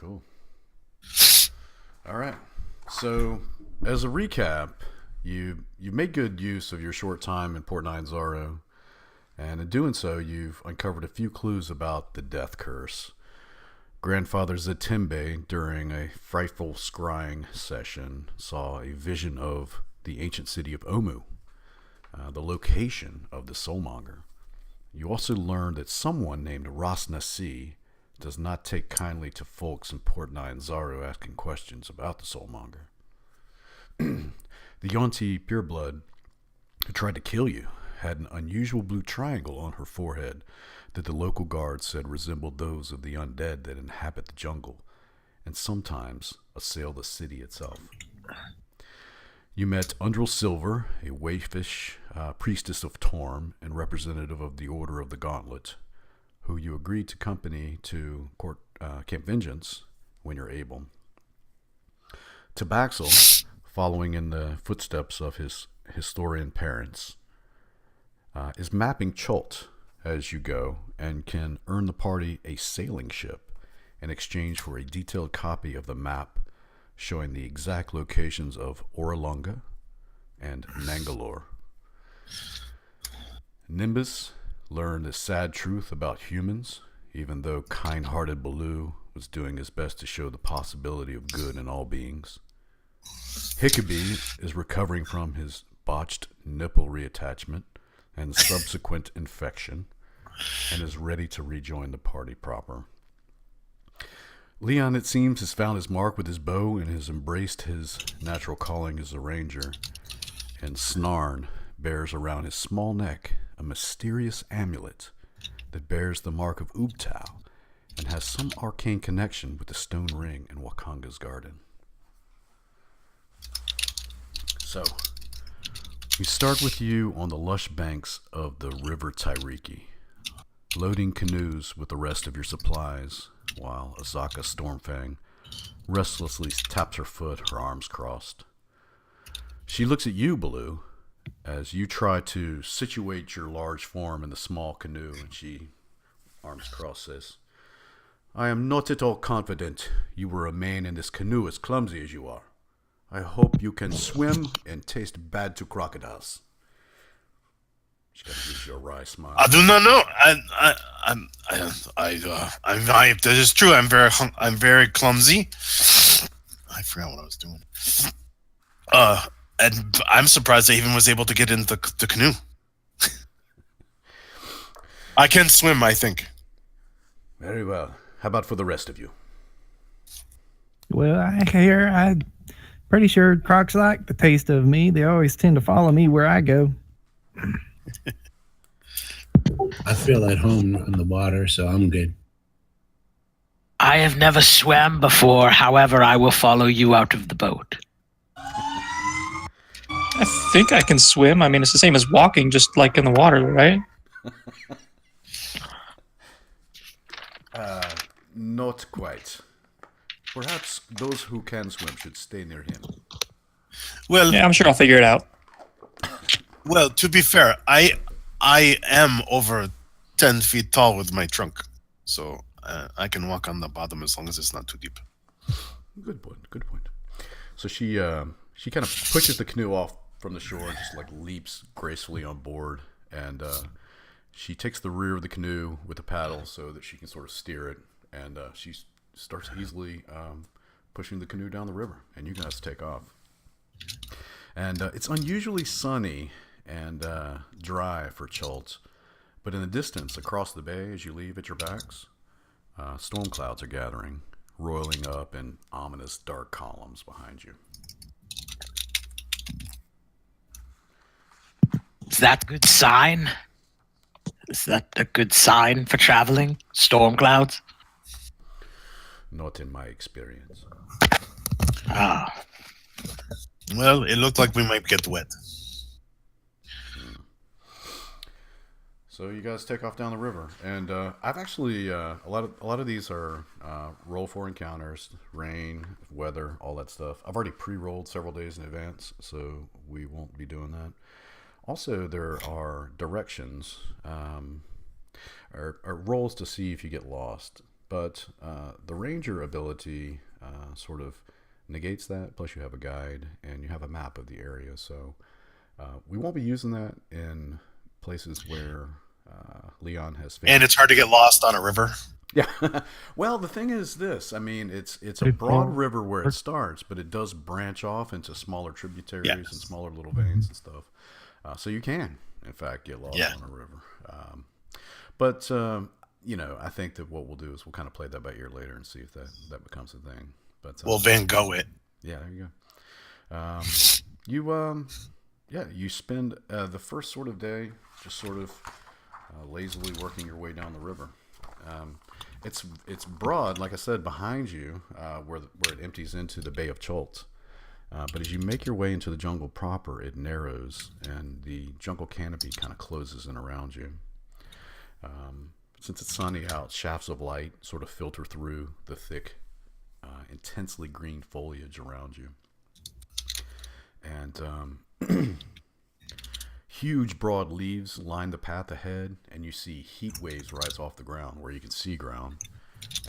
Cool. All right. So, as a recap, you made good use of your short time in Port Nyanzaro, and in doing so, you've uncovered a few clues about the death curse. Grandfather Zatimbe, during a frightful scrying session, saw a vision of the ancient city of Omu, the location of the soulmonger. You also learned that someone named Ras Nasi does not take kindly to folks in Port Nyanzaru asking questions about the soulmonger. The Yonti pureblood who tried to kill you had an unusual blue triangle on her forehead that the local guards said resembled those of the undead that inhabit the jungle and sometimes assail the city itself. You met Undril Silver, a waifish priestess of Torm and representative of the Order of the Gauntlet, who you agreed to accompany to Camp Vengeance when you're able. Tabaxel, following in the footsteps of his historian parents, is mapping Chult as you go and can earn the party a sailing ship in exchange for a detailed copy of the map showing the exact locations of Oralunga and Nangalore. Nimbus learned the sad truth about humans, even though kind-hearted Baloo was doing his best to show the possibility of good in all beings. Hickabee is recovering from his botched nipple reattachment and subsequent infection and is ready to rejoin the party proper. Leon, it seems, has found his mark with his bow and has embraced his natural calling as a ranger, and Snarn bears around his small neck a mysterious amulet that bears the mark of Ubtao and has some arcane connection with the stone ring in Wakanga's garden. So, we start with you on the lush banks of the River Tairiki, loading canoes with the rest of your supplies, while Azaka Stormfang restlessly taps her foot, her arms crossed. She looks at you, Baloo, as you try to situate your large form in the small canoe, and she, arms crossed, says, "I am not at all confident you will remain in this canoe as clumsy as you are. I hope you can swim and taste bad to crocodiles." She kind of gives you a wry smile. I do not know. This is true. I'm very clumsy. I forgot what I was doing. And I'm surprised I even was able to get in the canoe. I can swim, I think. Very well. How about for the rest of you? Well, I'm pretty sure crocs like the taste of me. They always tend to follow me where I go. I feel at home in the water, so I'm good. I have never swam before. However, I will follow you out of the boat. I think I can swim. I mean, it's the same as walking, just like in the water, right? Not quite. Perhaps those who can swim should stay near him. Well, Yeah, I'm sure I'll figure it out. well. To be fair, I am over 10 feet tall with my trunk, so I can walk on the bottom as long as it's not too deep. Good point. Good point. So she kind of pushes the canoe off from the shore and just like leaps gracefully on board, and she takes the rear of the canoe with the paddle so that she can sort of steer it, and she starts easily pushing the canoe down the river, and you guys take off. And it's unusually sunny and dry for Chult, but in the distance across the bay as you leave at your backs, storm clouds are gathering, roiling up in ominous dark columns behind you. Is that a good sign? Is that a good sign for traveling? Storm clouds? Not in my experience. Ah. Well, it looked like we might get wet. So you guys take off down the river, and I've actually a lot of these are roll for encounters, rain, weather, all that stuff. I've already pre-rolled several days in advance, so we won't be doing that. Also, there are directions, or rolls to see if you get lost. but the ranger ability sort of negates that. Plus, you have a guide and you have a map of the area. So we won't be using that in places where Leon has failed. And it's hard to get lost on a river. Yeah. Well, the thing is this. I mean, it's a Pretty broad far. river where it starts, but it does branch off into smaller tributaries Yeah. and smaller little veins and stuff. So you can, in fact, get lost Yeah. on a river. But you know, I think that what we'll do is we'll kind of play that by ear later and see if that becomes a thing. But We'll Van Gogh it. yeah, there you go. You spend the first sort of day just sort of lazily working your way down the river. It's broad, like I said, behind you, where it empties into the Bay of Cholt. But as you make your way into the jungle proper, it narrows, and the jungle canopy kind of closes in around you. Since it's sunny out, shafts of light sort of filter through the thick, intensely green foliage around you. And huge, broad leaves line the path ahead, and you see heat waves rise off the ground where you can see ground.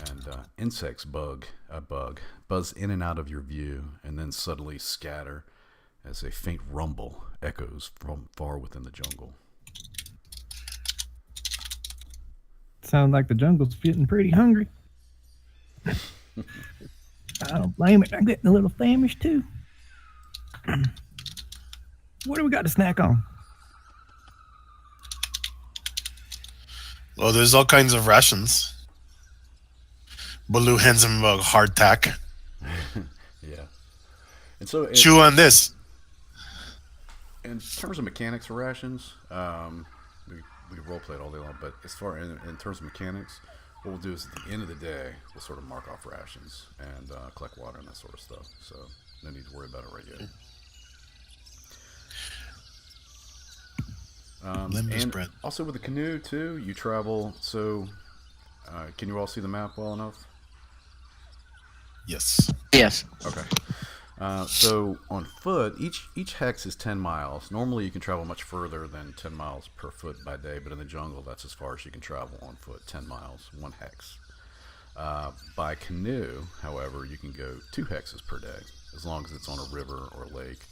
And insects buzz in and out of your view, and then suddenly scatter as a faint rumble echoes from far within the jungle. Sounds like the jungle's getting pretty hungry. I don't blame it. I'm getting a little famished too. What do we got to snack on? Well, there's all kinds of rations. Baloo hands him a hardtack. Yeah. And so, Chew on this. in terms of mechanics for rations, we role play it all day long, but as far in terms of mechanics, what we'll do is at the end of the day, we'll sort of mark off rations and collect water and that sort of stuff. So no need to worry about it right yet. Limbus And bread. also with the canoe too, you travel. So can you all see the map well enough? Yes. Yes. Okay. So on foot, each hex is 10 miles. Normally you can travel much further than 10 miles per foot by day, but in the jungle, that's as far as you can travel on foot, 10 miles, one hex. By canoe, however, you can go 2 hexes per day, as long as it's on a river or lake.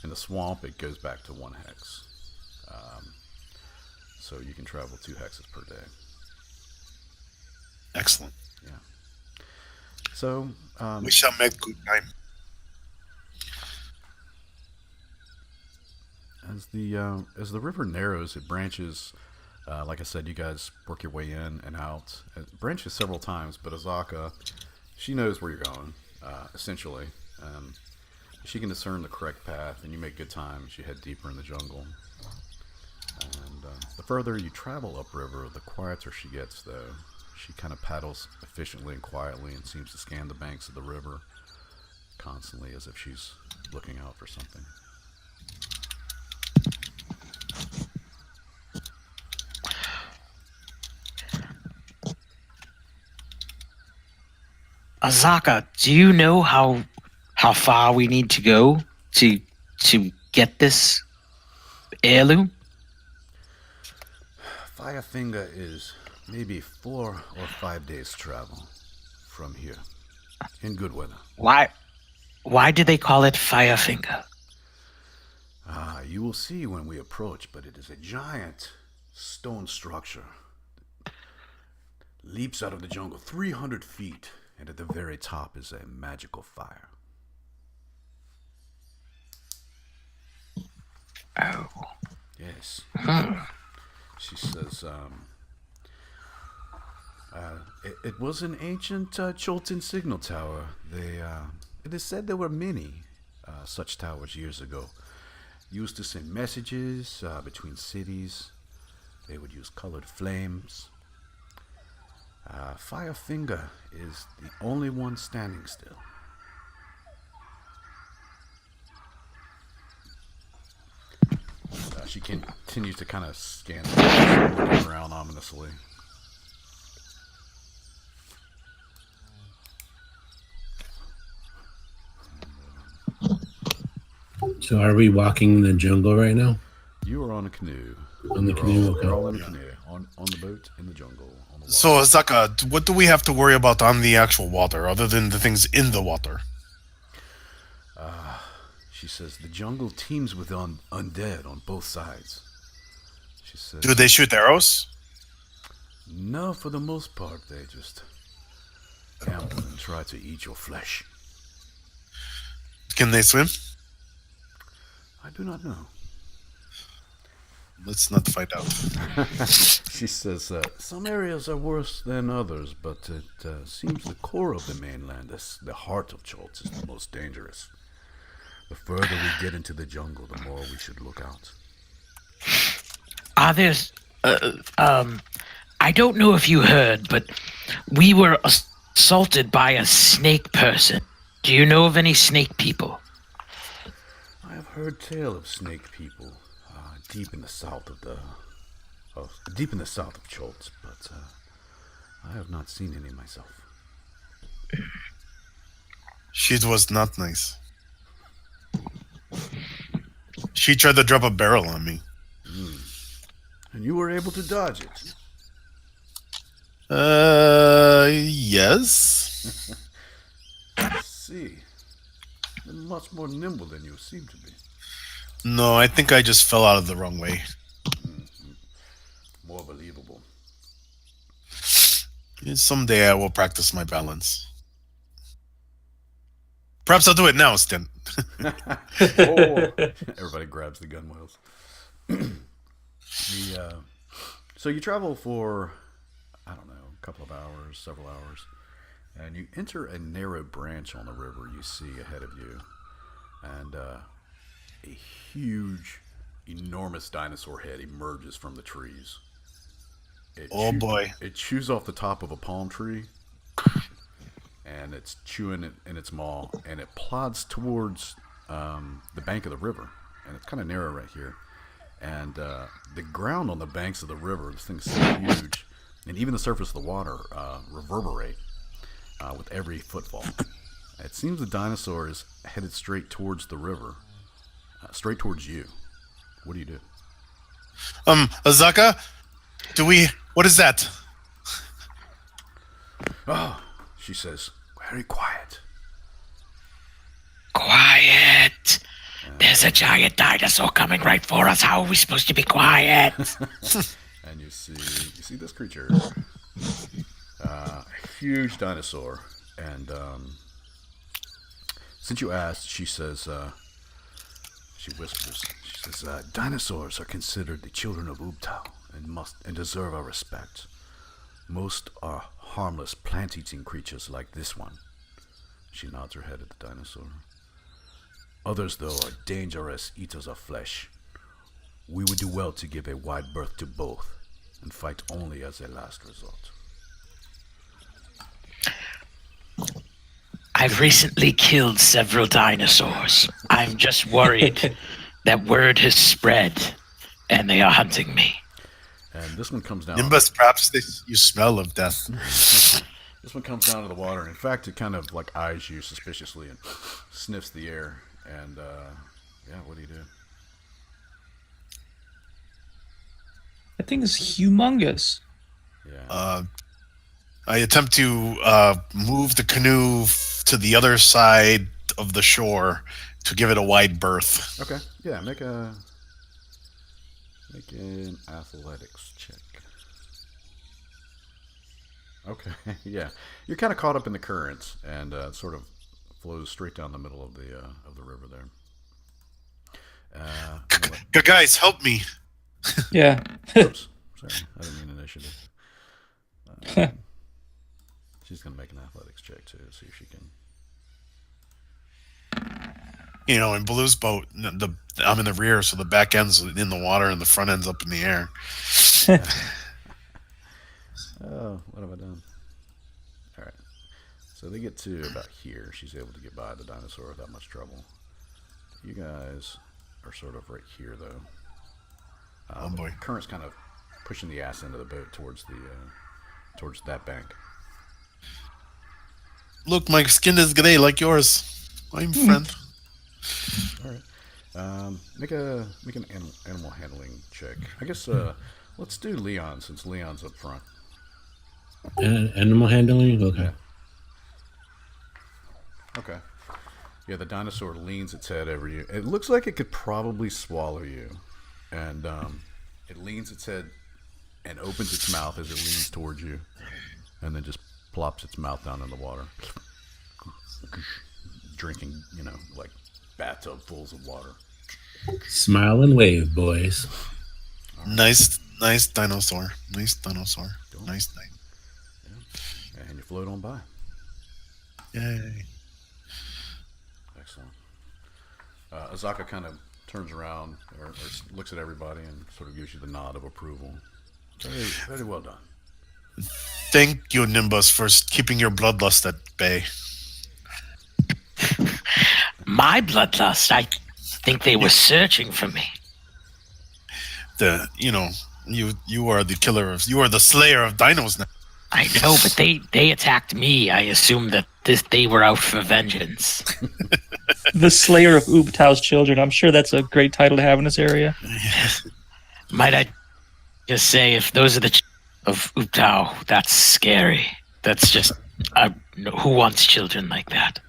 In the swamp, it goes back to 1 hex. So you can travel 2 hexes per day. Excellent. Yeah. So We shall make good time. as the river narrows, it branches. Like I said, you guys work your way in and out. It branches several times, but Azaka, she knows where you're going, essentially. She can discern the correct path, and you make good time as you head deeper in the jungle. And the further you travel upriver, the quieter she gets, though. She kind of paddles efficiently and quietly and seems to scan the banks of the river constantly as if she's looking out for something. Azaka, do you know how far we need to go to get this heirloom? Firefinger is maybe 4 or 5 days travel from here, in good weather. Why do they call it Firefinger? You will see when we approach, but it is a giant stone structure. Leaps out of the jungle 300 feet, and at the very top is a magical fire. Oh. Yes. She says, it was an ancient Cholton signal tower. It is said there were many such towers years ago. Used to send messages between cities. They would use colored flames. Firefinger is the only one standing still. She continues to kind of scan the place, looking around ominously. So are we walking in the jungle right now? You are on a canoe. On the canoe, okay. You're all in a canoe, on the boat, in the jungle, on the water. So, Azaka, what do we have to worry about on the actual water, other than the things in the water? She says the jungle teems with undead on both sides. She says, Do they shoot arrows? no, for the most part, they just gamble and try to eat your flesh. Can they swim? I do not know. Let's not find out. She says some areas are worse than others, but it seems the core of the mainland, the heart of Cholts, is the most dangerous. The further we get into the jungle, the more we should look out. Are there? I don't know if you heard, but we were assaulted by a snake person. Do you know of any snake people? I have heard tale of snake people deep in the south of Cholts, but I have not seen any myself. She was not nice. She tried to drop a barrel on me. And you were able to dodge it. Yes. I see. You're much more nimble than you seem to be. No, I think I just fell out of the wrong way. More believable. Someday I will practice my balance. Perhaps I'll do it now, Stin. Oh. Everybody grabs the gunwales. So you travel for, I don't know, a couple of hours, several hours, and you enter a narrow branch on the river you see ahead of you, and a huge, enormous dinosaur head emerges from the trees. Boy. It chews off the top of a palm tree, and it's chewing it in its maw, and it plods towards the bank of the river, and it's kind of narrow right here. And the ground on the banks of the river, this thing's so huge, and even the surface of the water reverberate with every footfall. It seems the dinosaur is headed straight towards the river, straight towards you. What do you do? Azaka, what is that? Oh, she says, very quiet. Quiet. There's a giant dinosaur coming right for us. How are we supposed to be quiet? And you see this creature, a huge dinosaur, and since you asked, she says, she whispers, she says, dinosaurs are considered the children of Ubtao and deserve our respect. Most are harmless plant-eating creatures like this one. She nods her head at the dinosaur. Others, though, are dangerous eaters of flesh. We would do well to give a wide berth to both and fight only as a last resort. I've recently killed several dinosaurs. I'm just worried that word has spread and they are hunting me. And this one comes down. Nimbus, perhaps you smell of death. This one comes down to the water, and in fact, it kind of like eyes you suspiciously and sniffs the air. And yeah, what do you do? That thing is humongous. Yeah. I attempt to move the canoe to the other side of the shore to give it a wide berth. Okay. Yeah. Make an athletics check. Okay. Yeah. You're kind of caught up in the currents, and sort of flows straight down the middle of the river there. Guys, help me! Yeah. Oops. Sorry, I didn't mean initiative. She's gonna make an athletics check too, see if she can. You know, in Blue's boat, I'm in the rear, so the back end's in the water and the front end's up in the air. Oh, what have I done? All right. So they get to about here. She's able to get by the dinosaur without much trouble. You guys are sort of right here, though. Oh boy! The current's kind of pushing the ass end of the boat towards that bank. Look, my skin is gray like yours. I'm friend. All right. Make an animal handling check. I guess let's do Leon since Leon's up front. Animal handling? Okay. Yeah. Okay. Yeah, the dinosaur leans its head over you. It looks like it could probably swallow you. And it leans its head and opens its mouth as it leans towards you. And then just plops its mouth down in the water. Drinking, like bathtub fulls of water. Smile and wave, boys. Nice dinosaur. Nice dinosaur. Nice. And you float on by. Yay. Excellent. Azaka kind of turns around or looks at everybody and sort of gives you the nod of approval. Very, very well done. Thank you, Nimbus, for keeping your bloodlust at bay. My bloodlust. I think they were searching for me. You are the killer of. You are the slayer of dinos now. I know, but they attacked me. I assumed that they were out for vengeance. The Slayer of Ubtao's children. I'm sure that's a great title to have in this area. Might I just say, if those are the of Ubtao, that's scary. That's just who wants children like that?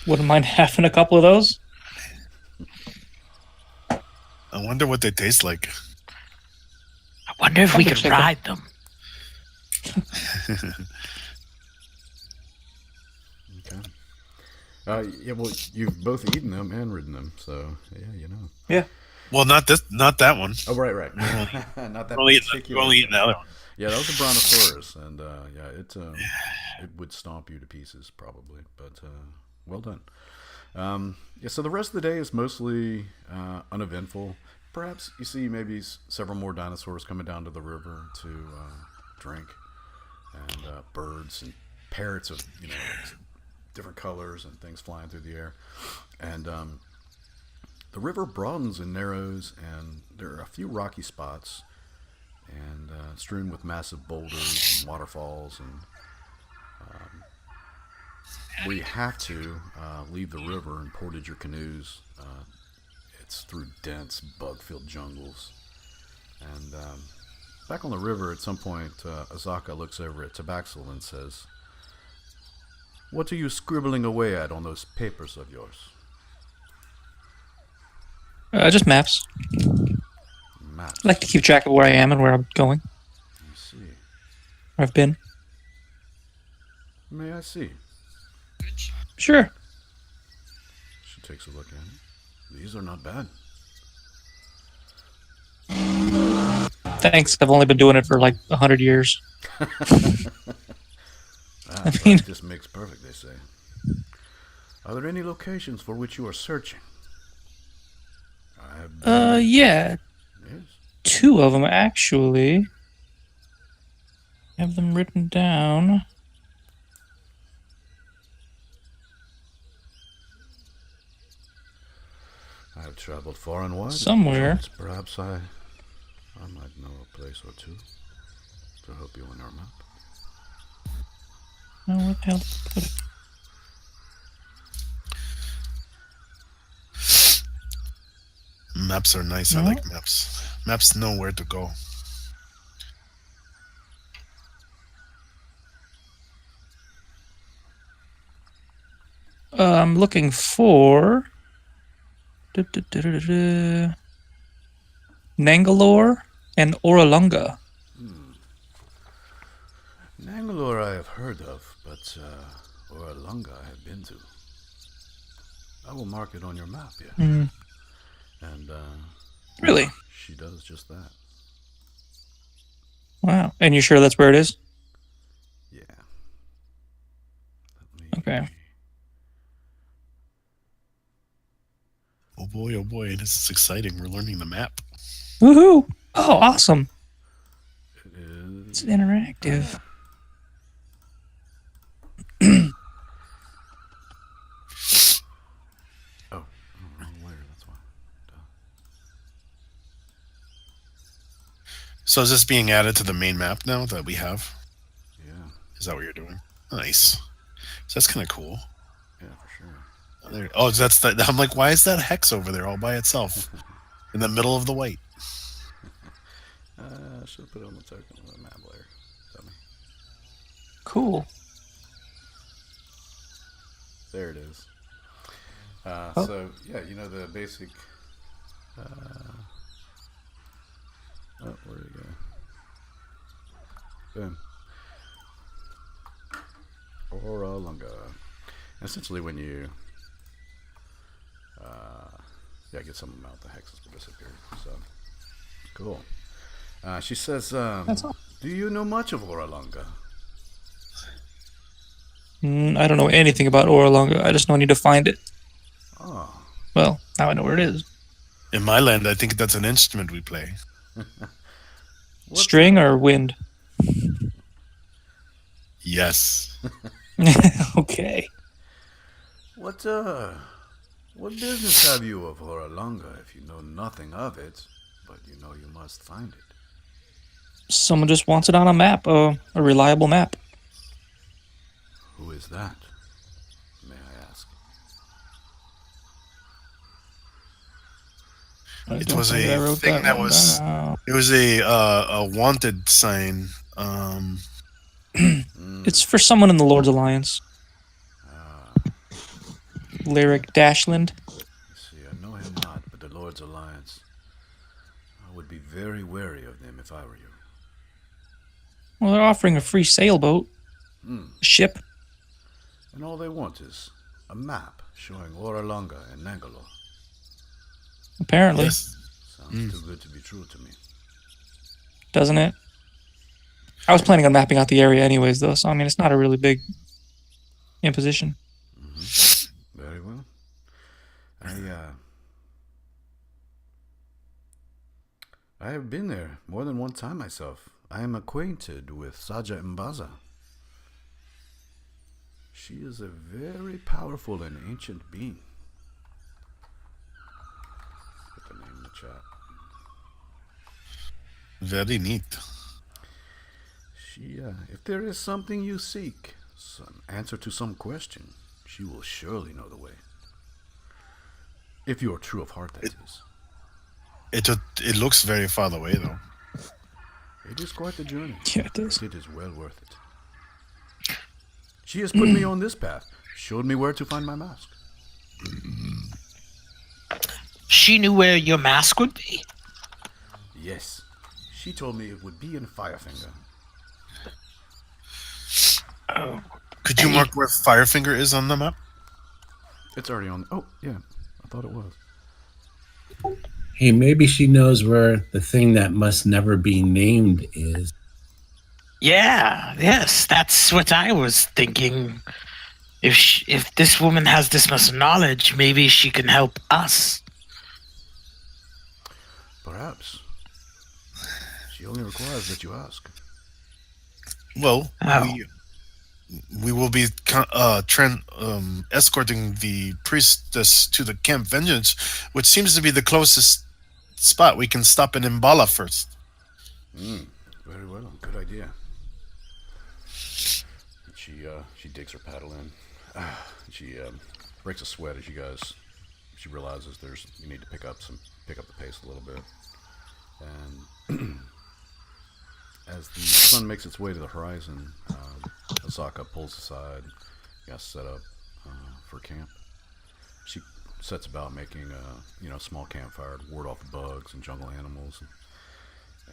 Wouldn't mind having a couple of those. I wonder what they taste like. I wonder if we could Chicken. ride them. Okay. Yeah, well, you've both eaten them and ridden them, so yeah, Yeah. Well, not that one. Oh, right. Not that We're particular. only eating the other one. Yeah, that was a brontosaurus, and it would stomp you to pieces probably, but well done. Yeah, so the rest of the day is mostly uneventful. Perhaps you see maybe several more dinosaurs coming down to the river to drink, and birds and parrots of different colors and things flying through the air, and the river broadens and narrows, and there are a few rocky spots, and strewn with massive boulders and waterfalls, and where you have to leave the river and portage your canoes. It's through dense bug-filled jungles, and back on the river at some point, Azaka looks over at Tabaxel and says, "What are you scribbling away at on those papers of yours?" Just maps. Maps. I like to keep track of where I am and where I'm going, I see. where I've been. May I see? Sure. She takes a look at it. These are not bad. Thanks. I've only been doing it for like 100 years. mean- Practice makes perfect, they say. Are there any locations for which you are searching? I have been- Yeah. Yes. 2 of them, actually. I have them written down. I have traveled far and wide. Somewhere. Perhaps I might know a place or two to help you on our map. Oh, where the hell did I put it? Maps are nice. I No? like maps. Maps know where to go. I'm looking for Nangalore and Oralunga. Nangalore I have heard of, but Oralunga I have been to. I will mark it on your map, yeah. Mm, And really? she does just that. Wow. And you sure that's where it is? Yeah. Okay. Oh boy, this is exciting. We're learning the map. Woohoo! Oh, awesome. It is. It's interactive. Oh, wrong layer, that's why. Duh. So is this being added to the main map now that we have? Yeah, Is that what you're doing? Nice. So that's kind of cool. yeah, for sure. Oh, that's the. I'm like, why is that hex over there all by itself in the middle of the white? I should have put it on the token of the map layer. cool. There it is. Oh. So yeah, you know the basic. Oh, where did it go? Boom. Aura Lunga. Essentially, when you get some amount, the hexes will disappear. So cool. She says, That's all. "Do you know much of Aura Lunga?" I don't know anything about Oralunga. I just know I need to find it. Oh, Well, now I know where it is. In my land, I think that's an instrument we play. what, String or wind? Yes. Okay. what business have you of Aura Lunga if you know nothing of it, but you know you must find it? Someone just wants it on a map, a reliable map. Who is that? May I ask? I It don't was think I a wrote thing that one was. down. It was a wanted sign. It's for someone in the Lord's Alliance. Lyric Dashland. See, I know him not, but the Lord's Alliance. I would be very wary of them if I were you. Well, they're offering a free sailboat. Hmm. A ship. And all they want is a map showing Aura Lunga and Nangalo. Apparently. Yes. Sounds too good to be true to me. Doesn't it? I was planning on mapping out the area anyways, though, so I mean, it's not a really big imposition. Very well. I have been there more than one time myself. I am acquainted with Saja Mbaza. She is a very powerful and ancient being. Put the name in the chat. Very neat. She, if there is something you seek, some answer to some question, she will surely know the way. If you are true of heart, that is. It looks very far away though. It is quite the journey. Yeah, it does. But it is well worth it. She has put me on this path, showed me where to find my mask. She knew where your mask would be. Yes, she told me it would be in Firefinger. Oh, Could you mark where Firefinger is on the map? It's already on. Oh, yeah, I thought it was. Hey, maybe she knows where the thing that must never be named is. yeah, yes, that's what I was thinking. If this woman has this much knowledge, maybe she can help us. Perhaps. She only requires that you ask. Well, Oh. we will be escorting the priestess to the Camp Vengeance, which seems to be the closest spot. We can stop in Imbala first. Very well, good idea. She digs her paddle in. She breaks a sweat as she realizes you need to pick up the pace a little bit. And as the sun makes its way to the horizon, Asaka pulls aside, set up for camp. She sets about making a small campfire to ward off bugs and jungle animals,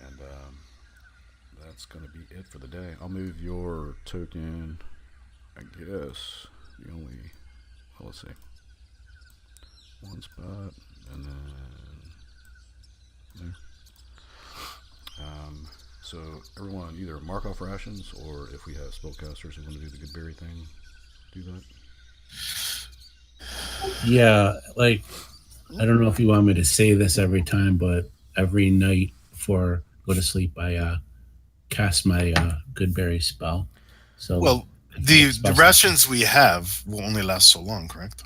and that's gonna be it for the day. I'll move your token. I guess let's see, one spot and then there. So everyone either mark off rations, or if we have spellcasters who want to do the good berry thing, do that. Yeah, like, I don't know if you want me to say this every time, but every night before I go to sleep, I cast my Goodberry spell. So Well, the rations we have will only last so long, correct?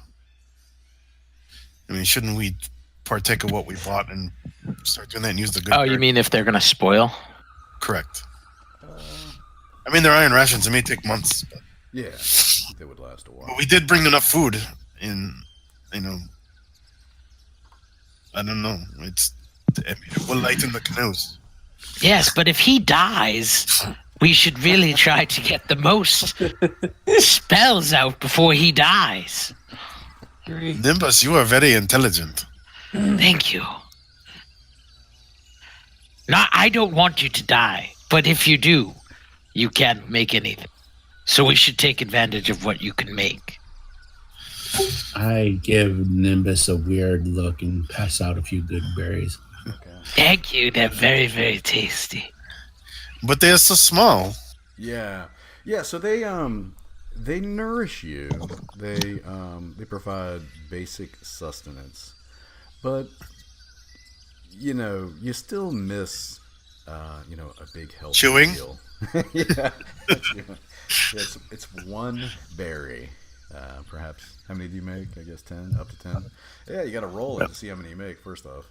I mean, shouldn't we partake of what we bought and start doing that and use the good? Oh, you mean if they're gonna spoil? Correct. I mean, they're iron rations. It may take months, but Yeah, they would last a while. we did bring enough food in. I don't know. It will lighten the canoes. Yes, but if he dies, We should really try to get the most spells out before he dies. Nimbus, you are very intelligent. Thank you. I don't want you to die, but if you do, you can't make anything. So we should take advantage of what you can make. I give Nimbus a weird look and pass out a few good berries. Okay. Thank you. They're very, very tasty. But they're so small. Yeah. Yeah, so they nourish you. They provide basic sustenance. But you still miss a big health Chewing? meal. Yeah. It's one berry. Perhaps. How many do you make? I guess 10, up to 10. Yeah, you got to roll it to see how many you make first off.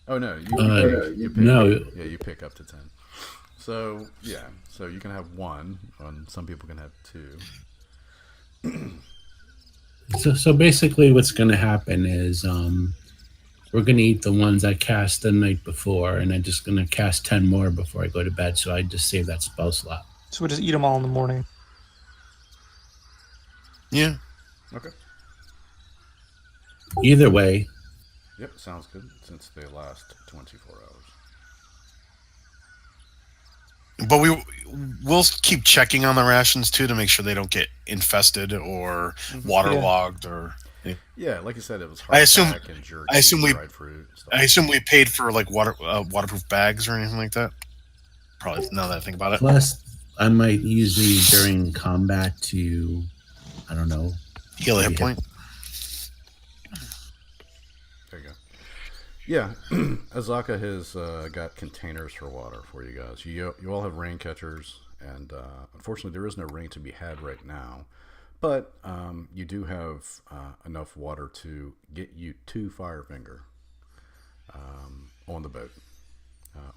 Oh no, you pick. No. Yeah, you pick up to 10. So yeah, so you can have one, and some people can have two. So basically, what's going to happen is we're going to eat the ones I cast the night before, and I'm just going to cast 10 more before I go to bed. So I just save that spell slot. So we just eat them all in the morning. Yeah. Okay. Either way, Yep, sounds good. Since they last 24 hours. But we'll keep checking on the rations too to make sure they don't get infested or waterlogged or. Yeah, like you said, it was hard I assume and jerky, I assume we- dried fruit. Stuff. I assume we paid for like waterproof bags or anything like that. Probably now that I think about it. plus I might use these during combat to, I don't know. Heal a hit point. There you go. Yeah, Azaka has got containers for water for you guys. You all have rain catchers, and unfortunately, there is no rain to be had right now. But you do have enough water to get you to Firefinger on the boat.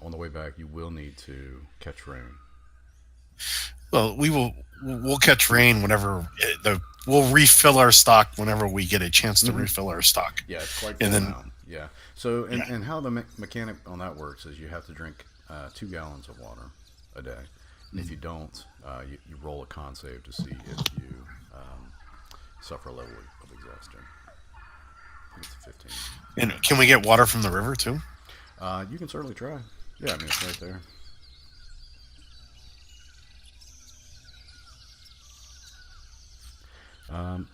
On the way back, you will need to catch rain. Well, we'll catch rain whenever we'll refill our stock whenever we get a chance to refill our stock. Yeah, it's quite And full then- now. Yeah. So, and how the mechanic on that works is you have to drink 2 gallons of water a day. And if you don't, you roll a con save to see if you suffer a level of exhaustion. I think it's a 15. And can we get water from the river too? You can certainly try. Yeah, I mean, it's right there.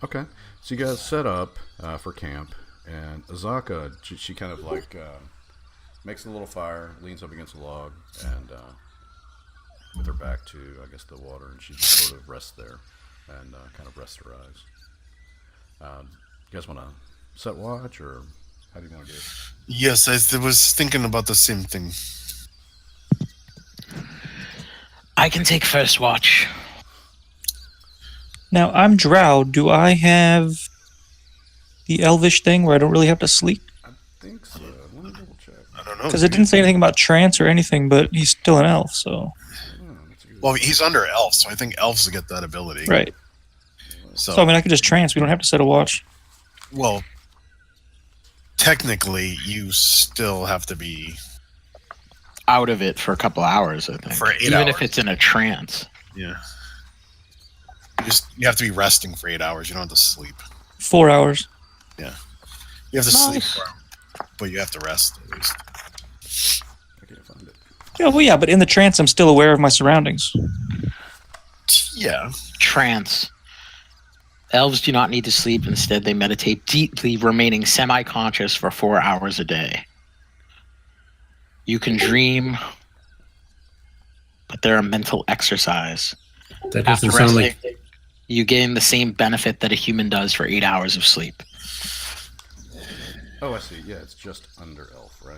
Okay, so you guys set up for camp, and Azaka, she kind of like makes a little fire, leans up against a log, and with her back to, I guess, the water, and she just sort of rests there and kind of rests her eyes. You guys want to set watch, or how do you want to do it? Yes, I was thinking about the same thing. I can take first watch. Now, I'm Drow. Do I have the elvish thing where I don't really have to sleep? I think so. Let me double check. I don't know. Because it didn't say anything about trance or anything, but he's still an elf, so... That's a good- Well, he's under elf, so I think elves get that ability. Right. So, So, I mean, I could just trance. We don't have to set a watch. well, technically, you still have to be Out of it for a couple hours, I think. For 8 Even if hours. it's in a trance. yeah. You have to be resting for 8 hours. You don't have to sleep. 4 hours. You have to sleep, Nice. but you have to rest at least. I can't find it. Yeah, well, yeah, but in the trance, I'm still aware of my surroundings. Yeah. Trance. Elves do not need to sleep. Instead, they meditate deeply, remaining semi-conscious for 4 hours a day. You can dream, but they're a mental exercise. that After doesn't sound resting, like you gain the same benefit that a human does for 8 hours of sleep. Oh, I see. Yeah, it's just under elf, right?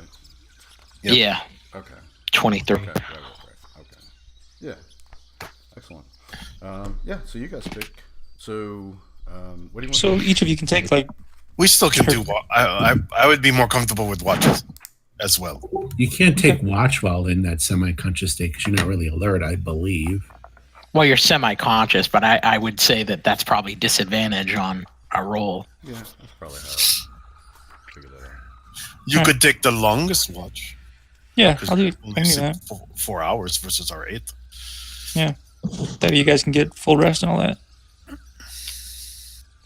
Yep. Yeah, Okay. 23. Okay. Right. Okay. Yeah. Excellent. Yeah. So you guys pick. So, what do you want? So to do? each of you can take, like, We still can do. I would be more comfortable with watches as well. you can't take watch while in that semi-conscious state because you're not really alert, I believe. Well, you're semi-conscious, but I would say that that's probably disadvantage on a roll. Yeah, that's probably how I figured that out. You could take the longest watch. Yeah, Because I'll do. we I only can do sleep that. 4 hours versus our 8. That way you guys can get full rest and all that.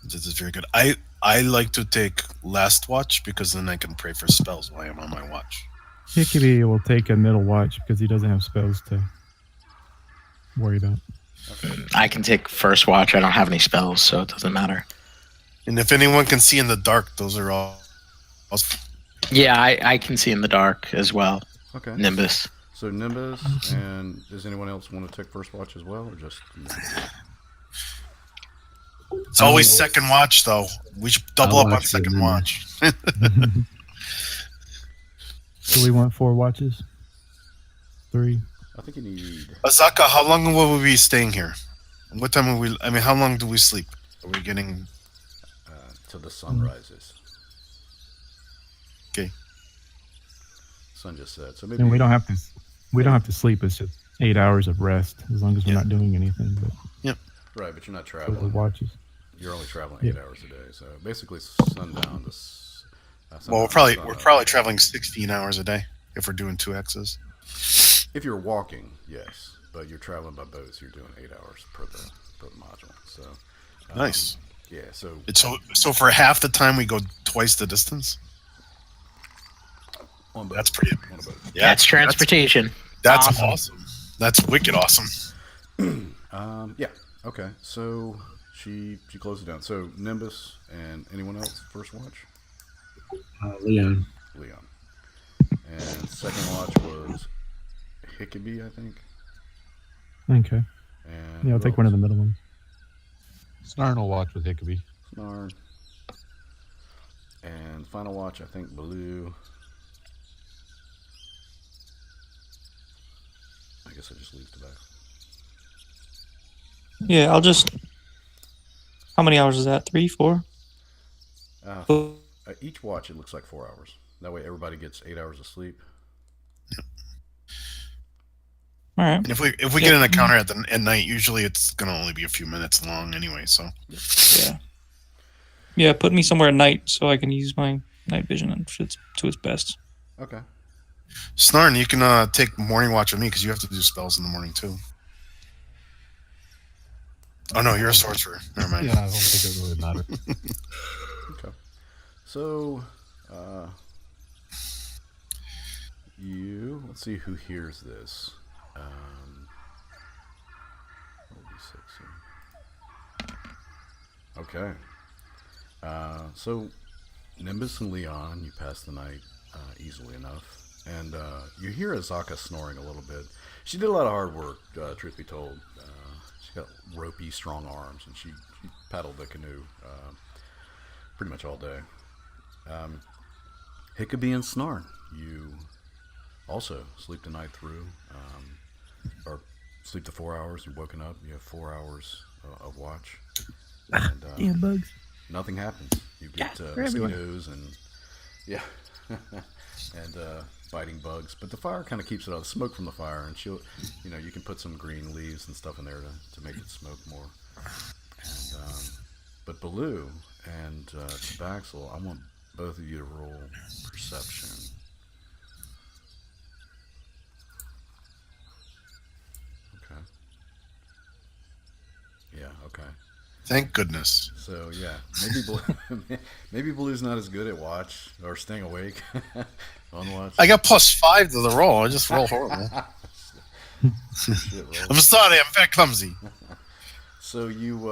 This is very good. I like to take last watch because then I can pray for spells while I'm on my watch. Hickory will take a middle watch because he doesn't have spells to worry about. I can take first watch. I don't have any spells, so it doesn't matter. And if anyone can see in the dark, those are all. Yeah, I can see in the dark as well. Okay. Nimbus. So Nimbus, and does anyone else want to take first watch as well, or just? It's always second watch, though. We should double I'll up on watch with second them. watch. Do we want 4 watches? 3? I think you need Azaka, how long will we be staying here? What time will we? I mean, how long do we sleep? Are we getting? till the sun rises. Okay. Sun just set, so maybe And we don't have to. We don't have to sleep. It's just 8 hours of rest, as long as we're Yeah. not doing anything. But right, but you're not for the traveling. watches. You're only traveling Yeah. 8 hours a day, so basically sundown to. Well, we're probably traveling 16 hours a day if we're doing 2X's. If you're walking, yes, but you're traveling by boat, so you're doing 8 hours per module. So Nice. Yeah, so It's so for half the time we go twice the distance. on boat. That's pretty. On a boat. Yeah, That's transportation. That's Awesome. awesome. That's wicked awesome. Yeah. Okay. So she closed it down. So Nimbus and anyone else first watch? Leon. Leon. And second watch was Hickabee, I think. Okay. And Yeah, I'll who take one of else? the middle ones. Snarn will watch with Hickabee. Snarn. And final watch, I think Baloo. I guess I just leave tobacco. Yeah, I'll just. How many hours is that? 3, 4? Each watch, it looks like 4 hours. That way, everybody gets 8 hours of sleep. All right. And if we get an encounter at night, usually it's gonna only be a few minutes long anyway. So Yeah. Yeah, put me somewhere at night so I can use my night vision and it's to its best. Okay. Snarn, you can take morning watch with me because you have to do spells in the morning too. Oh no, you're a sorcerer. Never mind. Yeah, I don't think it really matters. Okay. So, let's see who hears this. What would be sexy? Okay. So, Nimbus and Leon, you pass the night easily enough. And you hear Azaka snoring a little bit. She did a lot of hard work, truth be told. She's got ropey, strong arms, and she paddled the canoe pretty much all day. Hickabee and Snarn, you also sleep the night through, or sleep the 4 hours and woken up. You have 4 hours of watch. And, Damn bugs. nothing happens. You get they're everywhere. mosquitoes and and biting bugs. But the fire kind of keeps it out. The smoke from the fire, and you can put some green leaves and stuff in there to make it smoke more. And but Baloo and Tabaxel, I want both of you to roll perception. Okay. Yeah. Okay. Thank goodness. So yeah, maybe Blue's not as good at watch or staying awake on watch. I got +5 to the roll. I just roll horrible. Shit, roll. I'm sorry. I'm very clumsy. So you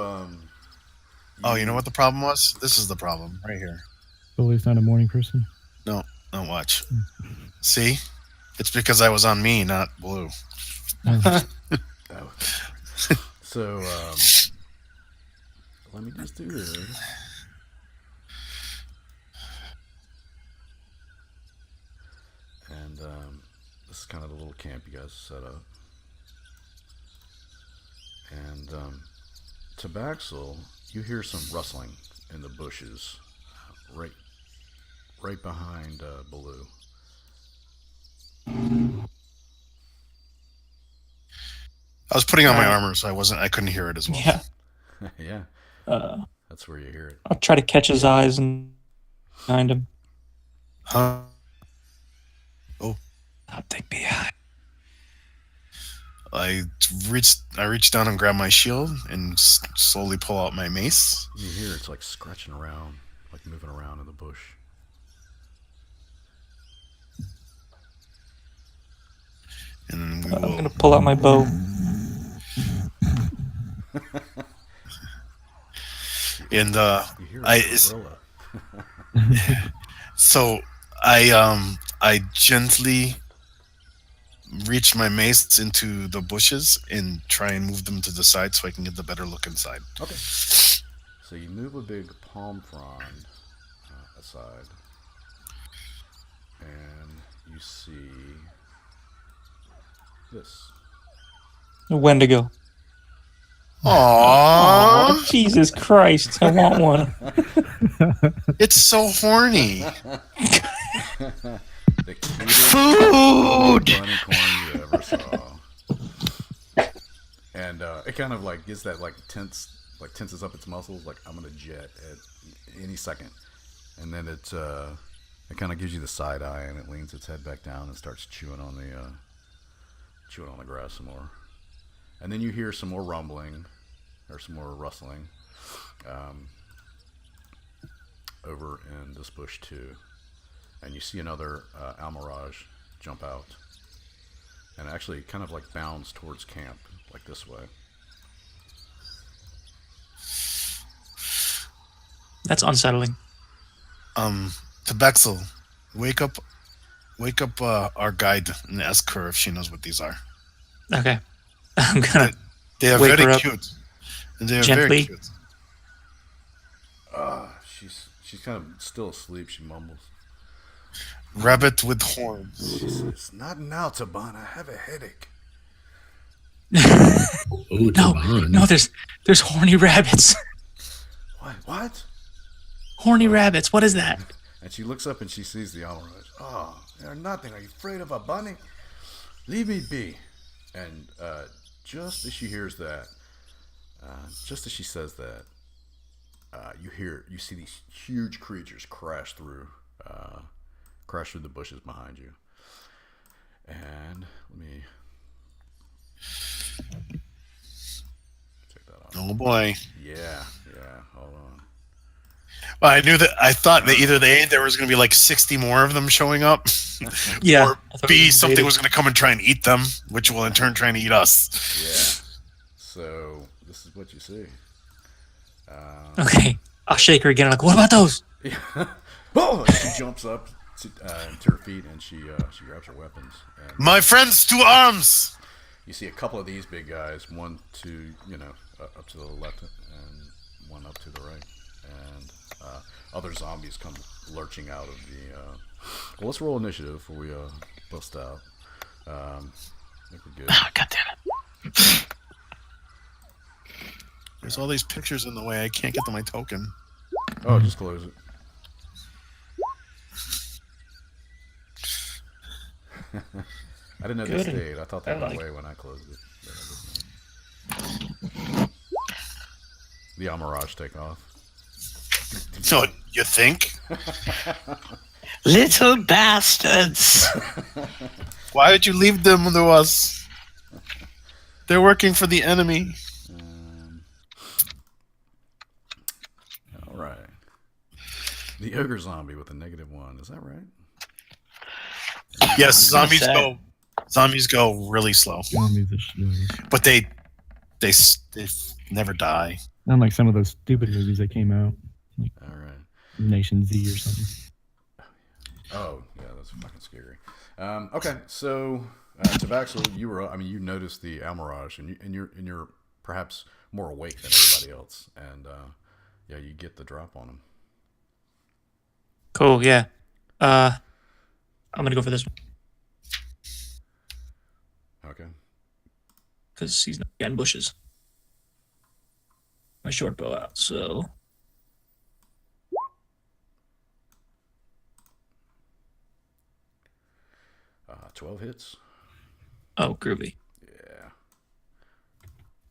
Oh, you know what the problem was? This is the problem right here. Bully's not a morning person. No, don't watch. See? It's because I was on me, not Blue. Oh. So let me just do this. And this is kind of the little camp you guys set up. And Tabaxel, you hear some rustling in the bushes, right behind Baloo. I was putting on my armor, so I couldn't hear it as well. Yeah. Yeah, that's where you hear it. I'll try to catch his eyes and behind him. Huh? Oh. Optic behind. I reach down and grab my shield and slowly pull out my mace. You hear it's like scratching around, like moving around in the bush. And then we I'm will. gonna pull out my bow. And You hear I- a is- gorilla. So I gently reach my mace into the bushes and try and move them to the side so I can get the better look inside. Okay. So you move a big palm frond aside, and you see this. Wendigo. Aww, Oh, Jesus Christ! I want one. it's so horny. The cutest Food! bunny corn you ever saw. And it kind of like gets that like tenses up its muscles, like I'm gonna jet at any second. And then it kind of gives you the side eye, and it leans its head back down and starts chewing on the grass some more. And then you hear some more rumbling, or some more rustling, over in this bush too. And you see another almirage jump out, and actually kind of like bounds towards camp, like this way. That's unsettling. Tabaxel, wake up our guide and ask her if she knows what these are. Okay. I'm gonna They are Wake her very up cute. They are gently. very cute. She's kind of still asleep. She mumbles. Rabbit with horns. She says, "Not now, Taban. I have a headache." Ooh, No, Taban. no, there's horny rabbits. What? Horny rabbits. What is that? And she looks up and she sees the almirage. "Oh, you're nothing. Are you afraid of a bunny? Leave me be." And just as she hears that, just as she says that, you see these huge creatures crash through the bushes behind you. And let me check that out. Oh boy. Yeah. Hold on. Well, I thought that either there was going to be like 60 more of them showing up, Yeah. or I thought B, it was something invaded. was going to come and try and eat them, which will in turn try and eat us. Yeah. So this is what you see. Okay. I'll shake her again. I'm like, what about those? Oh! And she jumps up to her feet and she grabs her weapons. And My friends, to arms! you see a couple of these big guys, one to up to the left and one up to the right, and other zombies come lurching out of the. Well, let's roll initiative before we bust out. I think we're good. Oh, God damn it. There's all these pictures in the way. I can't get to my token. Oh, just close it. I didn't know they Good. stayed. I thought they I went like- away when I closed it. But I didn't. The Almirage take off. So, you think? Little bastards. Why would you leave them to us? They're working for the enemy. All right. The ogre zombie with a -1. Is that right? Yes, I was zombies gonna go. Zombies go really slow, Zombies are slow. but they never die. Not like some of those stupid movies that came out, All right. Nation Z or something. Oh, yeah, that's fucking scary. Okay, so Tabaxel, you noticed the Almirage, and you're perhaps more awake than everybody else, and yeah, you get the drop on him. Cool. Yeah. I'm gonna go for this one Okay. because he's not getting bushes. My short bow out. So 12 hits. oh, groovy. Yeah.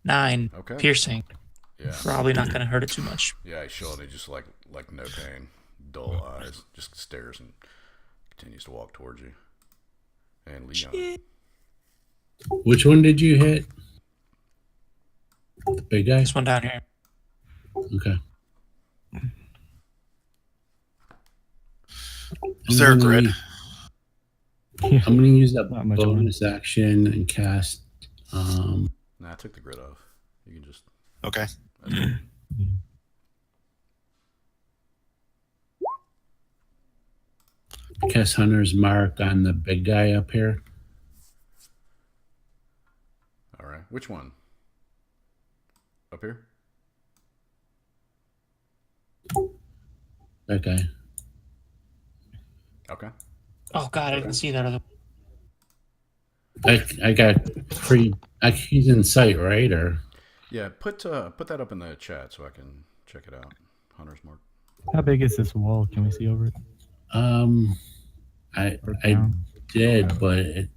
9 Okay. piercing. Yeah. Probably not gonna hurt it too much. Yeah, he's showing it just like no pain, dull eyes, just stares and continues to walk towards you. And Leon. Which one did you hit? The big guy? This one down here. Okay. Is there a grid? Yeah. I'm gonna use that Not much bonus action and cast Nah, I took the grid off. You can just. Okay. cast Hunter's Mark on the big guy up here. All right. Which one? Up here? That guy. Okay. Oh god, I didn't see that other. I got free. He's in sight, right? Or Yeah, put that up in the chat so I can check it out. Hunter's Mark. How big is this wall? Can we see over it? I Or I down? did, but it,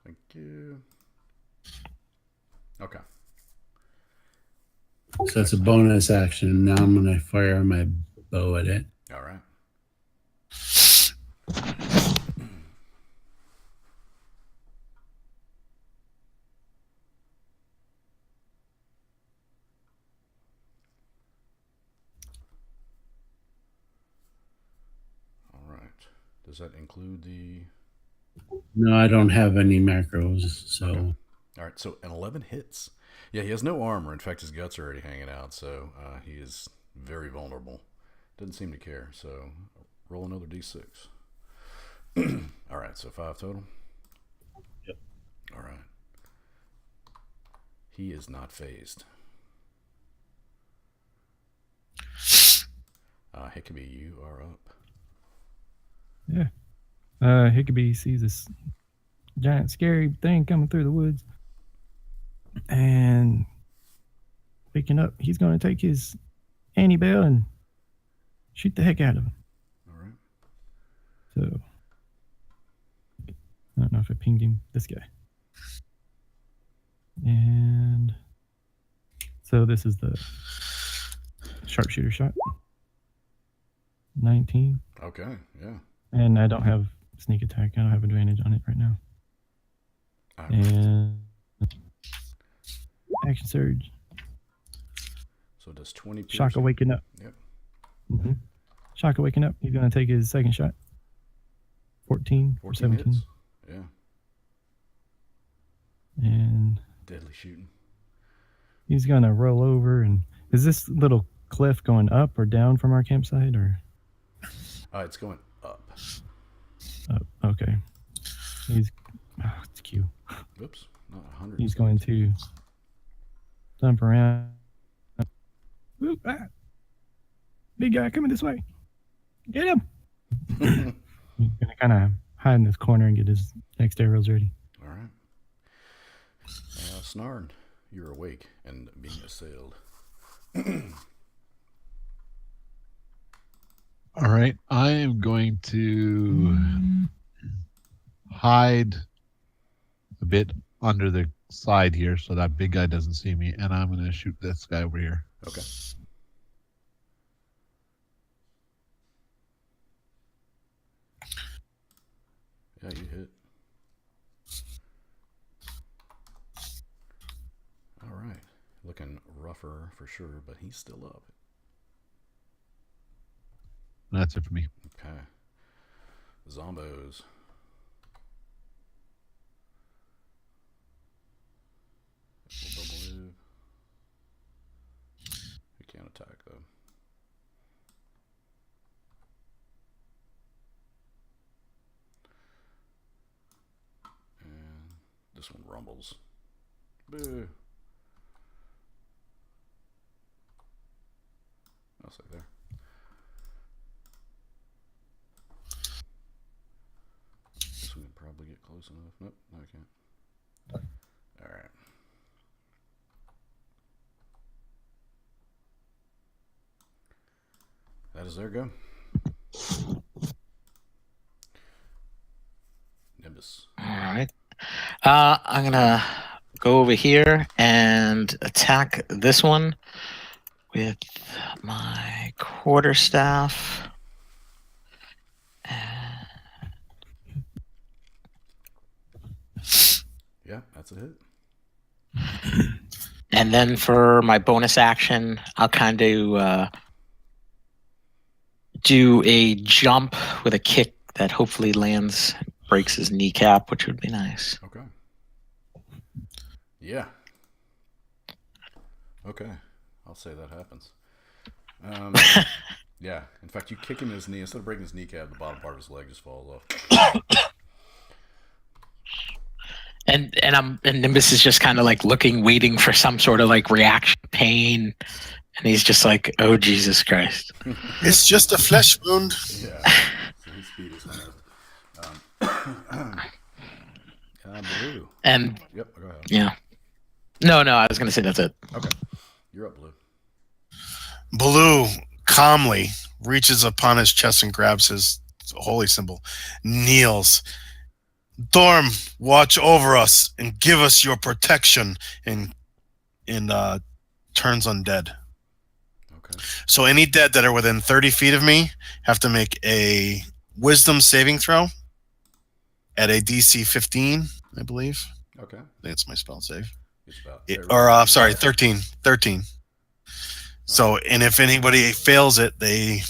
Thank you. Okay. so it's a bonus action. Now I'm gonna fire my bow at it. All right. All right. Does that include the? No, I don't have any macros, so Okay. All right. So an 11 hits. Yeah, he has no armor. In fact, his guts are already hanging out, so he is very vulnerable. Doesn't seem to care. So roll another d6. All right. So 5 total. Yep. All right. He is not phased. Hickabee, you are up. Yeah. Hickabee sees this giant scary thing coming through the woods. And waking up, he's going to take his Annie Bell and shoot the heck out of him. All right. So, I don't know if I pinged him. This guy. And so this is the sharpshooter shot. 19. Okay. Yeah. And I don't have sneak attack. I don't have advantage on it right now. All right. And action surge. So it does 20 piercing. Shaka waking up. Yep. Mm-hmm. Shaka waking up. He's going to take his second shot. 14 or 14 17. hits. Yeah. And Deadly shooting. he's going to roll over. And is this little cliff going up or down from our campsite? Or It's going up. up? Okay. He's, it's Q. Oops. Not 100. He's going to jump around. Whoop, big guy coming this way. Get him. He's going to kind of hide in this corner and get his next arrows ready. All right. Snarn, you're awake and being assailed. All right. I am going to hide a bit under the side here so that big guy doesn't see me, and I'm going to shoot this guy over here. Okay. Yeah, you hit. All right. Looking rougher for sure, but he's still up. That's it for me. Okay. Zombos. Double move. He can't attack though. And this one rumbles. Boo. I'll say there. Guess we can probably get close enough. Nope, no, I can't. Alright. That is their go. Nimbus. All right. I'm gonna go over here and attack this one with my quarterstaff. Yeah, that's a hit. And then for my bonus action, I'll kind of do a jump with a kick that hopefully lands, breaks his kneecap, which would be nice. Okay. Yeah. Okay. I'll say that happens. Yeah. In fact, you kick him in his knee. Instead of breaking his kneecap, the bottom part of his leg just falls off. And Nimbus is just kind of like looking, waiting for some sort of like reaction, pain, and he's just like, "Oh Jesus Christ!" It's just a flesh wound. Yeah. So his speed is Blue. And Yep. Go ahead. yeah, no, I was gonna say that's it. Okay. You're up, Blue. Blue calmly reaches upon his chest and grabs his holy symbol, kneels. Dorm, watch over us and give us your protection, and turns undead. Okay. So any dead that are within 30 feet of me have to make a wisdom saving throw at a DC 15, I believe. Okay. I think it's my spell save. It's about. Sorry, 13. 13. So, and if anybody fails it, they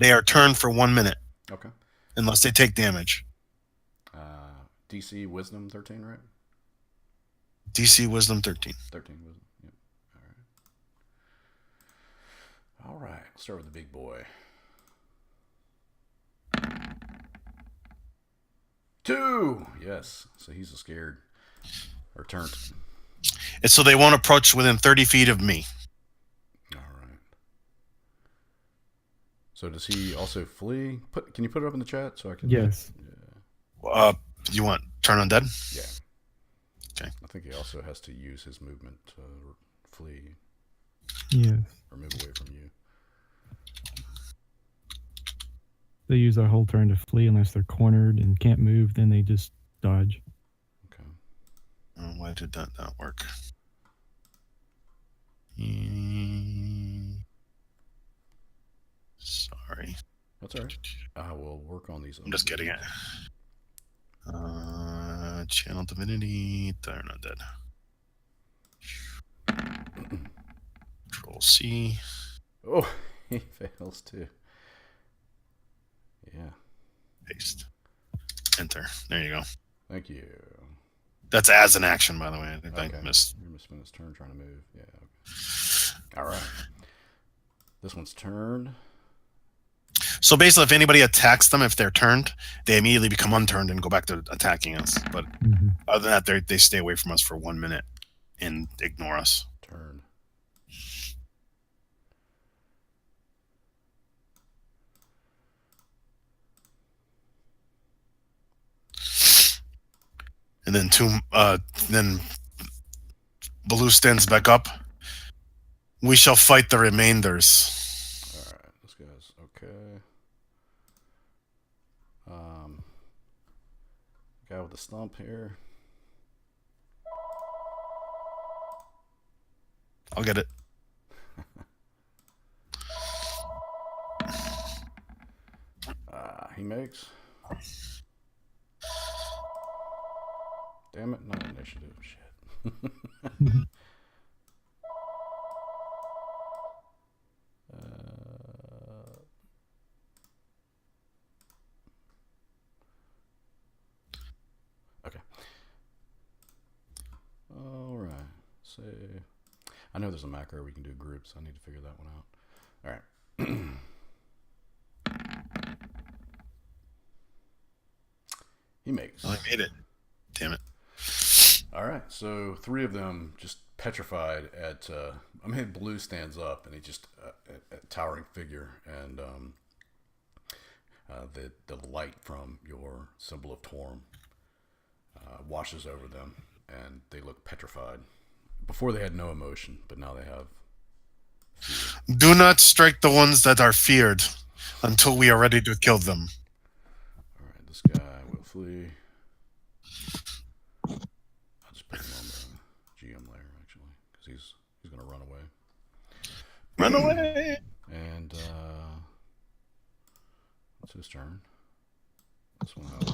are turned for 1 minute. Okay. Unless they take damage. DC Wisdom 13, right? DC Wisdom 13. 13 Wisdom. Yep. All right. Let's start with the big boy. 2. Yes. So he's scared. Or turned. And so they won't approach within 30 feet of me. All right. So does he also flee? Can you put it up in the chat so I can? Yes. Yeah. You want turn undead? Yeah. Okay. I think he also has to use his movement to flee. Yes. Or move away from you. They use their whole turn to flee unless they're cornered and can't move. Then they just dodge. Okay. Why did that not work? Sorry. That's all right. I will work on these. I'm just getting it. Channel Divinity. They're not dead. Control C. Oh, he fails too. Yeah. Paste. Enter. There you go. Thank you. That's as an action, by the way. I think I missed. You're missing his turn trying to move. Yeah. Okay. All right. This one's turn. So basically, if anybody attacks them, if they're turned, they immediately become unturned and go back to attacking us. But other than that, they stay away from us for 1 minute and ignore us. Turn. And then then Baloo stands back up. We shall fight the remainders. All right, this guy's okay. Guy with the stump here. I'll get it. He makes. Damn it, not initiative. Shit. Okay. All right. Say, I know there's a macro we can do groups. I need to figure that one out. All right. He makes. Oh, I made it. Damn it. All right, so 3 of them just petrified at. Blue stands up and he just a towering figure, and the light from your symbol of Torm washes over them, and they look petrified. Before they had no emotion, but now they have fear. Do not strike the ones that are feared until we are ready to kill them. All right, this guy will flee. Run away! And it's his turn. This one over.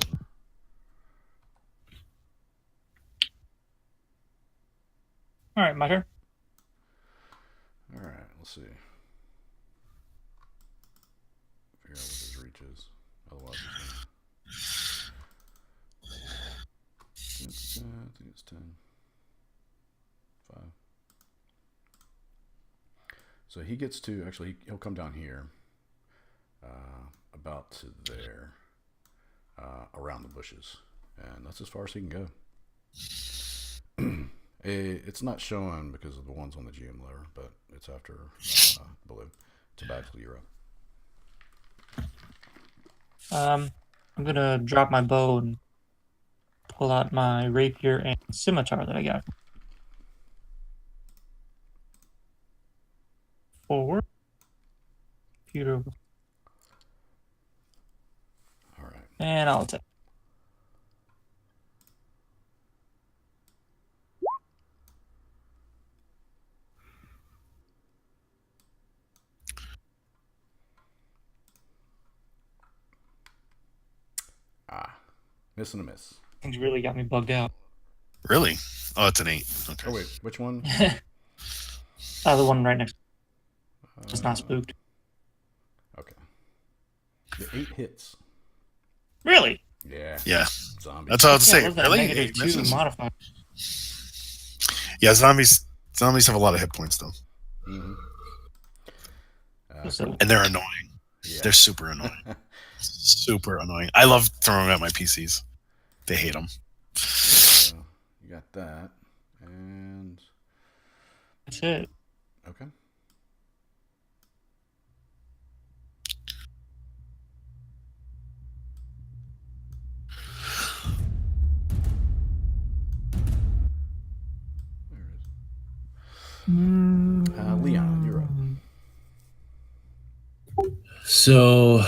All right, my turn. All right, let's see. Figure out what his reach is. Otherwise, he's gonna... I think it's 10. 5. So he gets to... Actually, he'll come down here. About to there. Around the bushes. And that's as far as he can go. It's not showing because of the ones on the GM layer, but it's after Blue. Tobacco, you're up. I'm gonna drop my bow and pull out my rapier and scimitar that I got. Forward. Computer. All right. And I'll attack. Miss and a miss. Things really got me bugged out. Really? Oh, it's an 8. Okay. Oh, wait. Which one? The one right next. Just not spooked. Okay. The 8 hits. Really? Yeah. Yeah. Zombie. That's all I was Yeah, saying. what was that, Really? negative 2 Misses. modifier. Yeah, zombies have a lot of hit points though, Mm-hmm. So- and they're annoying. Yeah. They're super annoying. Super annoying. I love throwing out my PCs. They hate them. So you got that. And... That's it. Okay. There it is. Leon, you're up. So,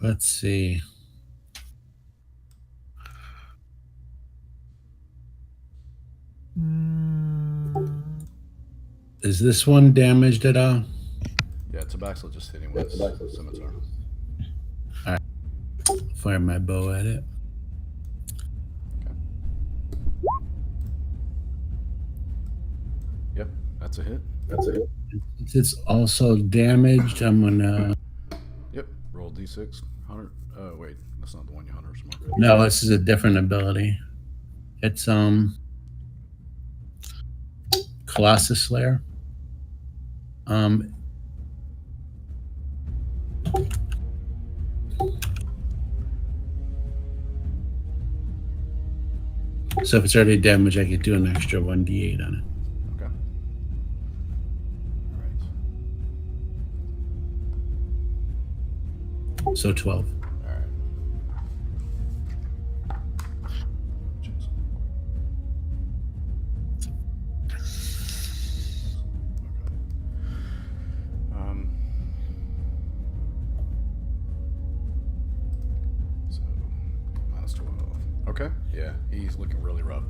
let's see. Is this one damaged at all? Yeah, Tobacco just hit him with his scimitar. Fire my bow at it. Yep, that's a hit. Since it's also damaged, I'm gonna. Yep, roll d6. 100. Oh, wait, that's not the one you hunters marked. No, this is a different ability. It's Colossus Slayer. So if it's already damaged, I could do an extra 1d8 on it. Okay. All right. So 12. All right. Jeez. Okay. So minus 12. Okay. Yeah, he's looking really rough.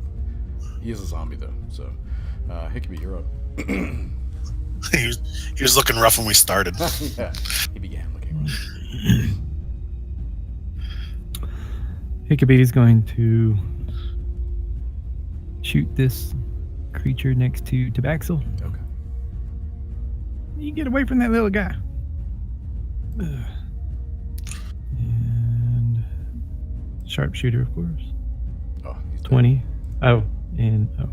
He is a zombie though, so Hickby, you're up. he was looking rough when we started. Yeah, he began looking rough. Hickabee is going to shoot this creature next to Tabaxel. Okay. You get away from that little guy. Ugh. And sharpshooter, of course. Oh, he's dead. 20. Oh, and oh.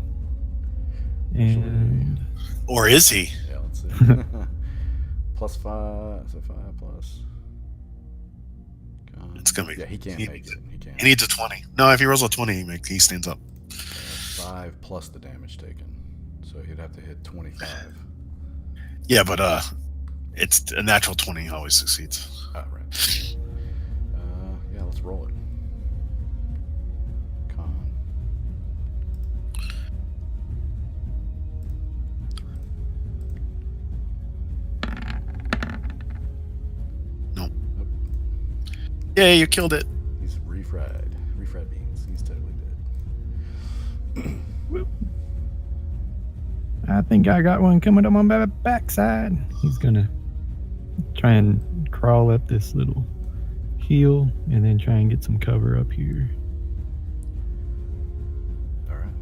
And Or is he? Yeah, let's see. Plus 5, so 5 plus. It's gonna be. Yeah, he can't he make it. He can't. He needs a 20. No, if he rolls a 20, he stands up. 5 plus the damage taken, so he'd have to hit 25. Yeah, but it's a natural 20 always succeeds. Ah, right. Yeah, let's roll it. Con. Nope. Yeah, you killed it. He's refried. Refried beans. He's totally dead. I think I got one coming up on my backside. He's gonna try and crawl up this little hill and then try and get some cover up here. All right.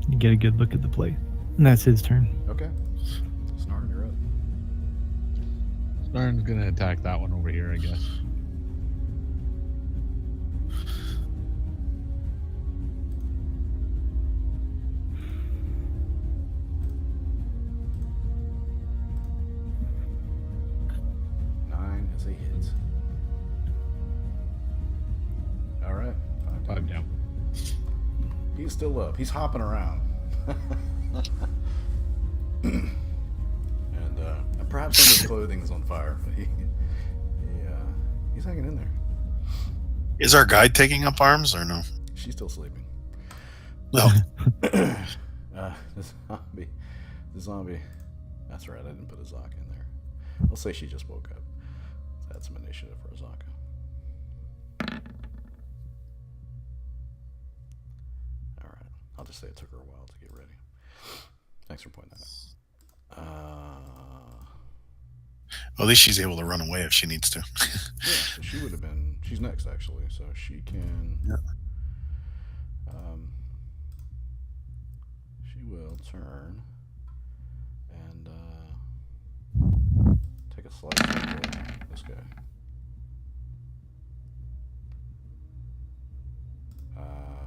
You get a good look at the place. And that's his turn. Okay. Snarn, you're up. Snarn's gonna attack that one over here, I guess. Nine as a hit. All right. 5 down. He's still up. He's hopping around. and perhaps some of his clothing is on fire, but he's hanging in there. Is our guide taking up arms or no? She's still sleeping. No. The zombie. That's right. I didn't put a Zaka in there. I'll say she just woke up. That's some initiative for a Zaka. All right. I'll just say it took her a while to get ready. Thanks for pointing that out. At least she's able to run away if she needs to. Yeah, so she would have been. She's next, actually, so she can. Yeah. She will turn and take a slice at this guy.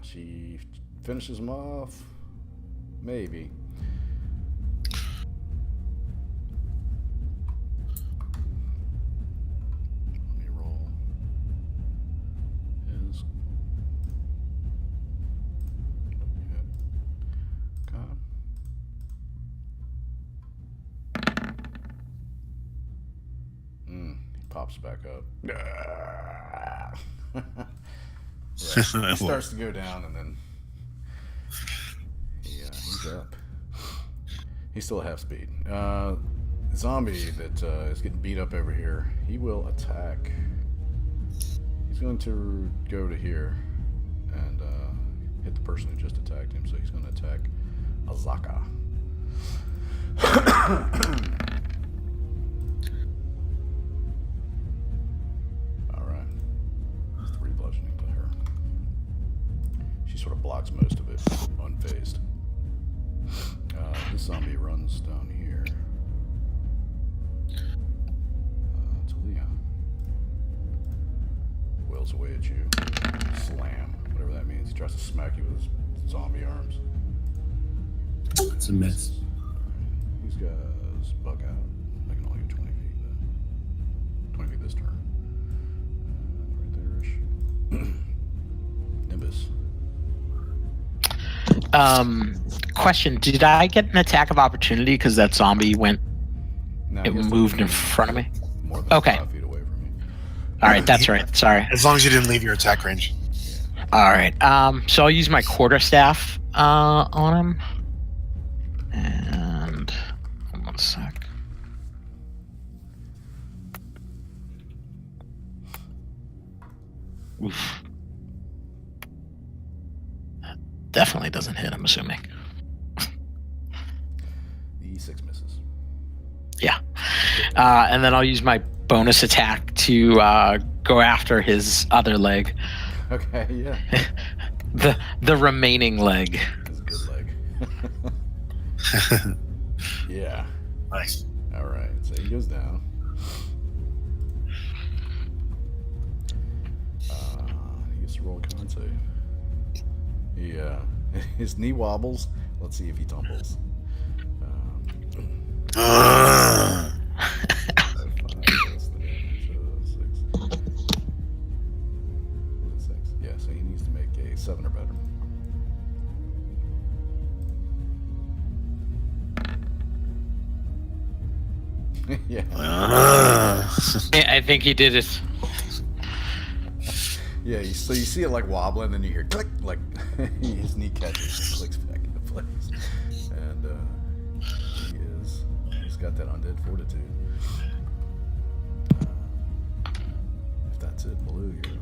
She finishes him off. Maybe. Let me roll his. God. He pops back up. Right. He starts to go down, and then he's up. He's still at half speed. Zombie that is getting beat up over here. He will attack. He's going to go to here and hit the person who just attacked him. So he's going to attack Azaka. All right. 3 bludgeoning to her. She sort of blocks most of it, unfazed. This zombie runs down here to Leon. Wails away at you. Slam, whatever that means. He tries to smack you with his zombie arms. It's a miss. Alright. These guys bug out. They can only go 20 feet. 20 feet this turn. Right there-ish. Nimbus. Question: did I get an attack of opportunity because that zombie went? No, It he has to moved be in front of me. More than Okay. 5 feet away from you. All right, that's right. Sorry. As long as you didn't leave your attack range. All right. So I'll use my quarterstaff on him. And 1 sec. Oof. That definitely doesn't hit, I'm assuming. The 6 misses. Yeah. And then I'll use my bonus attack to go after his other leg. Okay, yeah. The remaining leg. That's a good leg. Yeah. Nice. All right. So he goes down. He gets to roll a con save. His knee wobbles. Let's see if he tumbles. 5, that's the damage, 6. 6. Yeah, so he needs to make a 7 or better. Yeah. I think he did it. Yeah, so you see it like wobbling, and you hear click, like his knee catches and clicks back into place. And he's got that undead fortitude. If that's it, Blue, you're up.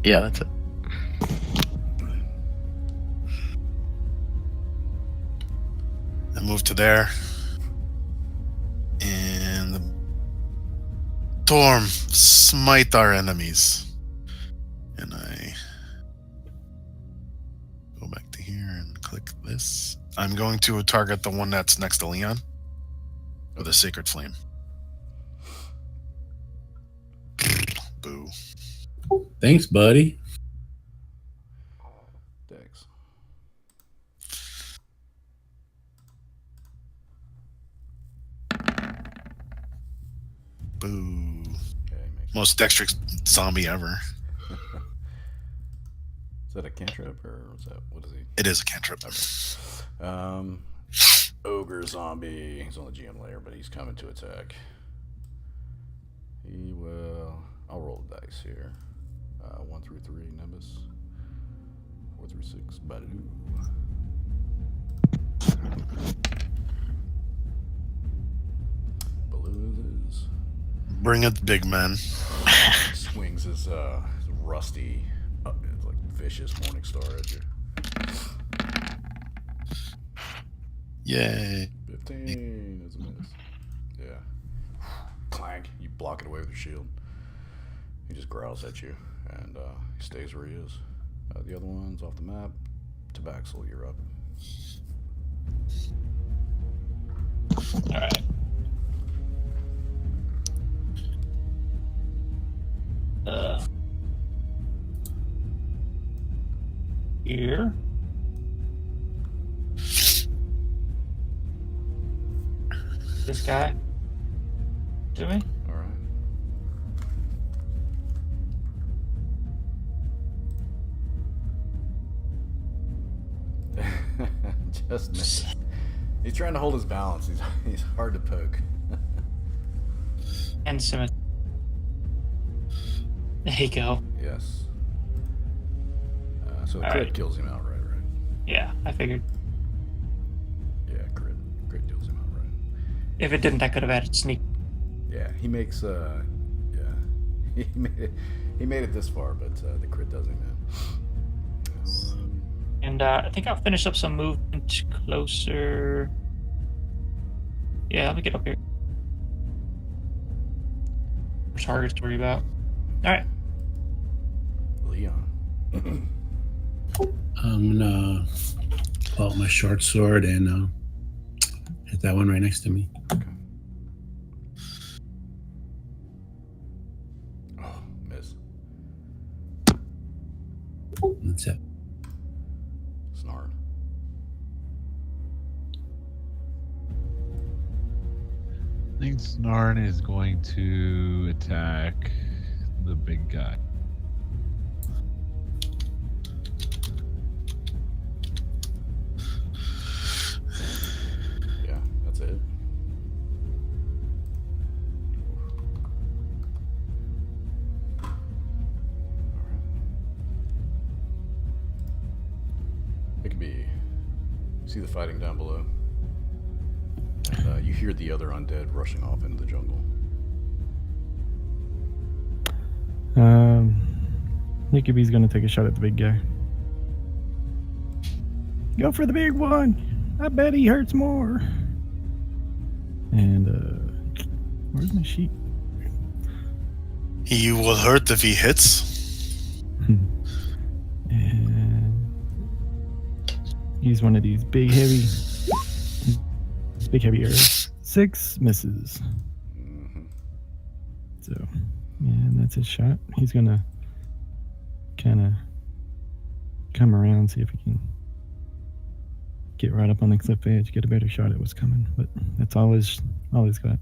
Yeah, that's it. move to there. And the Storm, smite our enemies. And I go back to here and click this. I'm going to target the one that's next to Leon with a Sacred Flame. Boo. Thanks, buddy. Thanks. Boo. Okay, Most dexterous zombie ever. Is that a cantrip or is that what is he? It is a cantrip. Ogre zombie. He's on the GM layer, but he's coming to attack. He will. I'll roll the dice here. 1 through 3, Nimbus. 4 through 6, Badoo. Baloo is. Bring it, big man. Swings his rusty, it's like vicious morning star at you. Yay. 15 is a miss. Yeah. Clank. You block it away with your shield. He just growls at you, and he stays where he is. The other one's off the map. Tabaxel, you're up. All right. Here. This guy. To me. All right. Just missed. He's trying to hold his balance. He's hard to poke. And symmetry. There you go. Yes. So the All crit right. kills him outright, right? Yeah, I figured. Yeah, crit kills him outright. If it didn't, I could have added sneak. Yeah, he makes he made it this far, but the crit does him in. And I think I'll finish up some movement closer. Yeah, let me get up here. Targets to worry about. All right. Leon. I'm gonna pull out my short sword and hit that one right next to me. Okay. Oh, miss. That's it. Snarl. I think Snarn is going to attack the big guy. Yeah, that's it. Alright. It could be. You see the fighting down below? And you hear the other undead rushing off into the jungle. Nickabee's gonna take a shot at the big guy. Go for the big one. I bet he hurts more. And where's my sheet? He will hurt if he hits. And use one of these big heavy arrows. 6 misses. Mm-hmm. So, and that's his shot. He's gonna kind of come around, see if he can get right up on the cliff edge, get a better shot at what's coming. But that's all he's got.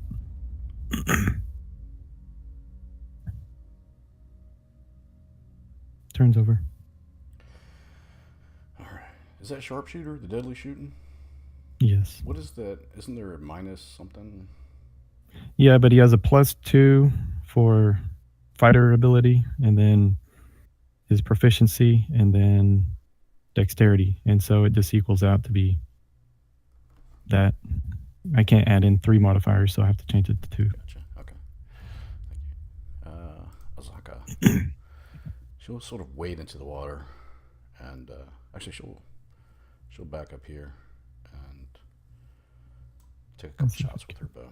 Turns over. Alright. Is that sharpshooter, the deadly shooting? Yes. What is that? Isn't there a minus something? Yeah, but he has a +2 for fighter ability, and then his proficiency, and then dexterity, and so it just equals out to be that. I can't add in 3 modifiers, so I have to change it to 2. Gotcha. Okay. Thank you. Azaka. She'll sort of wade into the water, and actually she'll back up here, and take a couple shots with her bow.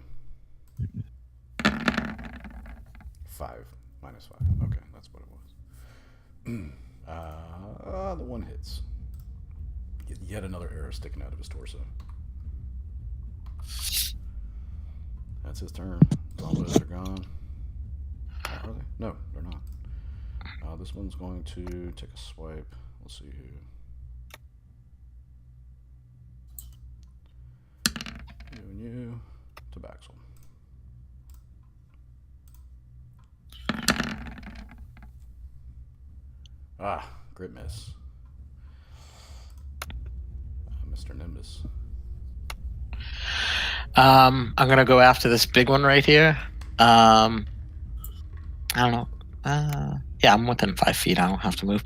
5 minus 5. Okay, that's what it was. The one hits. Yet another arrow sticking out of his torso. That's his turn. Longbows are gone. Are they? No, they're not. This one's going to take a swipe. We'll see who. You and you. Tabaxel. Great miss. Mr. Nimbus. I'm gonna go after this big one right here. I don't know. Yeah, I'm within 5 feet. I don't have to move.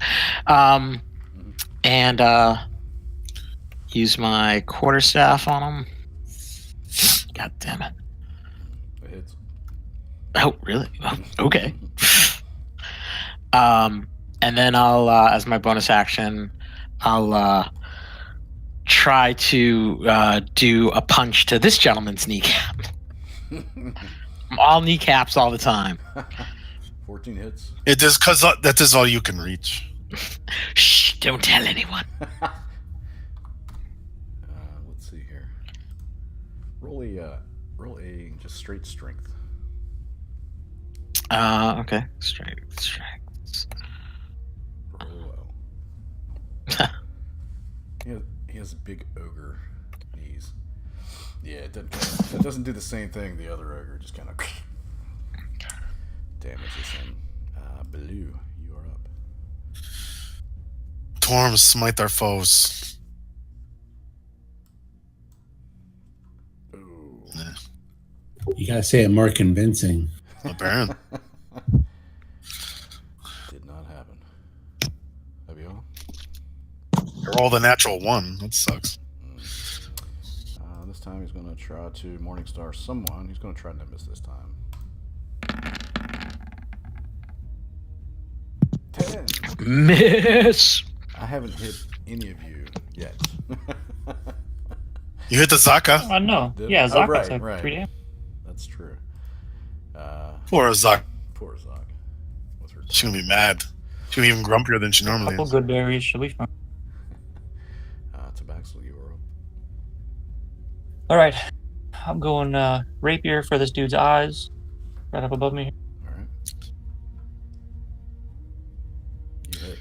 And use my quarterstaff on him. God damn it. It hits. Oh, really? Okay. And then I'll, as my bonus action, I'll try to do a punch to this gentleman's kneecap. All kneecaps all the time. 14 hits. It is because that is all you can reach. Shh! Don't tell anyone. Let's see here. Roll a just straight strength. Okay. Strength. Roll low. He has big ogre knees. Yeah, it doesn't do the same thing the other ogre. Just kind of damages him. Blue, you are up. Torms smite their foes. Ooh. Yeah, You gotta say it more convincing. the Baron. Did not happen. Have you all? Roll the natural 1. That sucks. This time he's going to try to Morningstar someone. He's going to try Nimbus this time. 10. Miss. I haven't hit any of you yet. You hit the Zaka. No. Did- Yeah, oh, Zaka right, took right. 3 damage. That's true. Poor Zaka. Poor Zog. With her She's gonna be mad. She'll be even grumpier than she normally Couple is. good berries. She'll be fine. Tabaxel, you are up. All right. I'm going rapier for this dude's eyes. Right up above me. All right. You hit.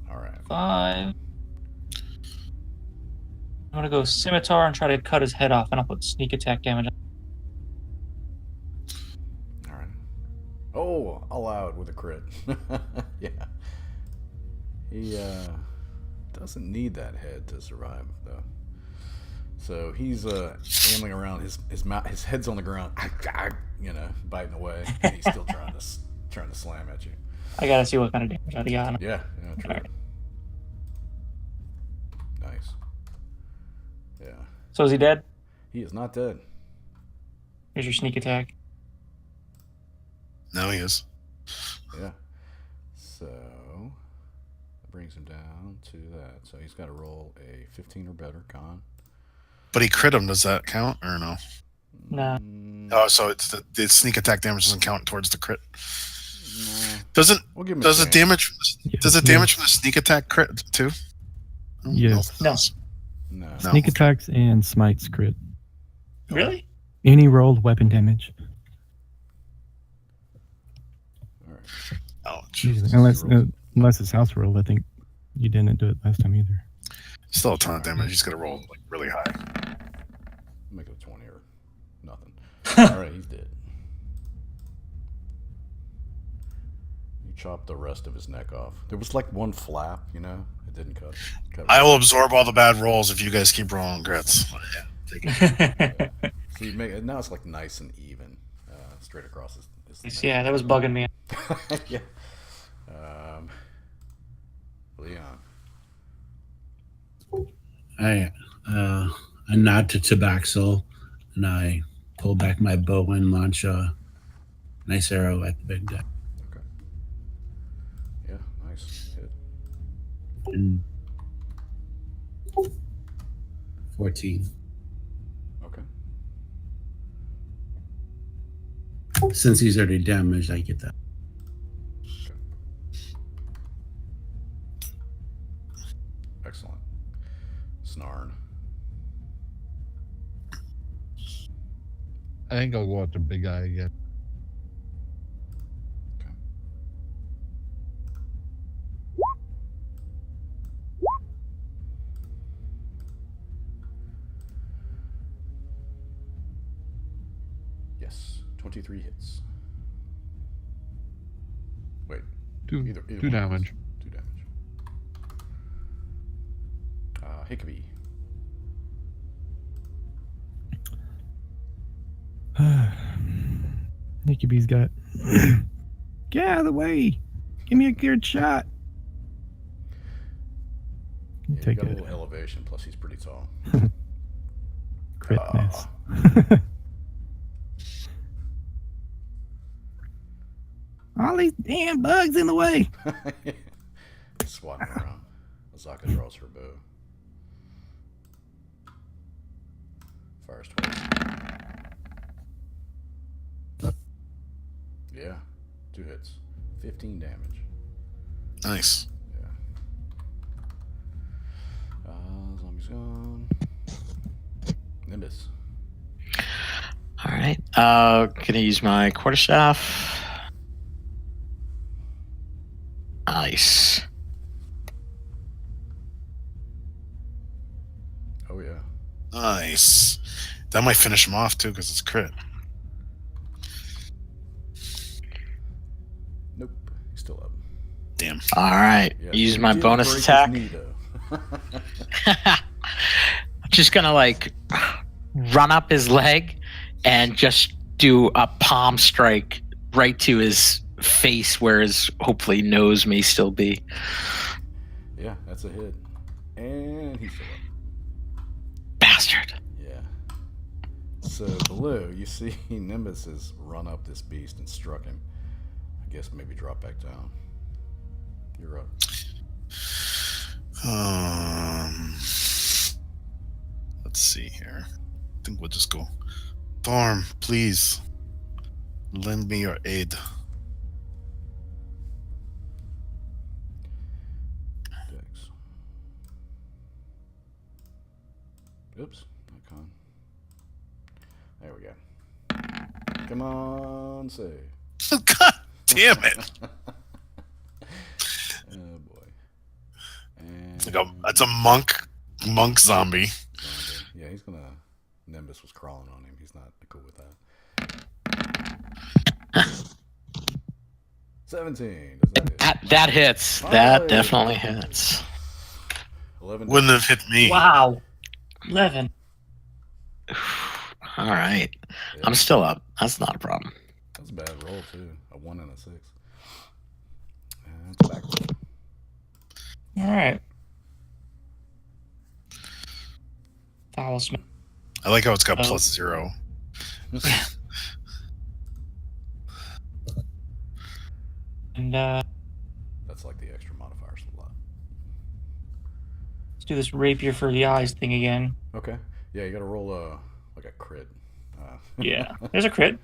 All right. 5. I'm gonna go scimitar and try to cut his head off, and I'll put sneak attack damage on. All right. Oh, allowed with a crit. Yeah. He doesn't need that head to survive though. So he's ambling around. His mouth, his head's on the ground. Biting away. And he's still trying to slam at you. I gotta see what kind of damage I got on him. Yeah. True. All right. Nice. Yeah. So is he dead? He is not dead. Here's your sneak attack. Now he is. Yeah. So that brings him down to that. So he's got to roll a 15 or better con. But he crit him. Does that count or no? Nah. Oh, so it's the sneak attack damage doesn't count towards the crit. No. Doesn't We'll give him a does it chance. damage? Yes, Does it yes. damage from the sneak attack crit too? Yes. No. No. No. Sneak attacks and smites crit. Really? Any rolled weapon damage. All right. Ouch. Usually. Rolls. Unless it's house rolled. I think you didn't do it last time either. Still a ton of damage. He's gonna roll like really high. Make it a 20 or nothing. All right, he's dead. You chopped the rest of his neck off. There was like one flap, It didn't cut it. I will absorb all the bad rolls if you guys keep rolling grits. Yeah, take it. So you make it now. It's like nice and even, straight across his Yeah, that was bugging me. neck. Yeah. Leon. I nod to Tabaxel and I pull back my bow and launch a nice arrow at the big guy. Okay. Yeah, nice hit. And 14. Okay. Since he's already damaged, I get that. Excellent. Snarn. I think I'll go after Big Guy again. Okay. Yes, 23 hits. Wait, Two either one damage. hits. 2 damage. Hickabee. Nickybee's got. Get out of the way! Give me a good shot. Yeah, Take you got a it. little elevation, plus he's pretty tall. Crit miss. All these damn bugs in the way. Swatting around. Azaka draws her bow. Fires twice. Yeah, 2 hits. 15 damage. Nice. Yeah. Zombie's gone. Nimbus. All right. Gonna use my quarterstaff. Nice. Oh, yeah. Nice. That might finish him off too, because it's crit. Nope. He's still up. Damn. All right. Yeah, Use he my did bonus break his attack. knee, though. I'm just gonna like run up his leg and just do a palm strike right to his face where his hopefully nose may still be. Yeah, that's a hit. And he's still up. Bastard. Yeah. So below, you see Nimbus has run up this beast and struck him. I guess maybe drop back down. You're up. Let's see here. I think we'll just go. Thorm, please lend me your aid. Dex. Oops, not con. There we go. Come on, save. God damn it! Oh boy. And That's a monk zombie. zombie. Yeah, he's gonna. Nimbus was crawling on him. He's not cool with that. 17. Does that hit? That hits. That definitely hits. 11. Wouldn't have hit me. Wow. 11. All right. Yeah, I'm still up. That's not a problem. that's a bad roll too. A 1 and a 6. And it's back. All right. Foul smell. I like how it's got Oh. +0. And That's like the extra modifiers a lot. let's do this rapier for the eyes thing again. Okay. Yeah, you gotta roll like a crit. Yeah. There's a crit,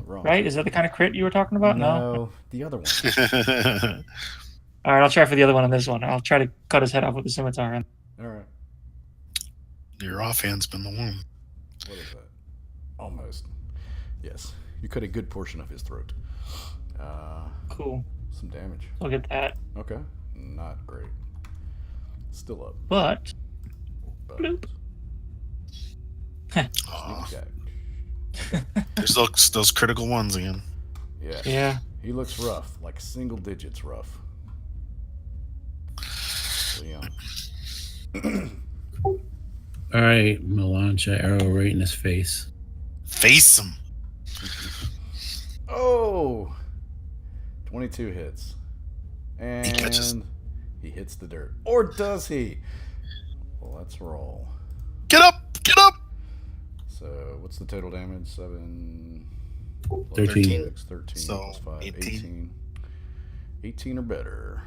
Wrong. right? Is that the kind of crit you were talking about? No. The other one. All right, I'll try for the other one on this one. I'll try to cut his head off with the scimitar. All right. Your offhand's been the one. What is that? Almost. Yes. You cut a good portion of his throat. Cool. Some damage. I'll get that. Okay. Not great. Still up. But But Bloop. Oh, sneak there's those critical ones again. attack. Yeah. yeah, He looks rough, like single digits rough. Leon. All right, Melancha arrow right in his face. Face him. Oh! 22 hits. And He catches. he hits the dirt. Or does he? Well, let's roll. Get up! Get up! So, what's the total damage? 7 plus 13. 6, 13 So, plus 5, 18. 18. 18 or better.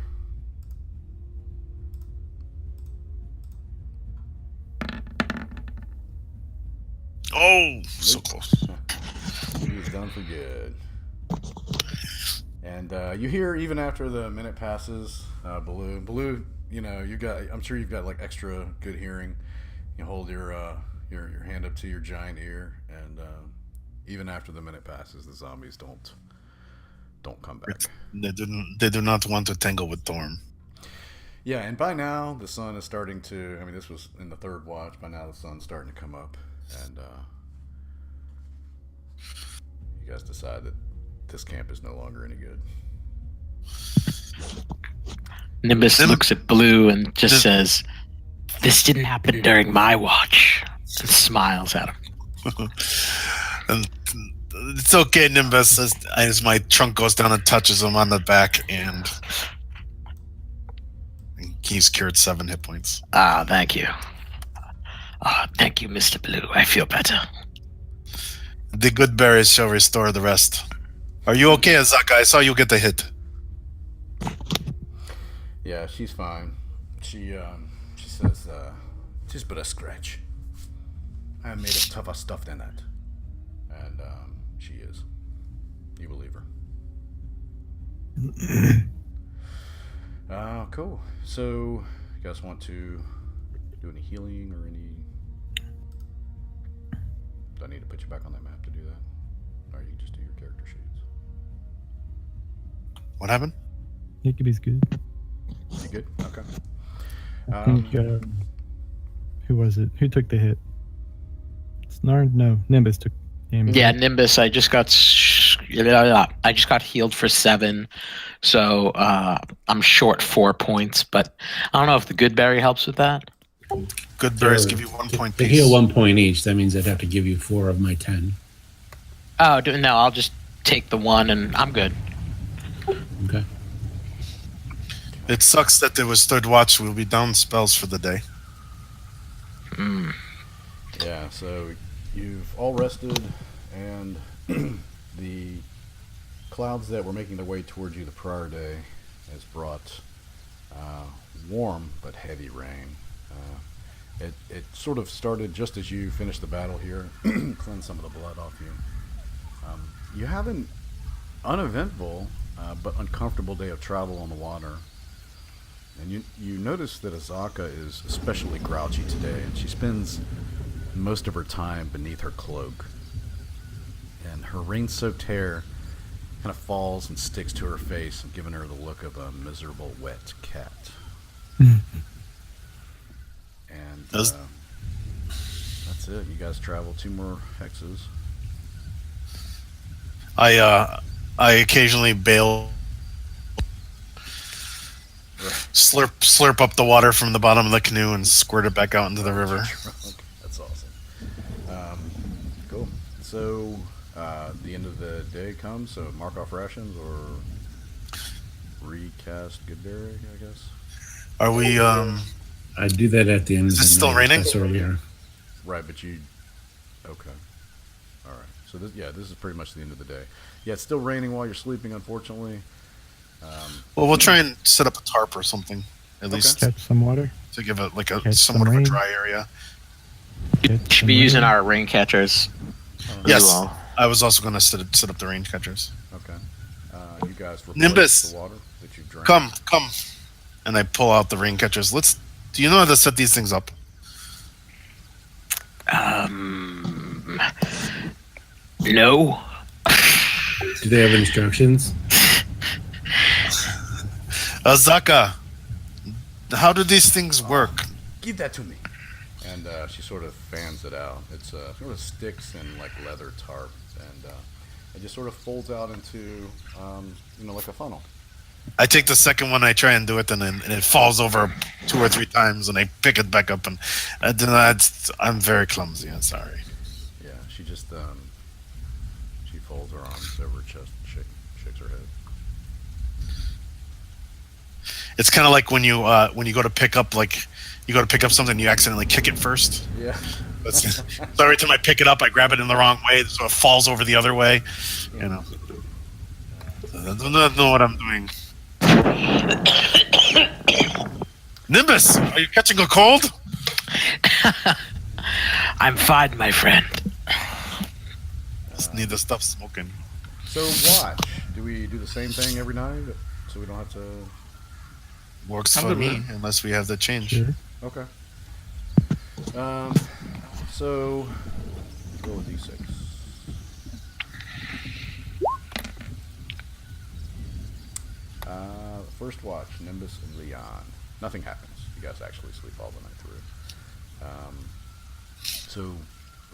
Oh, so close. He's done for good. And you hear even after the minute passes, Baloo, you know you got. I'm sure you've got like extra good hearing. You hold your hand up to your giant ear, and even after the minute passes, the zombies don't come back. They do not want to tangle with Thorm. Yeah, and by now the sun is starting to. I mean, this was in the third watch. By now the sun's starting to come up, and you guys decide that this camp is no longer any good. Nimbus looks at Blue and just says, "This didn't happen during my watch," and smiles at him. And it's okay, Nimbus. As my trunk goes down and touches him on the back, and he's cured 7 hit points. Ah, thank you. Thank you, Mr. Blue. I feel better. The good berries shall restore the rest. Are you okay, Azaka? I saw you get the hit. Yeah, she's fine. She says, just but a scratch. I am made of tougher stuff than that. And she is. You believe her. Cool. So, you guys want to do any healing or any... Do I need to put you back on that map to do that? Or you can just do your character sheets? What happened? Nicky's good. You good? Okay. I think, who was it? Who took the hit? Snarl? No, Nimbus took damage. Yeah, Nimbus. I just got healed for 7, so I'm short 4 points. But I don't know if the good berry helps with that. Good berries give you 1 point They piece. heal 1 point each. That means I'd have to give you 4 of my 10. Oh no, I'll just take the 1 and I'm good. Okay. It sucks that there was third watch. We'll be down spells for the day. Mm. Yeah, so you've all rested, and the clouds that were making their way towards you the prior day has brought warm but heavy rain. It sort of started just as you finished the battle here, cleanse some of the blood off you. You have an uneventful but uncomfortable day of travel on the water. And you notice that Azaka is especially grouchy today, and she spends most of her time beneath her cloak. And her rain-soaked hair kind of falls and sticks to her face, giving her the look of a miserable, wet cat. And that's it. You guys travel 2 more hexes. I occasionally bail, slurp up the water from the bottom of the canoe and squirt it back out into the river. That's awesome. Cool. So the end of the day comes. So mark off rations or recast Goodberry, I guess. Are we? I do that at the end. Is of it the still night. raining? That's earlier. Right, but you. Okay. All right. So this is pretty much the end of the day. Yeah, it's still raining while you're sleeping, unfortunately. Well, we'll try and set up a tarp or something, at least Catch some water. to give it like a Catch some somewhat of a rain. dry area. Catch Should some be using rain. our rain catchers. Yes, Well. I was also going to set up the range catchers. Okay. You guys replace Nimbus, the water that you drank. come, and I pull out the rain catchers. Do you know how to set these things up? No. Do they have instructions? Azaka, how do these things work? Give that to me. And she sort of fans it out. It's sort of sticks and like leather tarp, and it just sort of folds out into like a funnel. I take the second one, I try and do it, and it falls over 2 or 3 times, and I pick it back up, and then I'm very clumsy. I'm sorry. Yeah, she just she folds her arms over her chest, shakes her head. It's kind of like when you go to pick up something, you accidentally kick it first. Yeah. So every time I pick it up, I grab it in the wrong way, so it falls over the other way. You know. I don't know what I'm doing. Nimbus, are you catching a cold? I'm fine, my friend. Just need the stuff smoking. So watch. Do we do the same thing every night, so we don't have to? Works I'm for good with me, unless we have the change. Sure. Okay. So go with D6. First watch, Nimbus and Leon. Nothing happens. You guys actually sleep all the night through. So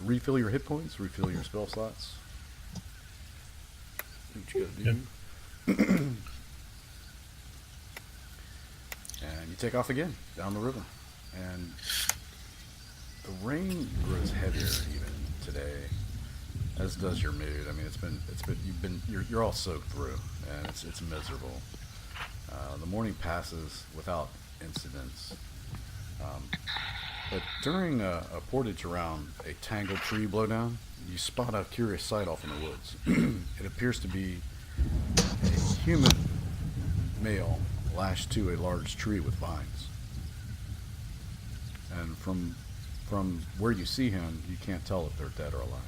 refill your hit points, refill your spell slots. What you gotta do. And you take off again down the river. And the rain grows heavier even today, as does your mood. I mean, you're all soaked through, and it's miserable. The morning passes without incidents, but during a portage around a tangled tree blowdown, you spot a curious sight off in the woods. It appears to be a human male lashed to a large tree with vines, and from where you see him, you can't tell if they're dead or alive.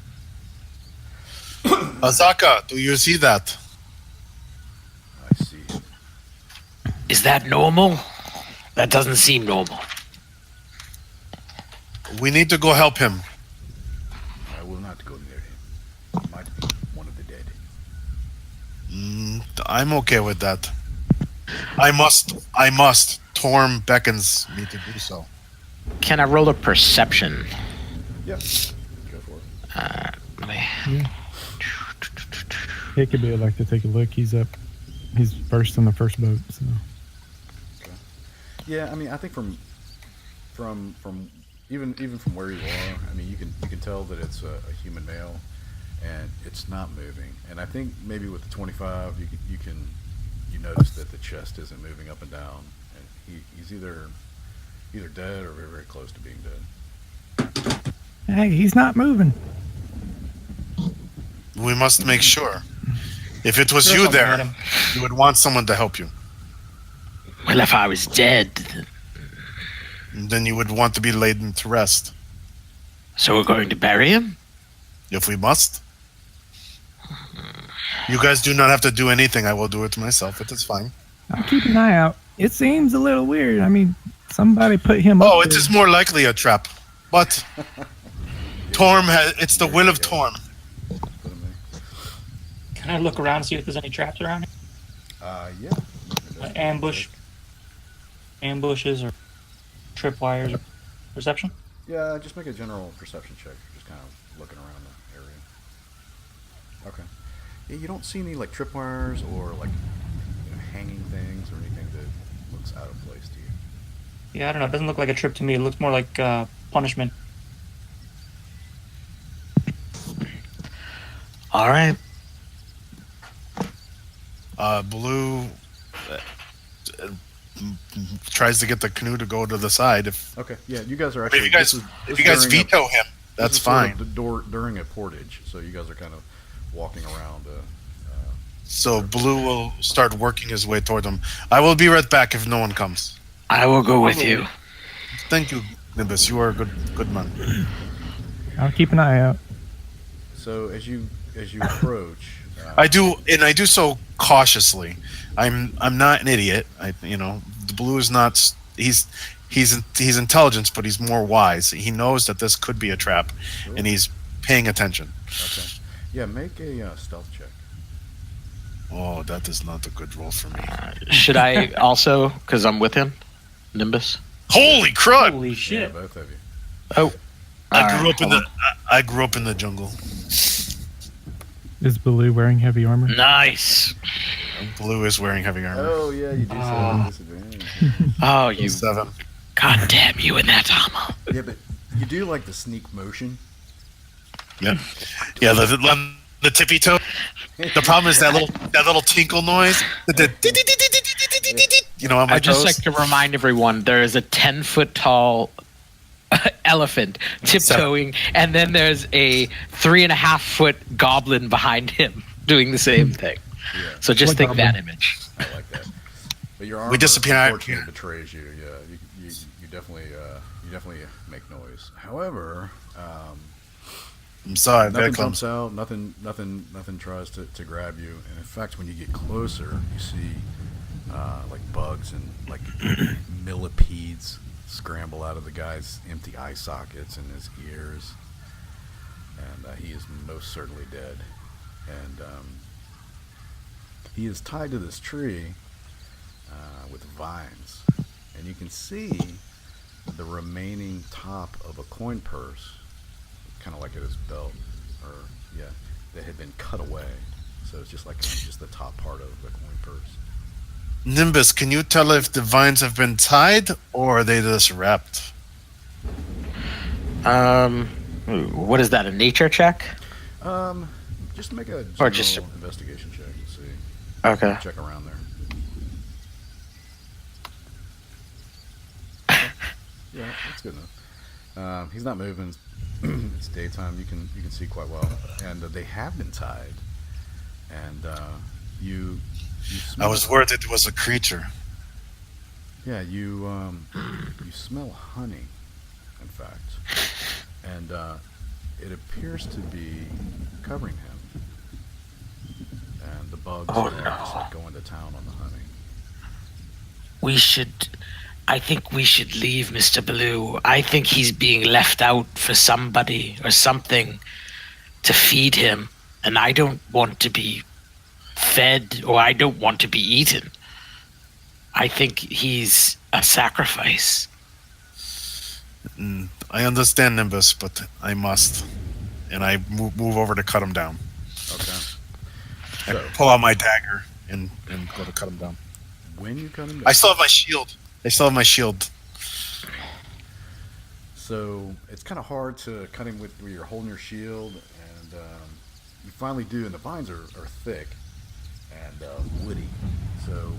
Azaka, do you see that? I see. Is that normal? That doesn't seem normal. We need to go help him. I will not go near him. He might be one of the dead. I'm okay with that. I must. Torm beckons me to do so. Can I roll a perception? Yeah. Go for it. Let me. Yeah. Hickabee would like to take a look. He's up. He's first on the first boat. So. Yeah, I mean, I think from even from where you are, I mean, you can tell that it's a human male, and it's not moving. And I think maybe with the 25, you notice that the chest isn't moving up and down, and he's either dead or very, very close to being dead. Hey, he's not moving. We must make sure. If it was Throw you something at there, him. you would want someone to help you. Well, if I was dead, Then you would want to be laid to rest. so we're going to bury him? If we must. You guys do not have to do anything. I will do it myself. It is fine. I'll keep an eye out. It seems a little weird. I mean, somebody put him up Oh, it there. is more likely a trap. But it's the will of Torm. Put him there. Can I look around and see if there's any traps around here? Yeah. Ambushes or tripwires or perception? Yeah, just make a general perception check. Just kind of looking around the area. Okay. Yeah, you don't see any like tripwires or like hanging things or anything that looks out of place to you. Yeah, I don't know. It doesn't look like a trip to me. It looks more like punishment. All right. Blue tries to get the canoe to go to the side. Okay. Yeah, you guys are If actually. you guys, if you guys during veto him, this that's is sort of fine. the door during a portage, so you guys are kind of walking around. So Blue will start working his way toward them. I will be right back if no one comes. I will go with you. Thank you, Nimbus. You are a good man. I'll keep an eye out. So as you approach, I do so cautiously. I'm not an idiot. The Blue is not. He's intelligent, but he's more wise. He knows that this could be a trap, and he's paying attention. Okay. Yeah, make a stealth check. Oh, that is not a good roll for me. Should I also, because I'm with him, Nimbus? Holy crud! Holy Yeah, shit. both of you. Oh. I grew up in the jungle. Is Baloo wearing heavy armor? Nice. Blue is wearing heavy armor. Oh yeah, you do still have disadvantage. Oh, you. 7. God damn you in that armor. Yeah, but you do like the sneak motion. Yeah, yeah. The tippy toe. The problem is that little tinkle noise. On my I'd just toes. like to remind everyone there is a 10-foot tall elephant tiptoeing, and then there's a 3.5-foot goblin behind him doing the same thing. Yeah, So just What think goblin? that image. I like that. But your armor disappear- unfortunately betrays you. Yeah, you definitely make noise. However, I'm sorry, very Nothing jumps clumsy. out. Nothing tries to grab you. And in fact, when you get closer, you see like bugs and like millipedes scramble out of the guy's empty eye sockets and his ears, and he is most certainly dead. And he is tied to this tree with vines, and you can see the remaining top of a coin purse, kind of like at his belt, or yeah, that had been cut away. So it's just like just the top part of the coin purse. Nimbus, can you tell if the vines have been tied or are they just wrapped? What is that? A nature check? Just make a Or general just- investigation check and see. Okay. Check around there. Yeah, that's good enough. He's not moving. It's daytime. You can see quite well, and they have been tied. And you I smell. was worried it was a creature. Yeah, you smell honey, in fact, and it appears to be covering him. And the bugs Oh, are no. just like going to town on the honey. I think we should leave Mr. Blue. I think he's being left out for somebody or something to feed him. And I don't want to be fed, or I don't want to be eaten. I think he's a sacrifice. I understand, Nimbus, but I must. And I move over to cut him down. Okay. I So pull out my dagger and go to cut him down. when you cut him down, I still have my shield. so it's kind of hard to cut him with where you're holding your shield, and you finally do, and the vines are thick and woody. So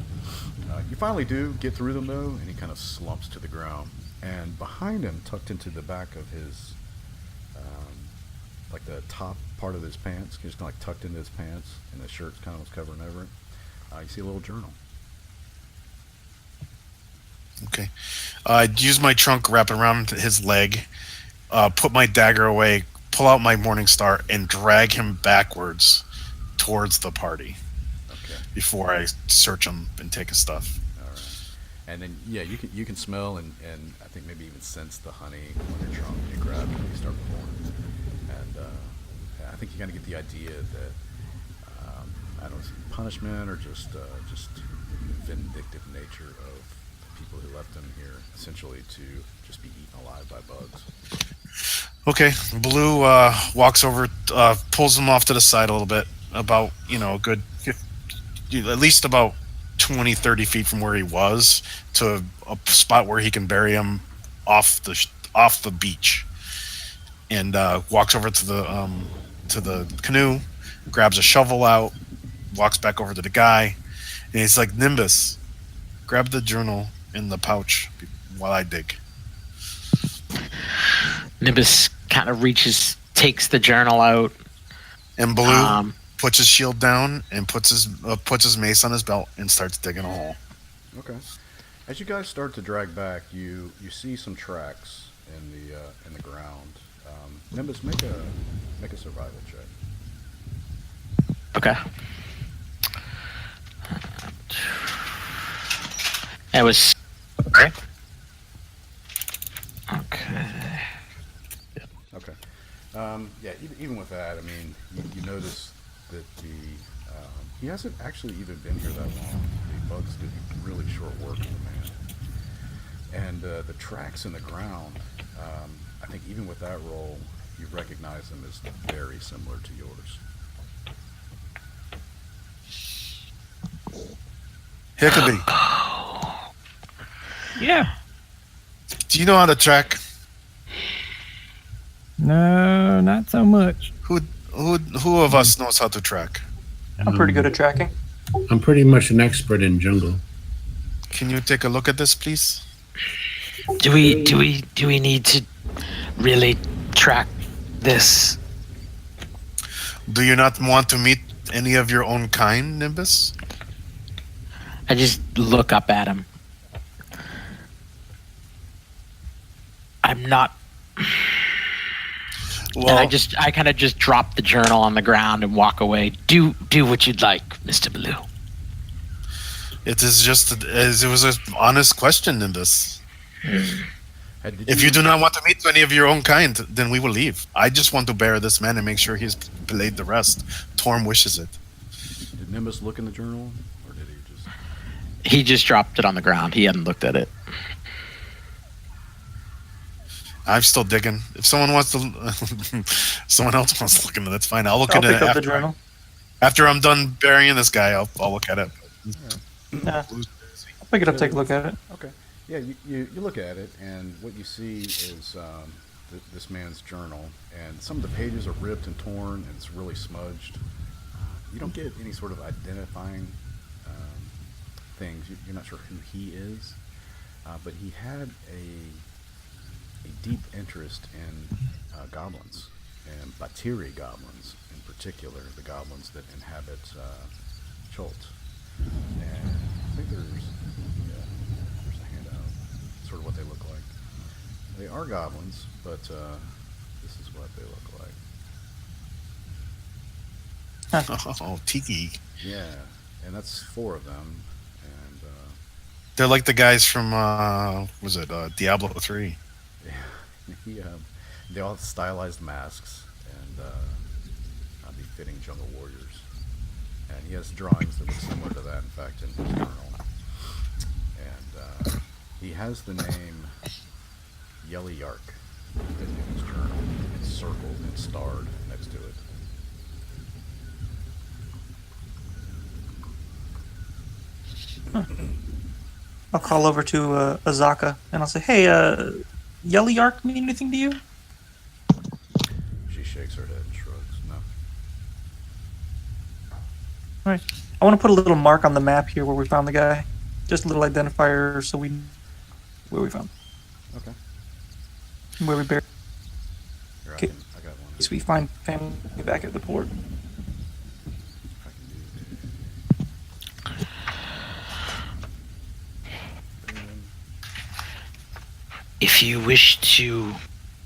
you finally do get through them though, and he kind of slumps to the ground. And behind him, tucked into the back of his, like the top part of his pants, just kind of like tucked into his pants, and the shirt's kind of was covering over it. You see a little journal. Okay. I'd use my trunk, wrap it around his leg, put my dagger away, pull out my morning star, and drag him backwards towards the party Okay. before I search him and take his stuff. All right. And then yeah, you can smell and I think maybe even sense the honey on your trunk. You grab it and you start pouring. And I think you kind of get the idea that I don't know, punishment or just vindictive nature of the people who left him here, essentially to just be eaten alive by bugs. Okay. Blue walks over, pulls him off to the side a little bit, about, a good, at least about 20, 30 feet from where he was, to a spot where he can bury him off the beach, and walks over to the canoe, grabs a shovel out, walks back over to the guy, and he's like, Nimbus, grab the journal in the pouch while I dig. Nimbus kind of takes the journal out. And Blue puts his shield down and puts his mace on his belt and starts digging a hole. Okay. As you guys start to drag back, you see some tracks in the ground. Nimbus, make a survival check. Okay. It was. Okay. Okay. Yeah. Even with that, I mean, you notice that he hasn't actually even been here that long. The bugs did really short work of the man, and the tracks in the ground. I think even with that roll, you recognize them as very similar to yours. Hickabee, Yeah. do you know how to track? No, not so much. Who of us knows how to track? I'm pretty good at tracking. I'm pretty much an expert in jungle. Can you take a look at this, please? Do we need to really track this? Do you not want to meet any of your own kind, Nimbus? I just look up at him. I'm not. Well, I kind of just drop the journal on the ground and walk away. Do what you'd like, Mr. Blue. it is just it was an honest question in this. If you do not want to meet any of your own kind, then we will leave. I just want to bury this man and make sure he's belayed the rest. Torm wishes it. Did Nimbus look in the journal, or did he just? He just dropped it on the ground. He hadn't looked at it. I'm still digging. If someone wants to, someone else wants to look into it, that's fine. I'll look I'll at pick it up the journal. after I'm done burying this guy. I'll look at it. Yeah. I'll pick it up, take a look at it. Okay. Yeah, you look at it, and what you see is this man's journal, and some of the pages are ripped and torn, and it's really smudged. You don't get any sort of identifying things. You're not sure who he is, but he had a deep interest in goblins, and Batiri goblins in particular, the goblins that inhabit Chult. And I think there's a handout, sort of what they look like. They are goblins, but this is what they look like. Oh, Tiki. Yeah, and that's 4 of them, and They're like the guys from Diablo 3. they all have stylized masks and befitting jungle warriors. And he has drawings that look similar to that, in fact, in his journal. And he has the name Yelly Yark in his journal. It's circled and starred next to it. I'll call over to Azaka and I'll say, "Hey, Yelly Arc mean anything to you?" She shakes her head and shrugs. No. All right. I want to put a little mark on the map here where we found the guy. Just a little identifier so we know where we found him. Okay. And where we buried. Here, Okay. I got one. So we find family back at the port. If I can do If you wish to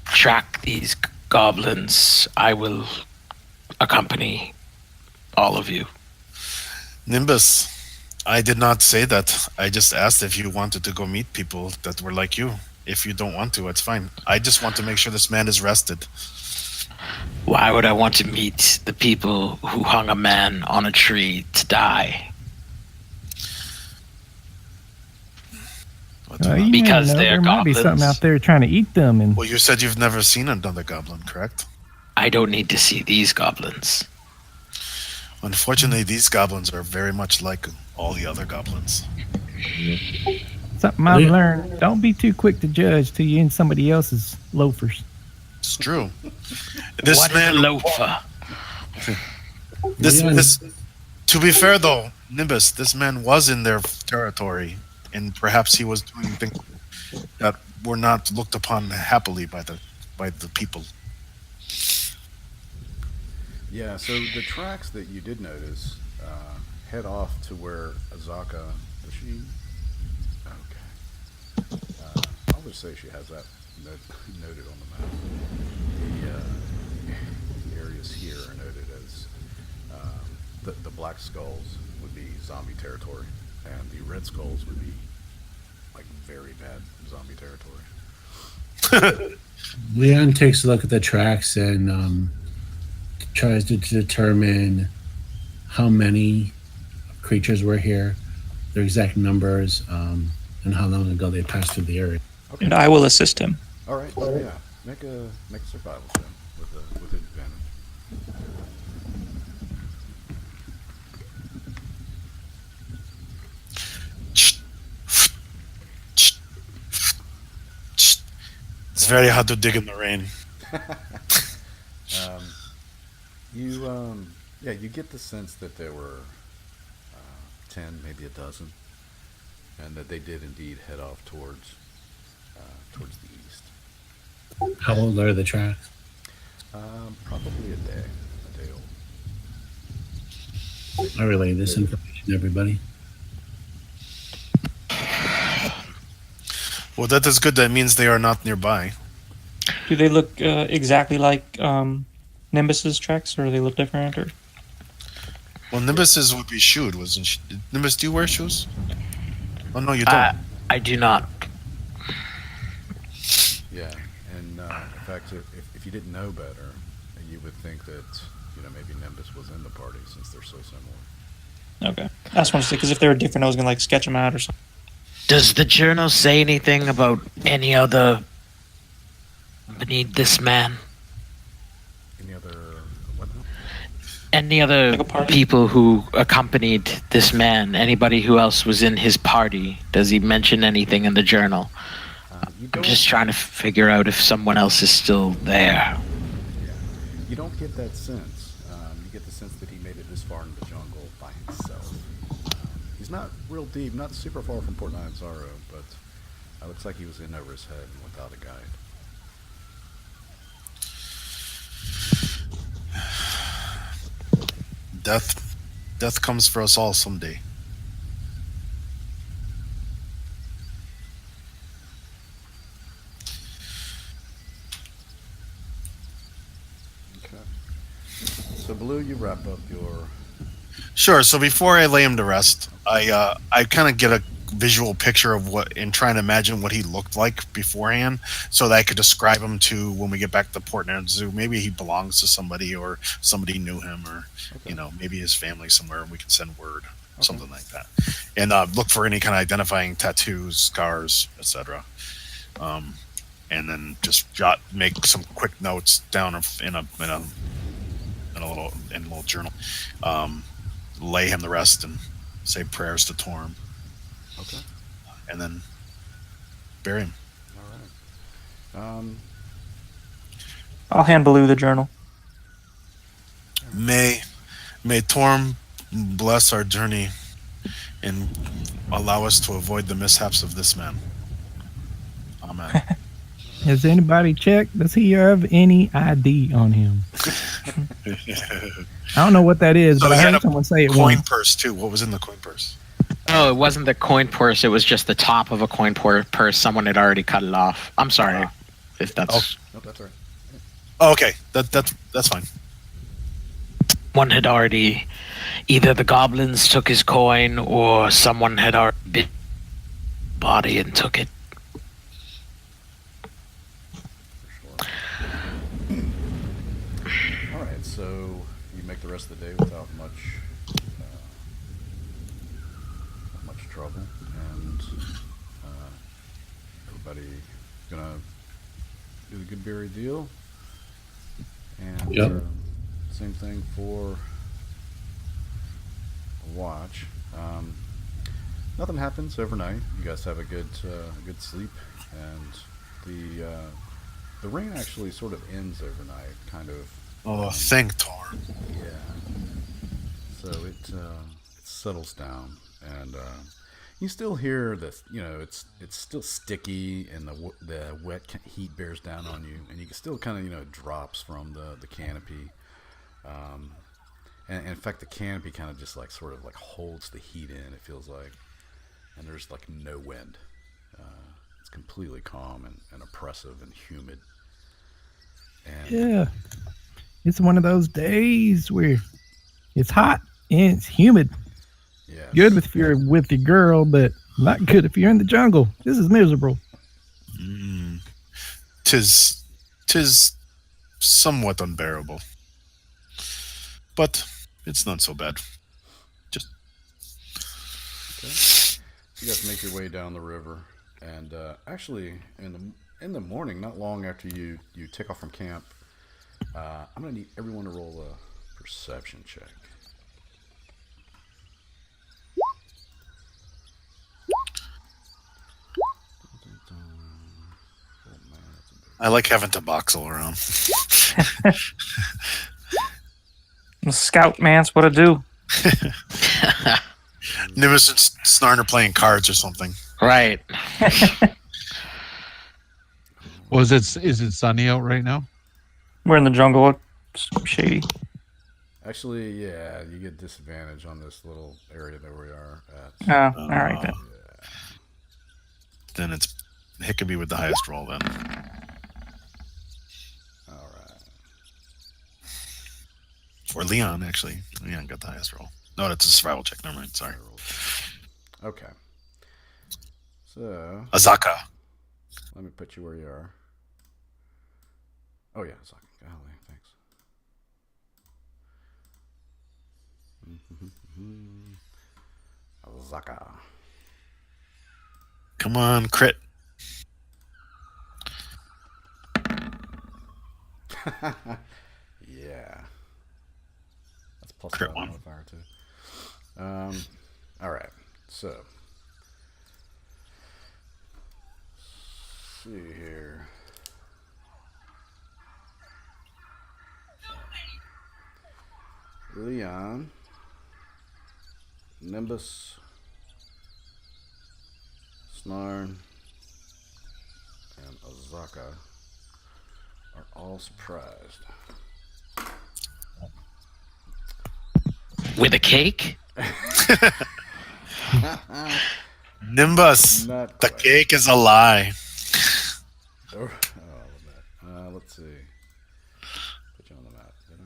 track these goblins, I will accompany all of you. Nimbus, I did not say that. I just asked if you wanted to go meet people that were like you. If you don't want to, it's fine. I just want to make sure this man is rested. Why would I want to meet the people who hung a man on a tree to die? You Because never know, they're there might be something goblins. out there trying to eat them, and Well, you said you've never seen another goblin, correct? I don't need to see these goblins. Unfortunately, these goblins are very much like all the other goblins. something I've learned: don't be too quick to judge till you're in somebody else's loafers. It's true. This What is man, a loafer? this. To be fair, though, Nimbus, this man was in their territory, and perhaps he was doing things that were not looked upon happily by the people. Yeah, so the tracks that you did notice head off to where Azaka, does she? Okay. I'll just say she has that noted on the map. The areas here are noted as the black skulls would be zombie territory, and the red skulls would be like very bad zombie territory. Leon takes a look at the tracks and tries to determine how many creatures were here, their exact numbers, and how long ago they passed through the area. Okay. And I will assist him. All right. Yeah. Make a survival check with advantage. It's very hard to dig in the rain. You get the sense that there were 10, maybe a dozen, and that they did indeed head off towards the east. How old are the tracks? Probably a day old. I relay this information to everybody. Well, that is good. That means they are not nearby. Do they look exactly like Nimbus's tracks, or do they look different? Or Well, Nimbus's would be shoed, wasn't she? Nimbus, do you wear shoes? Oh no, you don't. I do not. Yeah, and in fact, if you didn't know better, you would think that maybe Nimbus was in the party since they're so similar. okay, I just want to say because if they were different, I was gonna like sketch them out or something. Does the journal say anything about any other beneath this man? Any other what now? Any other Like a party? people who accompanied this man? Anybody who else was in his party? Does he mention anything in the journal? You I'm don't, just trying to figure out if someone else is still there. yeah, you don't get that sense. You get the sense that he made it this far in the jungle by himself. He's not real deep, not super far from Port Nyanzaro, but it looks like he was in over his head and without a guide. Death comes for us all someday. Okay. So, Blue, you wrap up your. Sure. So before I lay him to rest, I kind of get a visual picture of what and trying to imagine what he looked like beforehand, so that I could describe him to when we get back to Port Zoo. Maybe he belongs to somebody, or somebody knew him, or Okay. maybe his family somewhere, and we can send word, Okay. something like that, and look for any kind of identifying tattoos, scars, etc. And then just make some quick notes down in a little journal. Lay him to rest and say prayers to Torm, Okay. and then bury him. All right. I'll hand Baloo the journal. May Torm bless our journey and allow us to avoid the mishaps of this man. Amen. Has anybody checked? Does he have any ID on him? I don't know what that is, So but I he had heard a someone say it Coin once. purse too. What was in the coin purse? Oh, it wasn't the coin purse. It was just the top of a coin purse. Someone had already cut it off. I'm sorry if that's Nope, that's all right. Oh, okay. That's fine. one had already. Either the goblins took his coin, or someone had already bit body and took it. For sure. All right, so you make the rest of the day without much trouble, and everybody gonna do the good berry deal, and Yep. same thing for a watch. Nothing happens overnight. You guys have a good sleep, and the rain actually sort of ends overnight, kind of. Oh, thank Torm. Yeah. So it settles down, and you still hear this. It's still sticky, and the wet heat bears down on you, and you can still kind of it drops from the canopy. And in fact, the canopy kind of just like sort of like holds the heat in. It feels like, and there's like no wind. It's completely calm and oppressive and humid. And Yeah. It's one of those days where it's hot and it's humid. yes. Good if you're with your girl, but not good if you're in the jungle. This is miserable. Tis somewhat unbearable, but it's not so bad. Just Okay. So you guys make your way down the river, and actually, in the morning, not long after you take off from camp, I'm gonna need everyone to roll a perception check. Oh man, that's a big. I like having to boxel around. Scout mance, what to do? Nimbus and Snarn are playing cards or something. Right. Is it sunny out right now? We're in the jungle. It's shady. Actually, yeah, you get disadvantage on this little area that we are at. Oh, all right then. Then it's Hickabee with the highest roll then. For Leon, actually. Leon got the highest roll. No, that's a survival check. Never mind. Sorry. Okay. So Azaka. let me put you where you are. Oh yeah, Azaka. Golly, thanks. Azaka. Come on, crit. Yeah. That's plus Crit 5 one. modifier too. All right. So, let's see here. Leon, Nimbus, Snarn, and Azaka are all surprised. With a cake? Nimbus. Not The quite. cake is a lie. Oh, let's see. Put you on the map. Did I?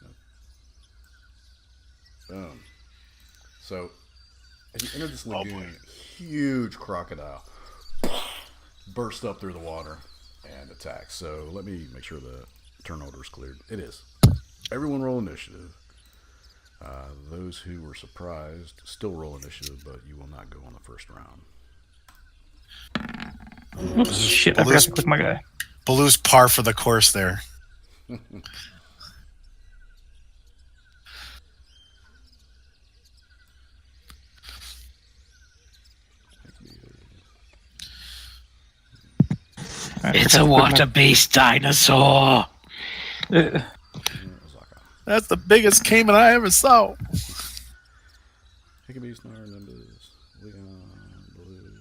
Nope. Boom. So, as you enter this lagoon, huge crocodile burst up through the water and attacks. So, let me make sure the turn order is cleared. It is. Everyone roll initiative. Those who were surprised still roll initiative, but you will not go on the first round. Oops, shit, I forgot to click my guy. Baloo's par for the course there. It's a water-based dinosaur. Azaka. That's the biggest caiman I ever saw. Hickabee, Snar, Nimbus, Leon, Blue.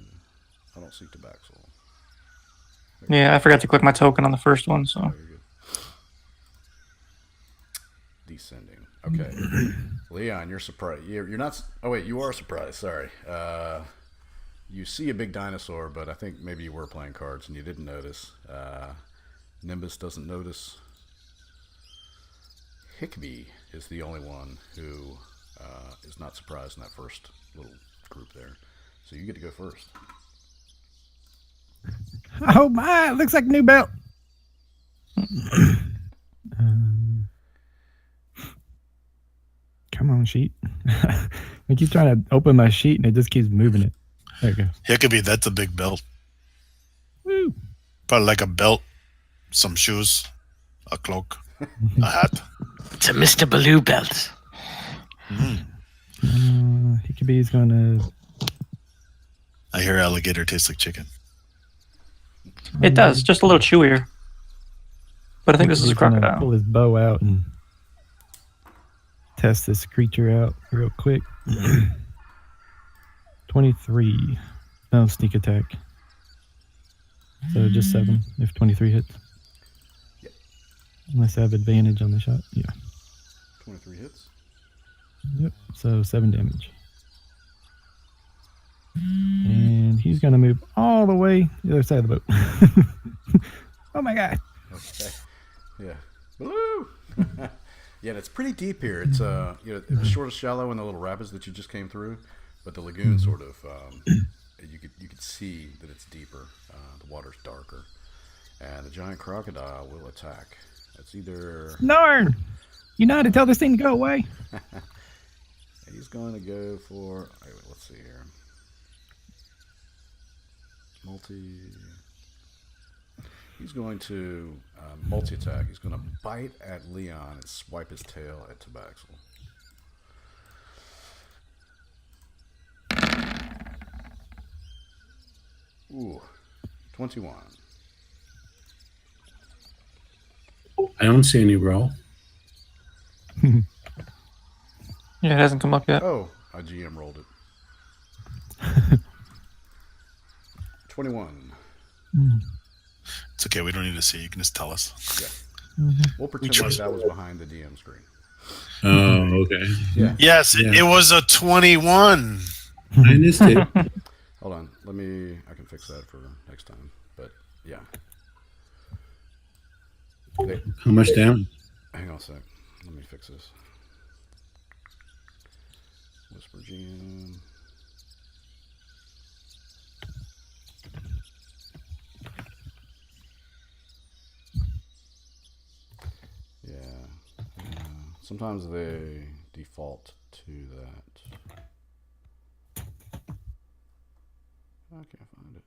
I don't see Tabaxel. Yeah, I forgot to click my token on the first one, so. Oh, you're good. Descending. Okay. Leon, you're surprised. You're not. Oh, wait, you are surprised. Sorry. You see a big dinosaur, but I think maybe you were playing cards and you didn't notice. Nimbus doesn't notice. Hickabee is the only one who is not surprised in that first little group there. So you get to go first. Oh my! It looks like a new belt. Come on, sheet. I keep trying to open my sheet and it just keeps moving it. There you go. Hickabee, that's a big belt. Woo! Probably like a belt, some shoes, a cloak, a hat. It's a Mr. Baloo belt. Hickabee's gonna. I hear alligator tastes like chicken. It does, just a little chewier. But I think this is a Hickabee's gonna crocodile. pull his bow out and test this creature out real quick. 23. No sneak attack. So just 7 if 23 hits. Yep. Unless I have advantage on the shot. Yeah. 23 hits. Yep. So 7 damage. And he's going to move all the way to the other side of the boat. Oh my god. Okay. Yeah. Woo! Yeah, and it's pretty deep here. It's it was sort of shallow in the little rapids that you just came through, but the lagoon sort of you could see that it's deeper. The water's darker, and the giant crocodile will attack. It's either Narn! You know how to tell this thing to go away? he's going to go for. Wait, let's see here. He's going to multi-attack. He's going to bite at Leon and swipe his tail at Tabaxel. Ooh, 21. I don't see any roll. Yeah, it hasn't come up yet. Oh, I GM rolled it. 21. It's okay. We don't need to see. You can just tell us. Yeah. We'll pretend like that was behind the DM screen. Oh, okay. Yeah. Yes, it was a 21. I missed it. Hold on. I can fix that for next time. But yeah. How much down? Hang on a sec. Let me fix this. Whisper GM. Yeah. Sometimes they default to that. I can't find it.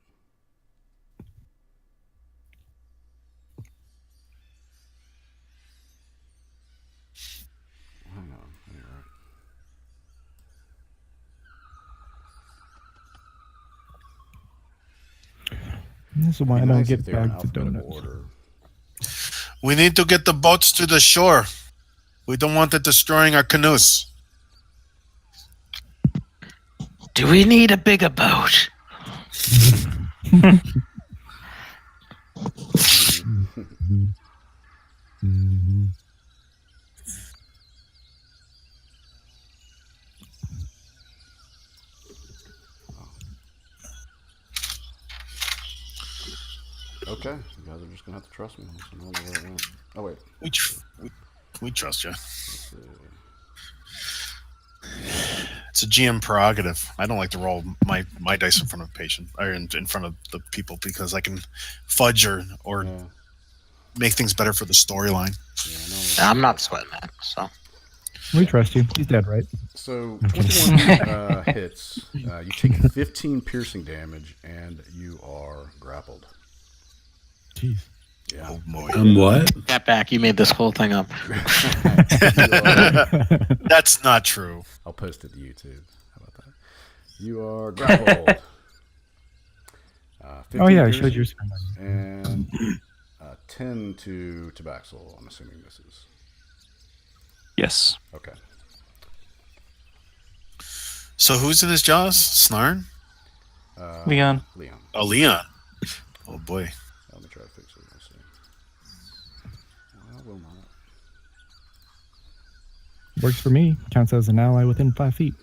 Hang on. You're right. This is why I It'd be don't nice get if they were in bags of alphabetical donuts. order. We need to get the boats to the shore. We don't want it destroying our canoes. Do we need a bigger boat? Mhm. Okay, you guys are just gonna have to trust me on this. I don't know where it went. Oh wait, We trust you. let's see. It's a GM prerogative. I don't like to roll my dice in front of patient or in front of the people because I can fudge or Yeah, make things better for the storyline. yeah. I'm not sweating that. So We trust you. He's dead, right? So I'm kidding. 21 hits. You take 15 piercing damage, and you are grappled. Jeez. Yeah. Oh boy. What? step back. You made this whole thing up. You are- That's not true. I'll post it to YouTube. How about that? You are grappled. 15 Oh yeah, I piercing showed your screen. and 10 to Tabaxel. I'm assuming this is Yes. okay. So who's in his jaws? Snarn? Leon. Leon. Oh, Leon. Oh boy. Let me try to fix it. Let's see. Well, will not. Works for me. Counts as an ally within 5 feet.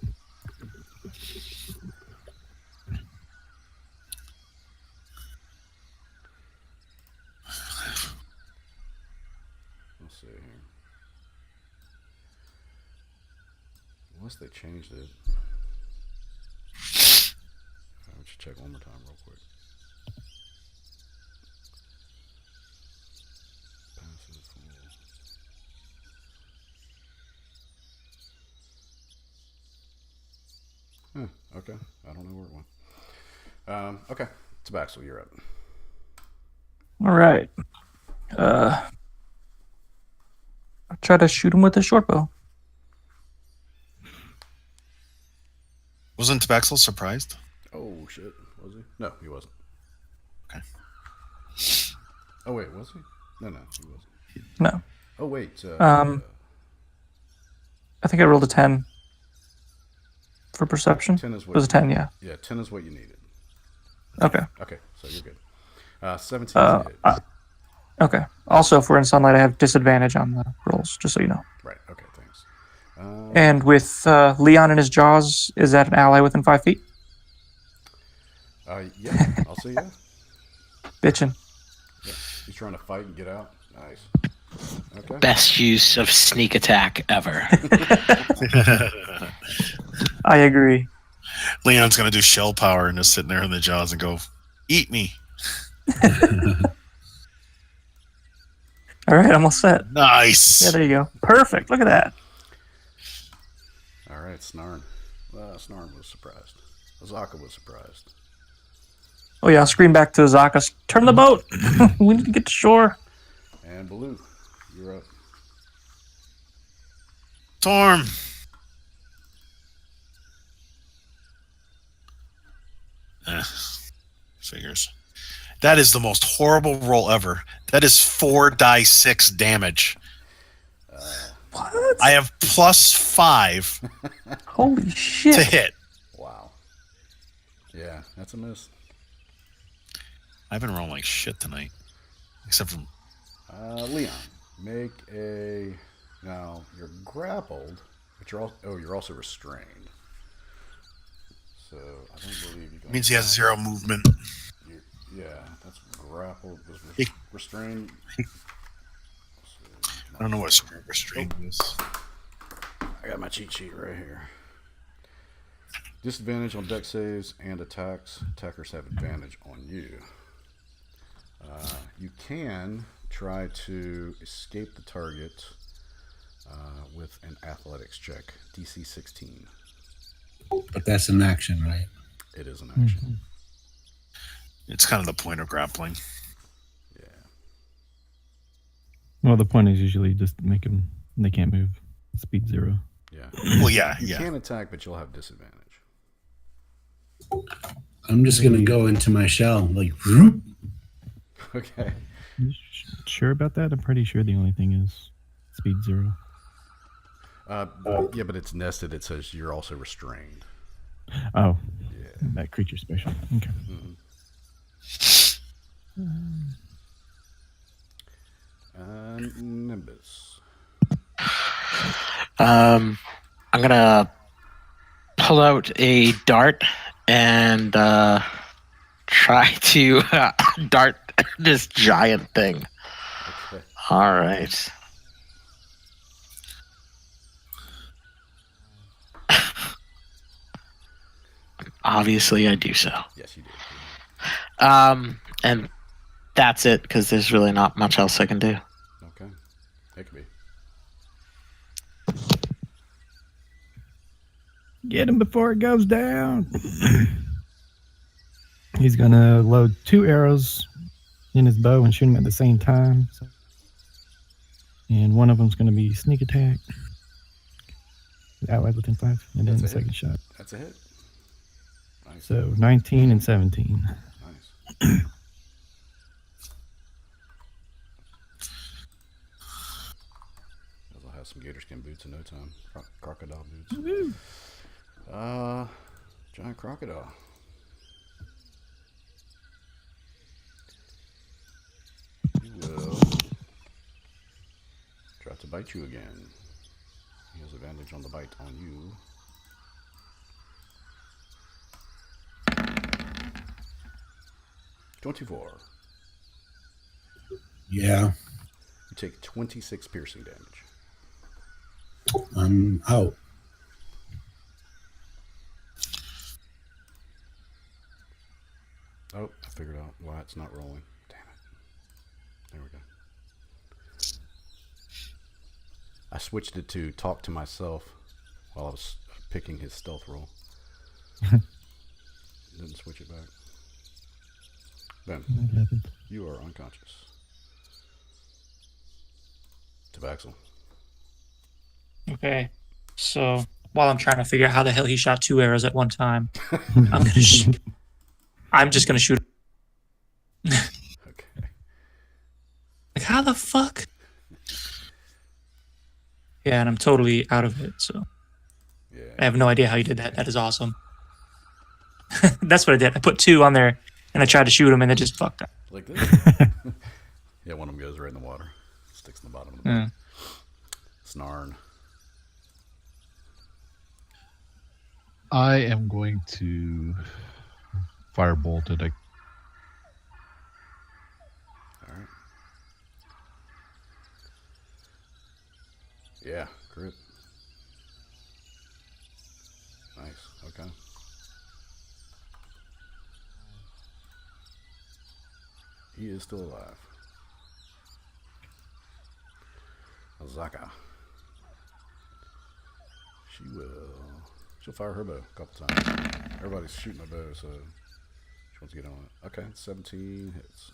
Let's see here. Unless they changed it. I should check one more time real quick. Passive full. Okay. I don't know where it went. Okay. Tabaxel, you're up. All right. I try to shoot him with a short bow. Wasn't Tabaxel surprised? Oh, shit. Was he? No, he wasn't. Okay. Oh, wait. Was he? No, he wasn't. No. Oh, wait. I think I rolled a 10 for perception. 10 is It what was a 10, yeah. Yeah, 10 is what you needed. Okay. Okay, so you're good. 17 is a hit. Okay. Also, if we're in sunlight, I have disadvantage on the rolls, just so you know. Right, okay, thanks. And with Leon in his jaws, is that an ally within 5 feet? Yeah, I'll see ya. Bitchin'. Yeah, he's trying to fight and get out. Nice. Okay. Best use of sneak attack ever. I agree. Leon's gonna do shell power and just sitting there in the jaws and go, "Eat me." All right, I'm all set. Nice. Yeah, there you go. Perfect. Look at that. All right, Snarn. Snarn was surprised. Azaka was surprised. Oh, yeah, I'll scream back to Zaka. Turn the boat. We need to get to shore. And Baloo, you're up. Storm. Figures. That is the most horrible roll ever. That is 4 die 6 damage. What? I have +5 Holy to shit. hit. Wow. Yeah, that's a miss. I've been rolling like shit tonight. Except for Leon, make a... Now, you're grappled, but you're also restrained. So, I don't believe you can... means he has 0 movement. Yeah, that's grappled. He- Restrained. I don't know what restraint is. I got my cheat sheet right here. Disadvantage on deck saves and attacks. Attackers have advantage on you. You can try to escape the target with an athletics check. DC 16. But that's an action, right? It is an action. It's kind of the point of grappling. Yeah. Well, the point is usually just make them. They can't move. Speed 0. Yeah. Well, yeah, You yeah. can attack, but you'll have disadvantage. I'm just gonna go into my shell, like. Whoop. Okay. You sure about that? I'm pretty sure the only thing is speed 0. Yeah, but it's nested. It says you're also restrained. Oh, Yeah. that creature special. Okay. Nimbus. I'm gonna pull out a dart and try to dart this giant thing. Okay. All right. Obviously, I do so. Yes, you did. And that's it because there's really not much else I can do. Okay. It could be. Get him before it goes down. He's gonna load 2 arrows in his bow and shoot them at the same time. And one of them's gonna be sneak attack. Allied within 5, and then That's the a hit. second shot. That's a hit. Nice. So 19 and 17. Nice. I'll have some gator skin boots in no time. Crocodile boots. Woo. Giant crocodile. He will try to bite you again. He has advantage on the bite on you. $24. Yeah, You take 26 piercing damage. I'm out. Oh, I figured out why it's not rolling. Damn it. There we go. I switched it to talk to myself while I was picking his stealth roll. Didn't switch it back. Ben, That happens. you are unconscious. Tabaxel. Okay. So while I'm trying to figure out how the hell he shot 2 arrows at one time, I'm just gonna shoot. Okay. Like, how the fuck? Yeah, and I'm totally out of it. So I Yeah. have no idea how you did that. That is awesome. That's what I did. I put 2 on there, and I tried to shoot him, and it just fucked up. Like this? Yeah, one of them goes right in the water. Sticks in the bottom of the boat. Yeah. Snarn. I am going to firebolt it. Alright. Yeah, crit. Nice. Okay. He is still alive. Azaka. She'll fire her bow a couple times. Everybody's shooting a bow, so she wants to get on it. Okay, 17 hits.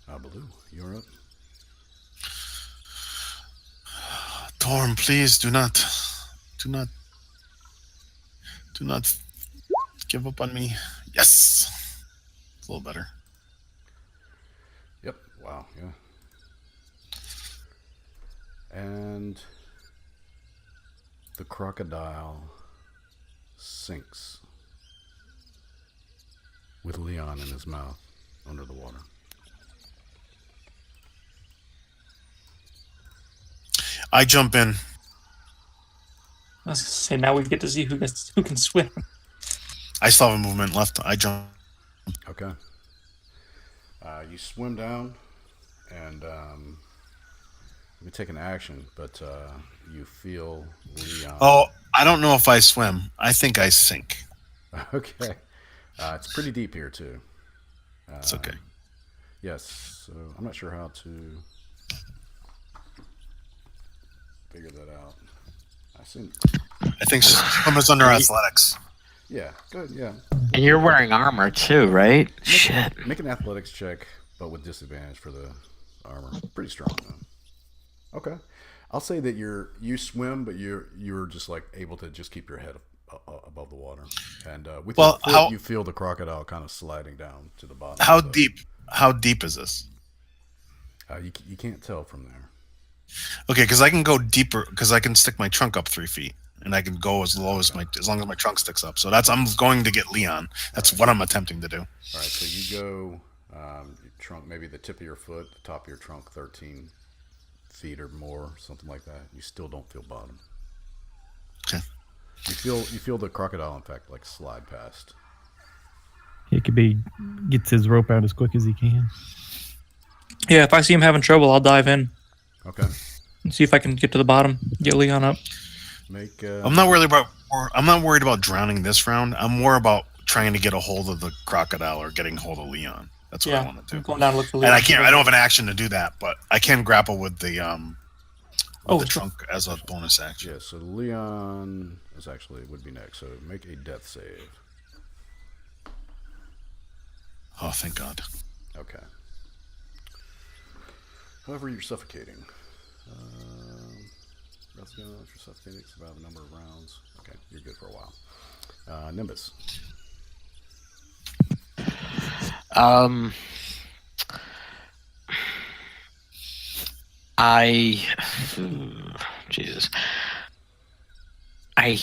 Baloo, you're up. Torm, please do not give up on me. Yes, it's a little better. Yep. Wow. Yeah. And the crocodile sinks with Leon in his mouth under the water. I jump in. I was gonna say, now we get to see who can swim. I still have a movement left. I jump Okay. You swim down, and you take an action, but you feel Leon. Oh, I don't know if I swim. I think I sink. Okay. It's pretty deep here too. It's okay. Yes. So I'm not sure how to figure that out. I assume. I think swim is under athletics. Yeah. Good. Yeah. And you're wearing armor too, right? Shit. Make an athletics check, but with disadvantage for the armor. Pretty strong though. Okay. I'll say that you swim, but you're just like able to just keep your head above the water, and with your foot you feel the crocodile kind of sliding down to the bottom. How deep? How deep is this? You can't tell from there. Okay, because I can go deeper because I can stick my trunk up 3 feet, and I can go as low as as long as my trunk sticks up. So I'm going to get Leon. That's what I'm attempting to do. All right, so you go your trunk, maybe the tip of your foot, the top of your trunk, 13 feet or more, something like that. You still don't feel bottom. Okay. You feel the crocodile, in fact, like slide past. Hickabee gets his rope out as quick as he can. Yeah, if I see him having trouble, I'll dive in Okay. and see if I can get to the bottom, get Leon up. Make. I'm not worried about drowning this round. I'm more about trying to get a hold of the crocodile or getting hold of Leon. That's what I want to I'm do. going down to look for Leon. And I can't. I don't have an action to do that, but I can grapple with the sure. trunk as a bonus action. Yeah. So Leon would be next. So make a death save. Oh, thank God. Okay. However, you're suffocating. That's going to suffocating. Survive a number of rounds. Okay, you're good for a while. Nimbus. Jesus. I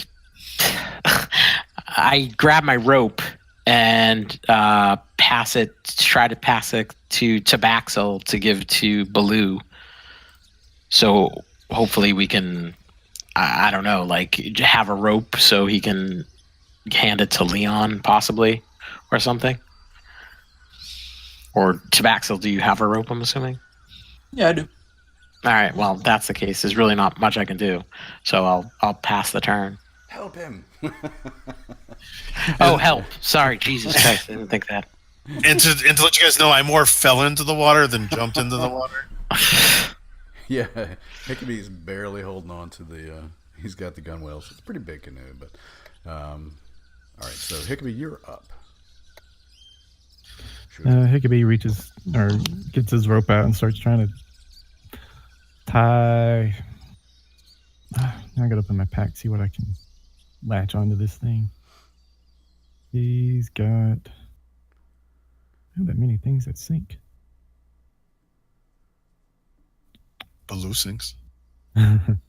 grab my rope and try to pass it to Tabaxel to give to Baloo. So hopefully we can, I don't know, like have a rope so he can hand it to Leon possibly or something. Or Tabaxel, do you have a rope, I'm assuming? Yeah, I do. All right, well, if that's the case. There's really not much I can do. So I'll pass the turn. Help him. Oh, help. Sorry, Jesus Christ. I didn't think that. And to let you guys know, I more fell into the water than jumped into the water. Yeah, Hickabee's barely holding on to the. He's got the gunwale, so it's a pretty big canoe. But all right, so Hickabee, you're up. Hickabee reaches or gets his rope out and starts trying to tie. I gotta open my pack, see what I can latch onto this thing. He's got not that many things that sink. Baloo sinks. An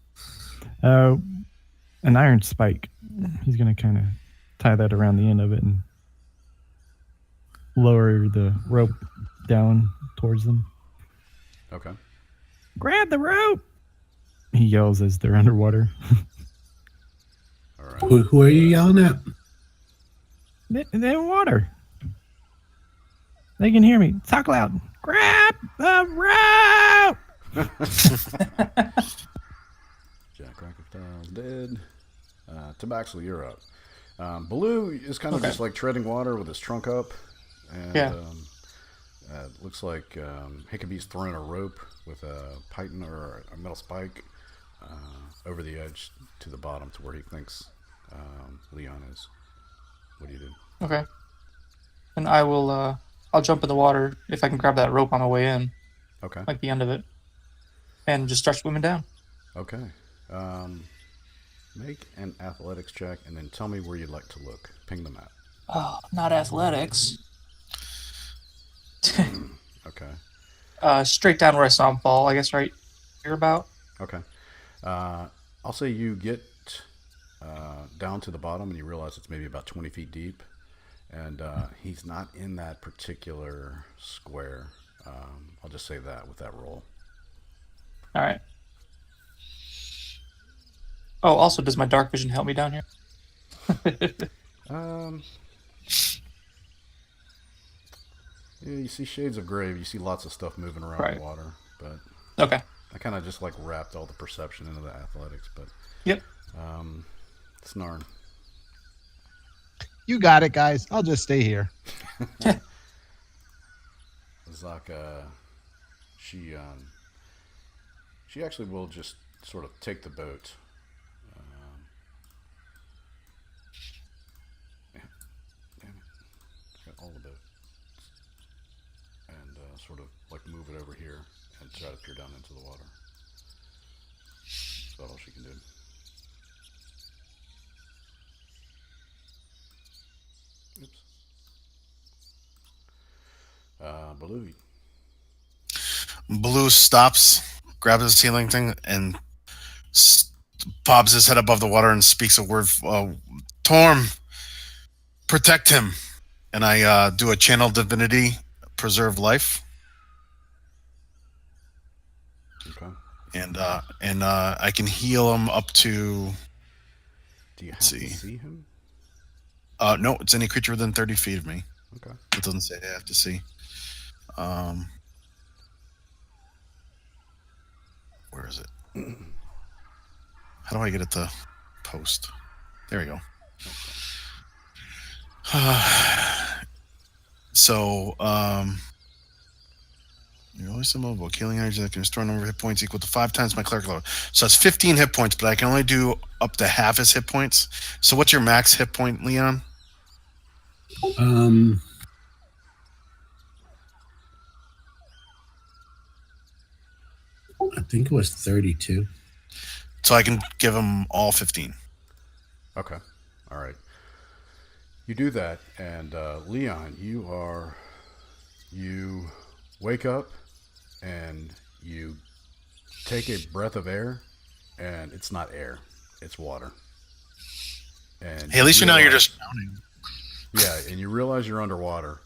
iron spike. He's gonna kind of tie that around the end of it and lower the rope down towards them. Okay. Grab the rope! He yells as they're underwater. All right. Who are you yelling at? They're in water. They can hear me. Talk loud. Grab the rope! Jack Crocodile's dead. Tabaxel, you're up. Baloo is kind of just like treading water with his trunk up. And looks like Hickabee's throwing a rope with a python or a metal spike over the edge to the bottom to where he thinks Leon is. What do you do? Okay. And I will, I'll jump in the water if I can grab that rope on the way in. Okay. Like the end of it. And just start swimming down. Okay. Make an athletics check and then tell me where you'd like to look. Ping the map. Oh, not athletics. Okay. Straight down where I saw him fall, I guess right here about. Okay. I'll say you get down to the bottom and you realize it's maybe about 20 feet deep. And he's not in that particular square. I'll just say that with that roll. All right. Oh, also, does my dark vision help me down here? Yeah, you see shades of gray. You see lots of stuff moving around Right. the water, but Okay. I kind of just like wrapped all the perception into the athletics. But Yep. Snarn. You got it, guys. I'll just stay here. Zaka, she actually will just sort of take the boat. Damn it. Got all the boat. And sort of like move it over here and try to peer down into the water. That's about all she can do. Oops. Baloo. Blue stops, grabs the ceiling thing, and bobs his head above the water and speaks a word. Torm, protect him. And I do a channel divinity, preserve life. Okay. And I can heal him up to. Do you have See. to see him? No, it's any creature within 30 feet of me. Okay. It doesn't say I have to see. Where is it? How do I get it to post? There we go. So, you're always immobile. Healing energy that can restore a number of hit points equal to 5 times my cleric level. So that's 15 hit points, but I can only do up to half his hit points. So what's your max hit point, Leon? I think it was 32. So I can give him all 15. Okay. All right. You do that, and Leon, you wake up and you take a breath of air, and it's not air, it's water. And Hey, at least you know you're just drowning. Yeah, and you realize you're underwater,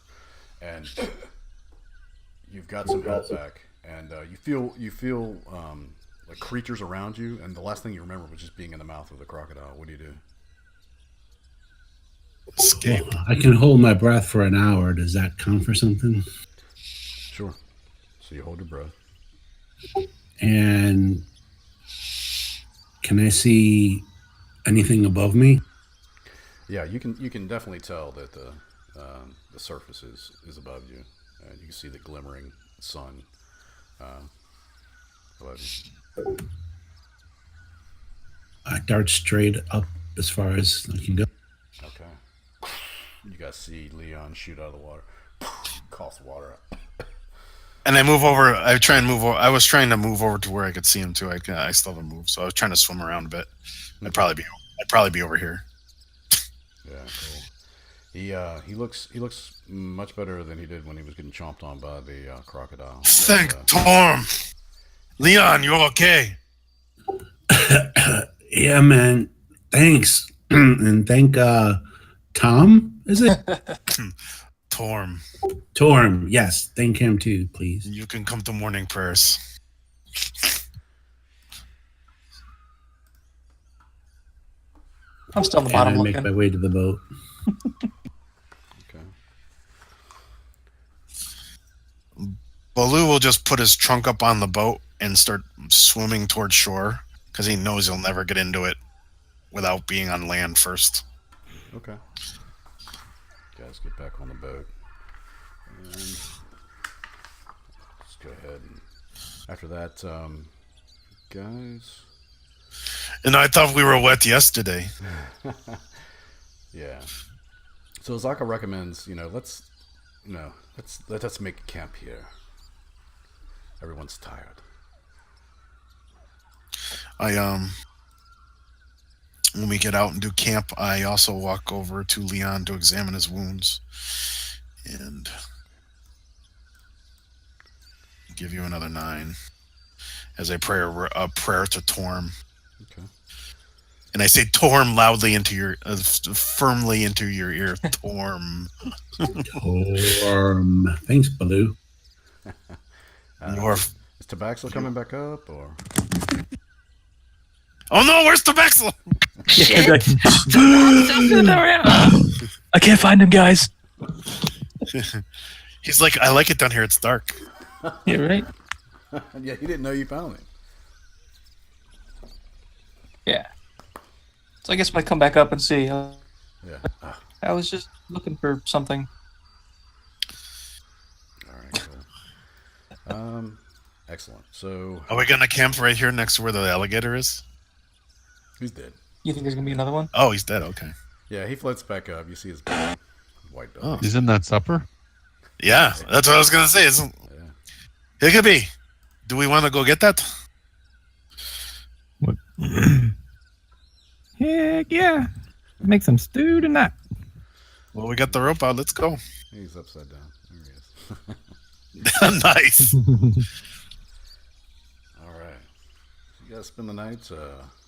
and you've got some health back, and you feel like creatures around you, and the last thing you remember was just being in the mouth of the crocodile. What do you do? Escape. Well, I can hold my breath for an hour. Does that count for something? Sure. So you hold your breath. And can I see anything above me? Yeah, you can definitely tell that the surface is above you, and you can see the glimmering sun above you. I dart straight up as far as I can go. Okay. You guys see Leon shoot out of the water, coughs water out. And I move over. I try and move over. I was trying to move over to where I could see him too. I still haven't moved, so I was trying to swim around a bit. I'd probably be over here. Yeah, cool. He looks much better than he did when he was getting chomped on by the crocodile. Thank Torm. Leon, you okay? Yeah, man. Thanks. And thank Tom, is it? Torm. Torm, yes. Thank him too, please. You can come to morning prayers. I'm still on the And I bottom make looking. my way to the boat. Okay. Baloo will just put his trunk up on the boat and start swimming towards shore because he knows he'll never get into it without being on land first. Okay. Guys, get back on the boat. And let's go ahead and after that, guys. And I thought we were wet yesterday. Yeah. So Zaka recommends, let's make a camp here. Everyone's tired. When we get out and do camp, I also walk over to Leon to examine his wounds and give you another 9 as a prayer to Torm. Okay. And I say Torm loudly into your, firmly into your ear. Torm. Torm. Thanks, Baloo. Is Tabaxo coming back up, or? Oh no, where's Tabaxo? I can't find him, guys. He's like, I like it down here. It's dark. Yeah, right. Yeah, he didn't know you found it. Yeah. So I guess when I come back up and see, Yeah. Ah, I was just looking for something. all right. Cool. Excellent. So Are we gonna camp right here next to where the alligator is? he's dead. You think there's gonna be another one? Oh, he's dead. Okay. Yeah, he floats back up. You see his big white dog. Oh. Isn't that supper? Yeah, that's what I was gonna say. It could be. Do we want to go get that? What? Heck yeah. Make some stew tonight. Well, we got the rope out. Let's go. He's upside down. There he is. Nice. All right. You guys spend the night.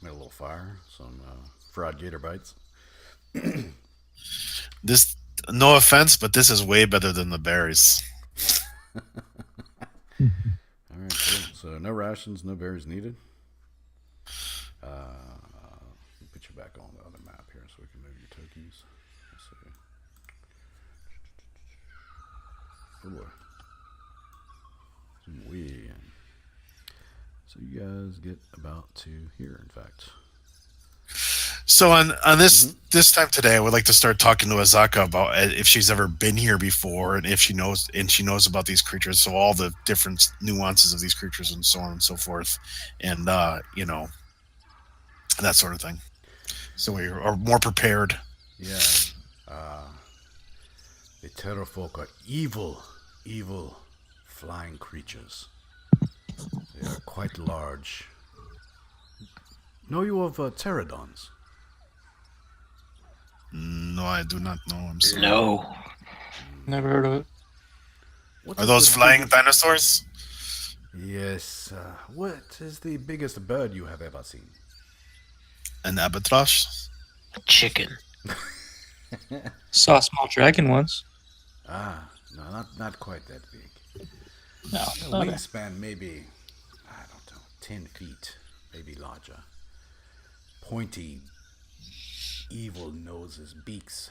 Made a little fire. Some fried gator bites. This, no offense, but this is way better than the berries. All right, cool. So no rations, no berries needed. Let me put you back on the other map here so we can move your tokies. Let's see. Oh boy. Zoom way in. So you guys get about to here, in fact. So on this time today, I would like to start talking to Azaka about if she's ever been here before and if she knows about these creatures. So all the different nuances of these creatures and so on and so forth, and you know, that sort of thing. So we are more prepared. Yeah. The Terror folk are evil flying creatures. They are quite large. Know you of pterodons? No, I do not know. I'm sorry. No. Never heard of it. What Are is those the flying biggest- dinosaurs? Yes. What is the biggest bird you have ever seen? An albatross? Chicken. Saw a small dragon once. No, not quite that big. No. A Okay. wingspan maybe, I don't know, 10 feet, maybe larger. Pointy, evil noses, beaks,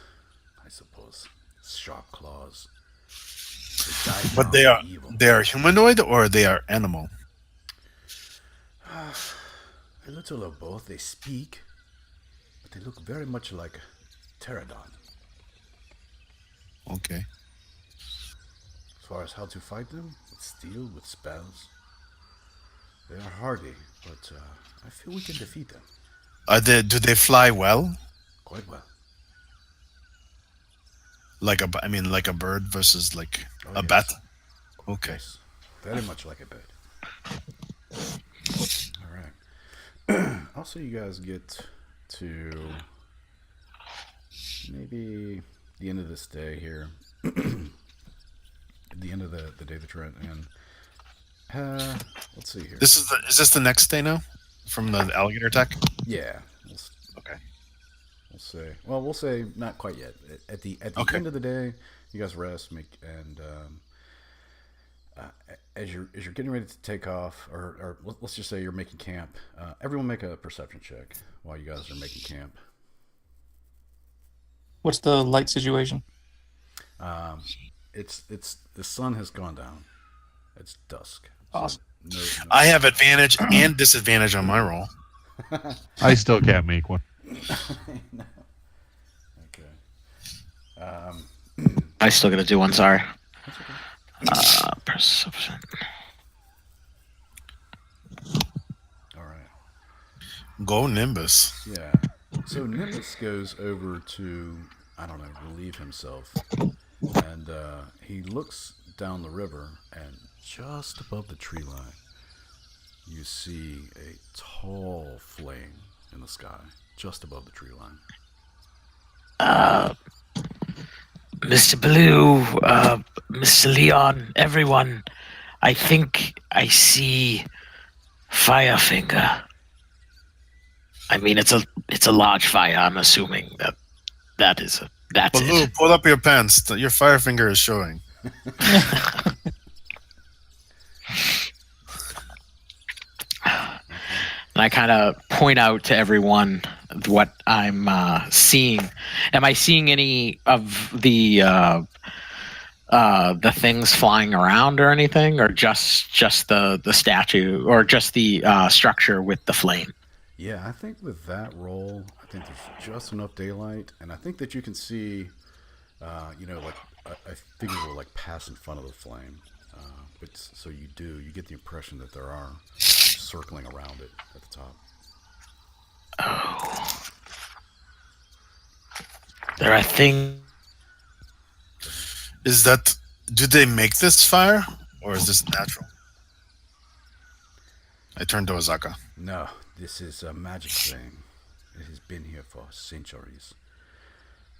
I suppose. Sharp claws. dive But down they to are evil. humanoid or they are animal? A little of both. They speak, but they look very much like pterodon. Okay. As far as how to fight them, with steel, with spells, they are hardy, but I feel we can defeat them Do they fly well? quite well. Like a bird versus like Oh, a yes. bat? Okay. Yes, very much like a bird. All right. Also, you guys get to maybe the end of this day here. The end of the day that you're at, and let's see here. Is this the next day now? From the alligator attack? Yeah. Okay. We'll say not quite yet. At the Okay. end of the day, you guys rest, and as you're getting ready to take off, or let's just say you're making camp. Everyone make a perception check while you guys are making camp. What's the light situation? It's the sun has gone down. It's dusk. So Awesome. no, I have advantage and disadvantage on my roll. I still can't make one. no. Okay. I still gotta do one, sorry. Perception. All right. Go Nimbus. Yeah. So Nimbus goes over to, I don't know, relieve himself. And he looks down the river, and just above the tree line, you see a tall flame in the sky, just above the tree line. Mr. Blue, Mr. Leon, everyone, I think I see Firefinger. I mean, it's a large fire. I'm assuming that's Baloo, it. pull up your pants. Your Firefinger is showing. And I kind of point out to everyone what I'm seeing. Am I seeing any of the the things flying around or anything, or just the statue, or just the structure with the flame? Yeah, I think with that roll, I think there's just enough daylight, and I think that you can see, like I figure we'll like pass in front of the flame, but so you get the impression that there are circling around it at the top. Oh, there are things. Is that? Do they make this fire, or is this natural? I turned to Azaka. No, this is a magic flame. It has been here for centuries.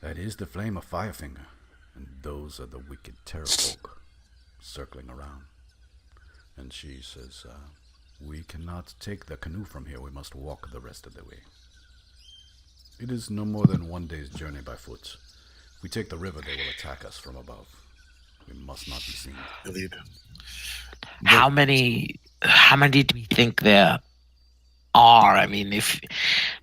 That is the flame of Firefinger, and those are the wicked terrorfolk circling around. And she says, we cannot take the canoe from here. We must walk the rest of the way. It is no more than one day's journey by foot. If we take the river, they will attack us from above. We must not be seen. Indeed. How many do you think there are? I mean,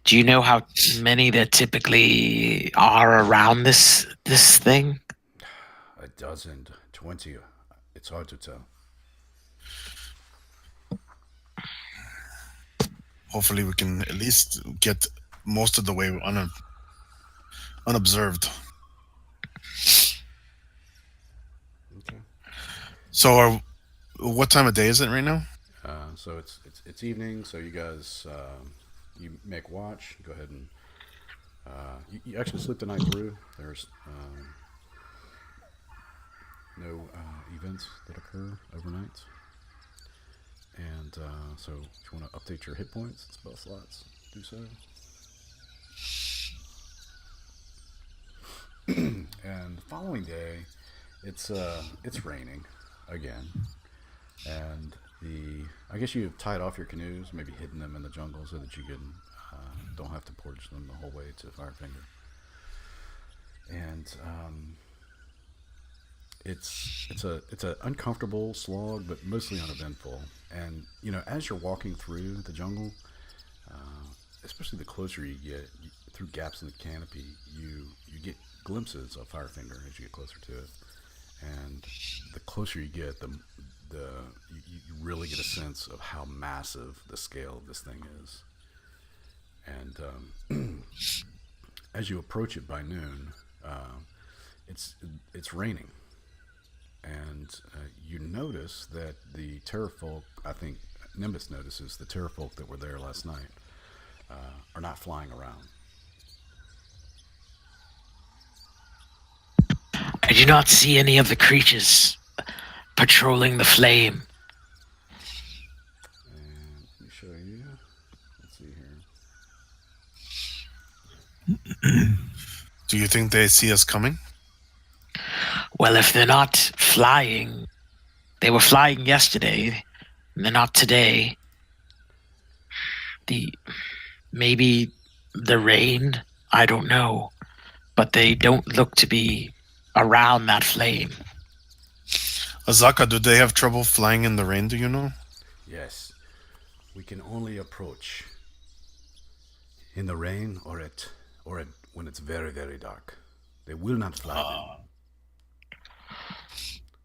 do you know how many there typically are around this thing? A dozen, 20. It's hard to tell. Hopefully, we can at least get most of the way unobserved. Okay. So, what time of day is it right now? So it's evening. So you guys, you make watch. Go ahead and you actually sleep the night through. There's no events that occur overnight. And so if you want to update your hit points and spell slots, do so. And the following day, it's raining again, and I guess you've tied off your canoes, maybe hidden them in the jungle so that you can don't have to portage them the whole way to Firefinger. And it's an uncomfortable slog, but mostly uneventful. And as you're walking through the jungle, especially the closer you get through gaps in the canopy, you get glimpses of Firefinger as you get closer to it. And the closer you get, you really get a sense of how massive the scale of this thing is. And as you approach it by noon, it's raining, and you notice that the terrorfolk, I think Nimbus notices the terrorfolk that were there last night are not flying around. I do not see any of the creatures patrolling the flame. And let me show you. Let's see here. Do you think they see us coming? Well, if they're not flying, they were flying yesterday, and they're not today. Maybe the rain, I don't know, but they don't look to be around that flame. Azaka, do they have trouble flying in the rain, do you know? Yes, we can only approach in the rain or when it's very, very dark. They will not fly then.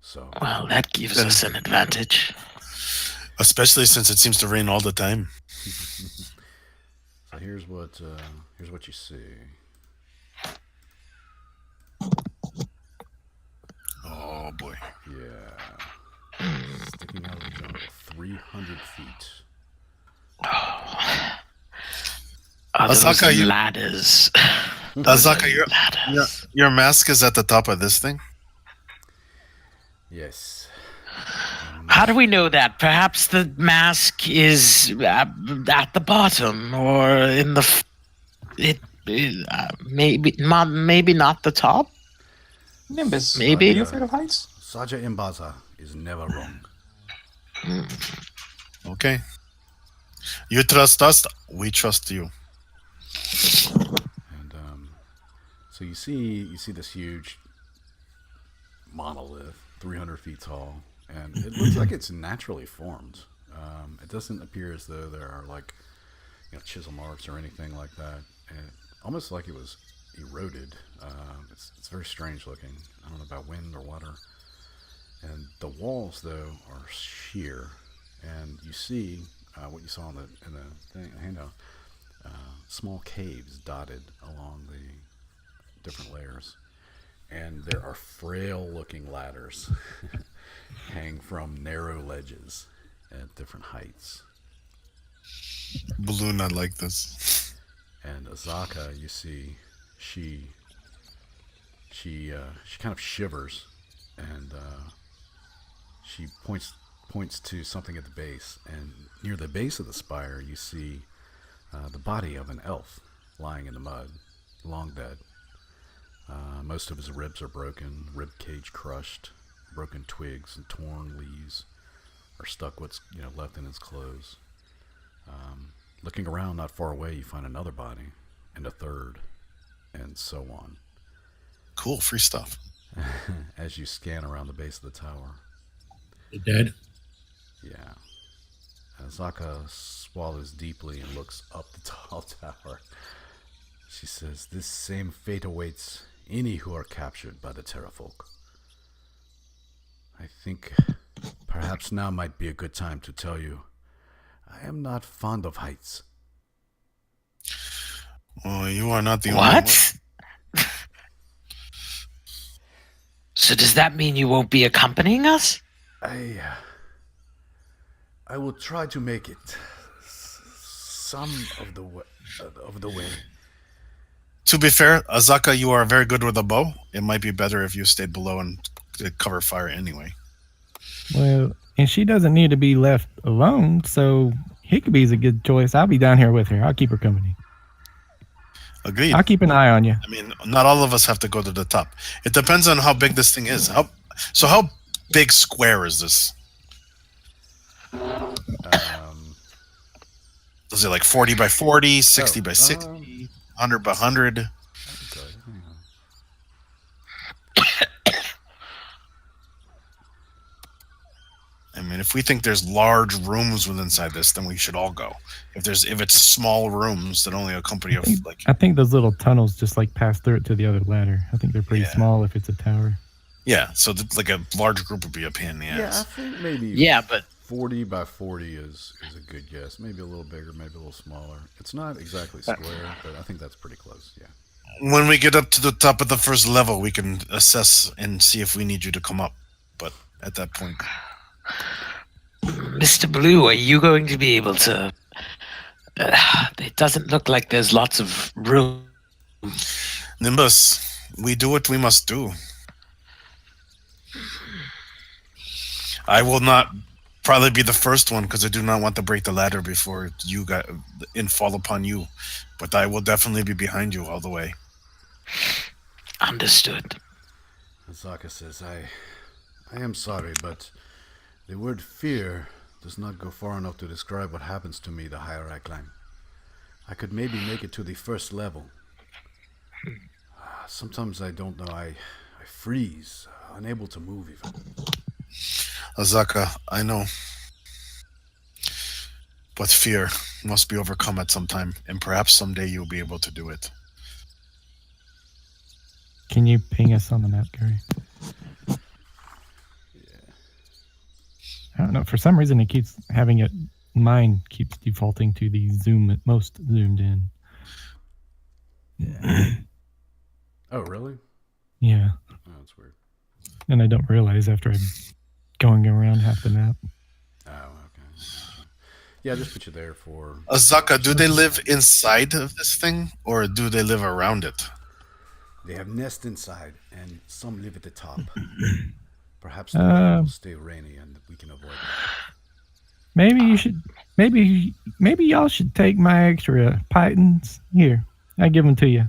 So, well, that gives us an advantage. Especially since it seems to rain all the time. So here's what you see. Oh boy. Yeah. Sticking out of the jungle 300 feet. Azaka, Those ladders. Azaka, Ladders. your mask is at the top of this thing? Yes. How do we know that? Perhaps the mask is at the bottom, or in the. Maybe not the top. Nimbus, Maybe. are you afraid of heights? Saja Imbaza is never wrong. Okay. You trust us, we trust you. And so you see this huge monolith, 300 feet tall, and it looks like it's naturally formed. It doesn't appear as though there are chisel marks or anything like that. And almost like it was eroded. It's very strange looking. I don't know about wind or water. The walls, though, are sheer, and you see what you saw in the thing, handout. Small caves dotted along the different layers, and there are frail-looking ladders hang from narrow ledges at different heights. Balloon not like this. And Azaka, you see, she kind of shivers, and she points to something at the base. And near the base of the spire, you see the body of an elf lying in the mud, long dead. Most of his ribs are broken, rib cage crushed, broken twigs and torn leaves are stuck what's left in his clothes. Looking around not far away, you find another body, and a third, and so on. Cool, free stuff. As you scan around the base of the tower. You dead? Yeah. Azaka swallows deeply and looks up the tall tower. She says, "This same fate awaits any who are captured by the Terrafolk. I think perhaps now might be a good time to tell you I am not fond of heights." Well, you are not the only one. What? So does that mean you won't be accompanying us? I will try to make it some of the way. To be fair, Azaka, you are very good with a bow. It might be better if you stayed below and did cover fire anyway. Well, and she doesn't need to be left alone, so Hickabee's a good choice. I'll be down here with her. I'll keep her company. Agreed. I'll keep an eye on you. I mean, not all of us have to go to the top. It depends on how big this thing is. How big square is this? Is it like 40 by 40, 60 by 60, 100 by 100? I mean, if we think there's large rooms within inside this, then we should all go. If it's small rooms that only a company of like. I think those little tunnels just like pass through it to the other ladder. I think they're pretty small if it's a tower. Yeah, so like a large group would be a pain in the ass. Yeah, I think maybe. Yeah, but 40 by 40 is a good guess. Maybe a little bigger, maybe a little smaller. It's not exactly square, but I think that's pretty close. Yeah. When we get up to the top of the first level, we can assess and see if we need you to come up. But at that point, Mr. Blue, are you going to be able to? It doesn't look like there's lots of room. Nimbus, we do what we must do. I will not probably be the first one because I do not want to break the ladder before you got and fall upon you. But I will definitely be behind you all the way. Understood. Azaka says, I am sorry, but the word fear does not go far enough to describe what happens to me the higher I climb. I could maybe make it to the first level. Sometimes I don't know, I freeze, unable to move even. Azaka, I know. But fear must be overcome at some time, and perhaps someday you'll be able to do it. Can you ping us on the map, Gary? Yeah. I don't know. For some reason, it keeps having it. Mine keeps defaulting to the most zoomed in. Yeah. Oh, really? Yeah. Oh, that's weird. And I don't realize after I'm going around half the map. Oh, okay. Yeah, I just put you there for... Azaka, do they live inside of this thing, or do they live around it? They have nests inside, and some live at the top. Perhaps the weather will stay rainy, and we can avoid that. Maybe you should. Maybe y'all should take my extra pythons. Here, I give them to you.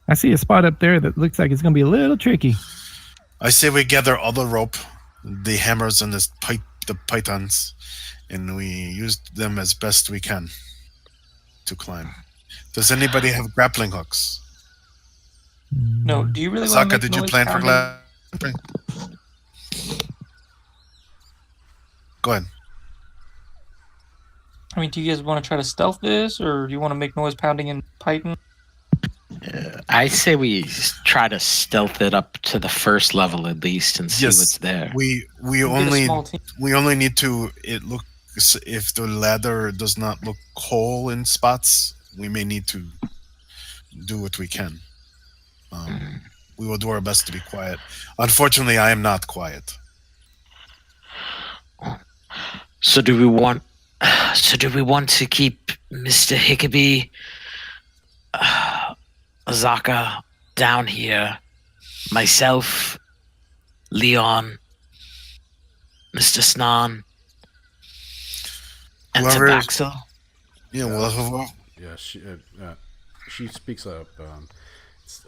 I see a spot up there that looks like it's going to be a little tricky. I say we gather all the rope, the hammers, and the pythons, and we use them as best we can to climb. Does anybody have grappling hooks? No, do you really want to Azaka, make did you noise plan for pounding? grappling? Go ahead. I mean, do you guys want to try to stealth this, or do you want to make noise pounding in Python? I say we try to stealth it up to the first level at least and see Yes, what's there. we Get a only small team. we only need to it look if the ladder does not look whole in spots, we may need to do what we can. We will do our best to be quiet. Unfortunately, I am not quiet. So do we want? So do we want to keep Mr. Hickabee, Azaka down here? Myself, Leon, Mr. Snan, and Whoever- Tabaxo. Yeah, well, Yeah, she speaks up.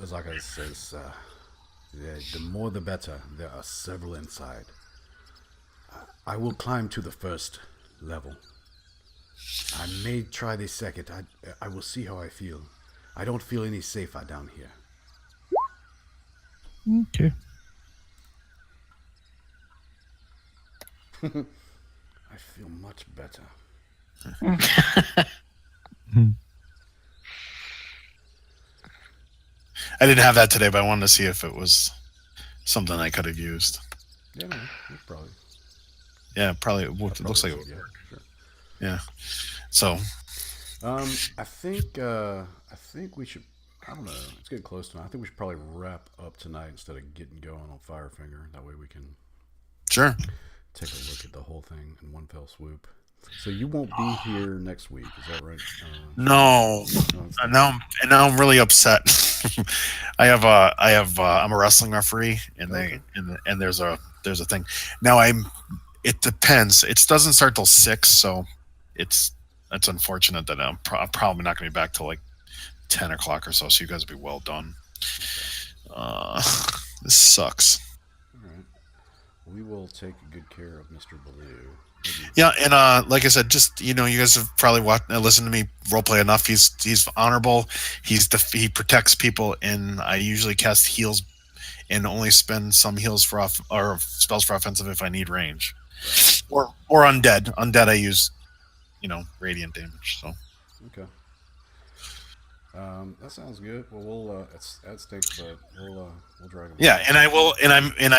Azaka says, the more the better. There are several inside. I will climb to the first level. I may try the second. I will see how I feel. I don't feel any safer down here. Okay. I feel much better. I didn't have that today, but I wanted to see if it was something I could have used. Yeah, no, that's probably. Yeah, probably. It That looks like probably it would would, work. sure. Yeah. So I think we should. I don't know. It's getting close tonight. I think we should probably wrap up tonight instead of getting going on Firefinger. That way we can sure. take a look at the whole thing in one fell swoop. So you won't be here next week, is that right? No. Now I'm really upset. I'm a wrestling referee, and Okay. and there's a thing. Now it depends. It doesn't start till 6, so it's unfortunate that I'm probably not going to be back till like 10 o'clock or so. So you guys will be well done. This sucks. All right. We will take good care of Mr. Baloo. Yeah, and like I said, just you guys have probably listened to me roleplay enough. He's honorable. He protects people, and I usually cast heals and only spend some heals for or spells for offensive if I need range, or undead. Undead I use, radiant damage. So Okay. That sounds good. Well, we'll it's at stake, but we'll drag him. yeah, and I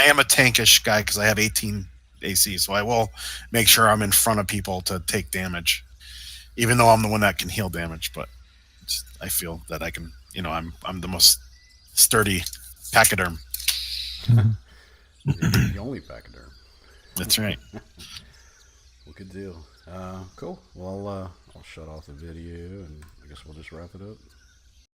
am a tankish guy because I have 18 AC, so I will make sure I'm in front of people to take damage, even though I'm the one that can heal damage. But I feel that I can, I'm the most sturdy pachyderm. The only pachyderm. That's right. Well, good deal. Cool. Well, I'll shut off the video, and I guess we'll just wrap it up.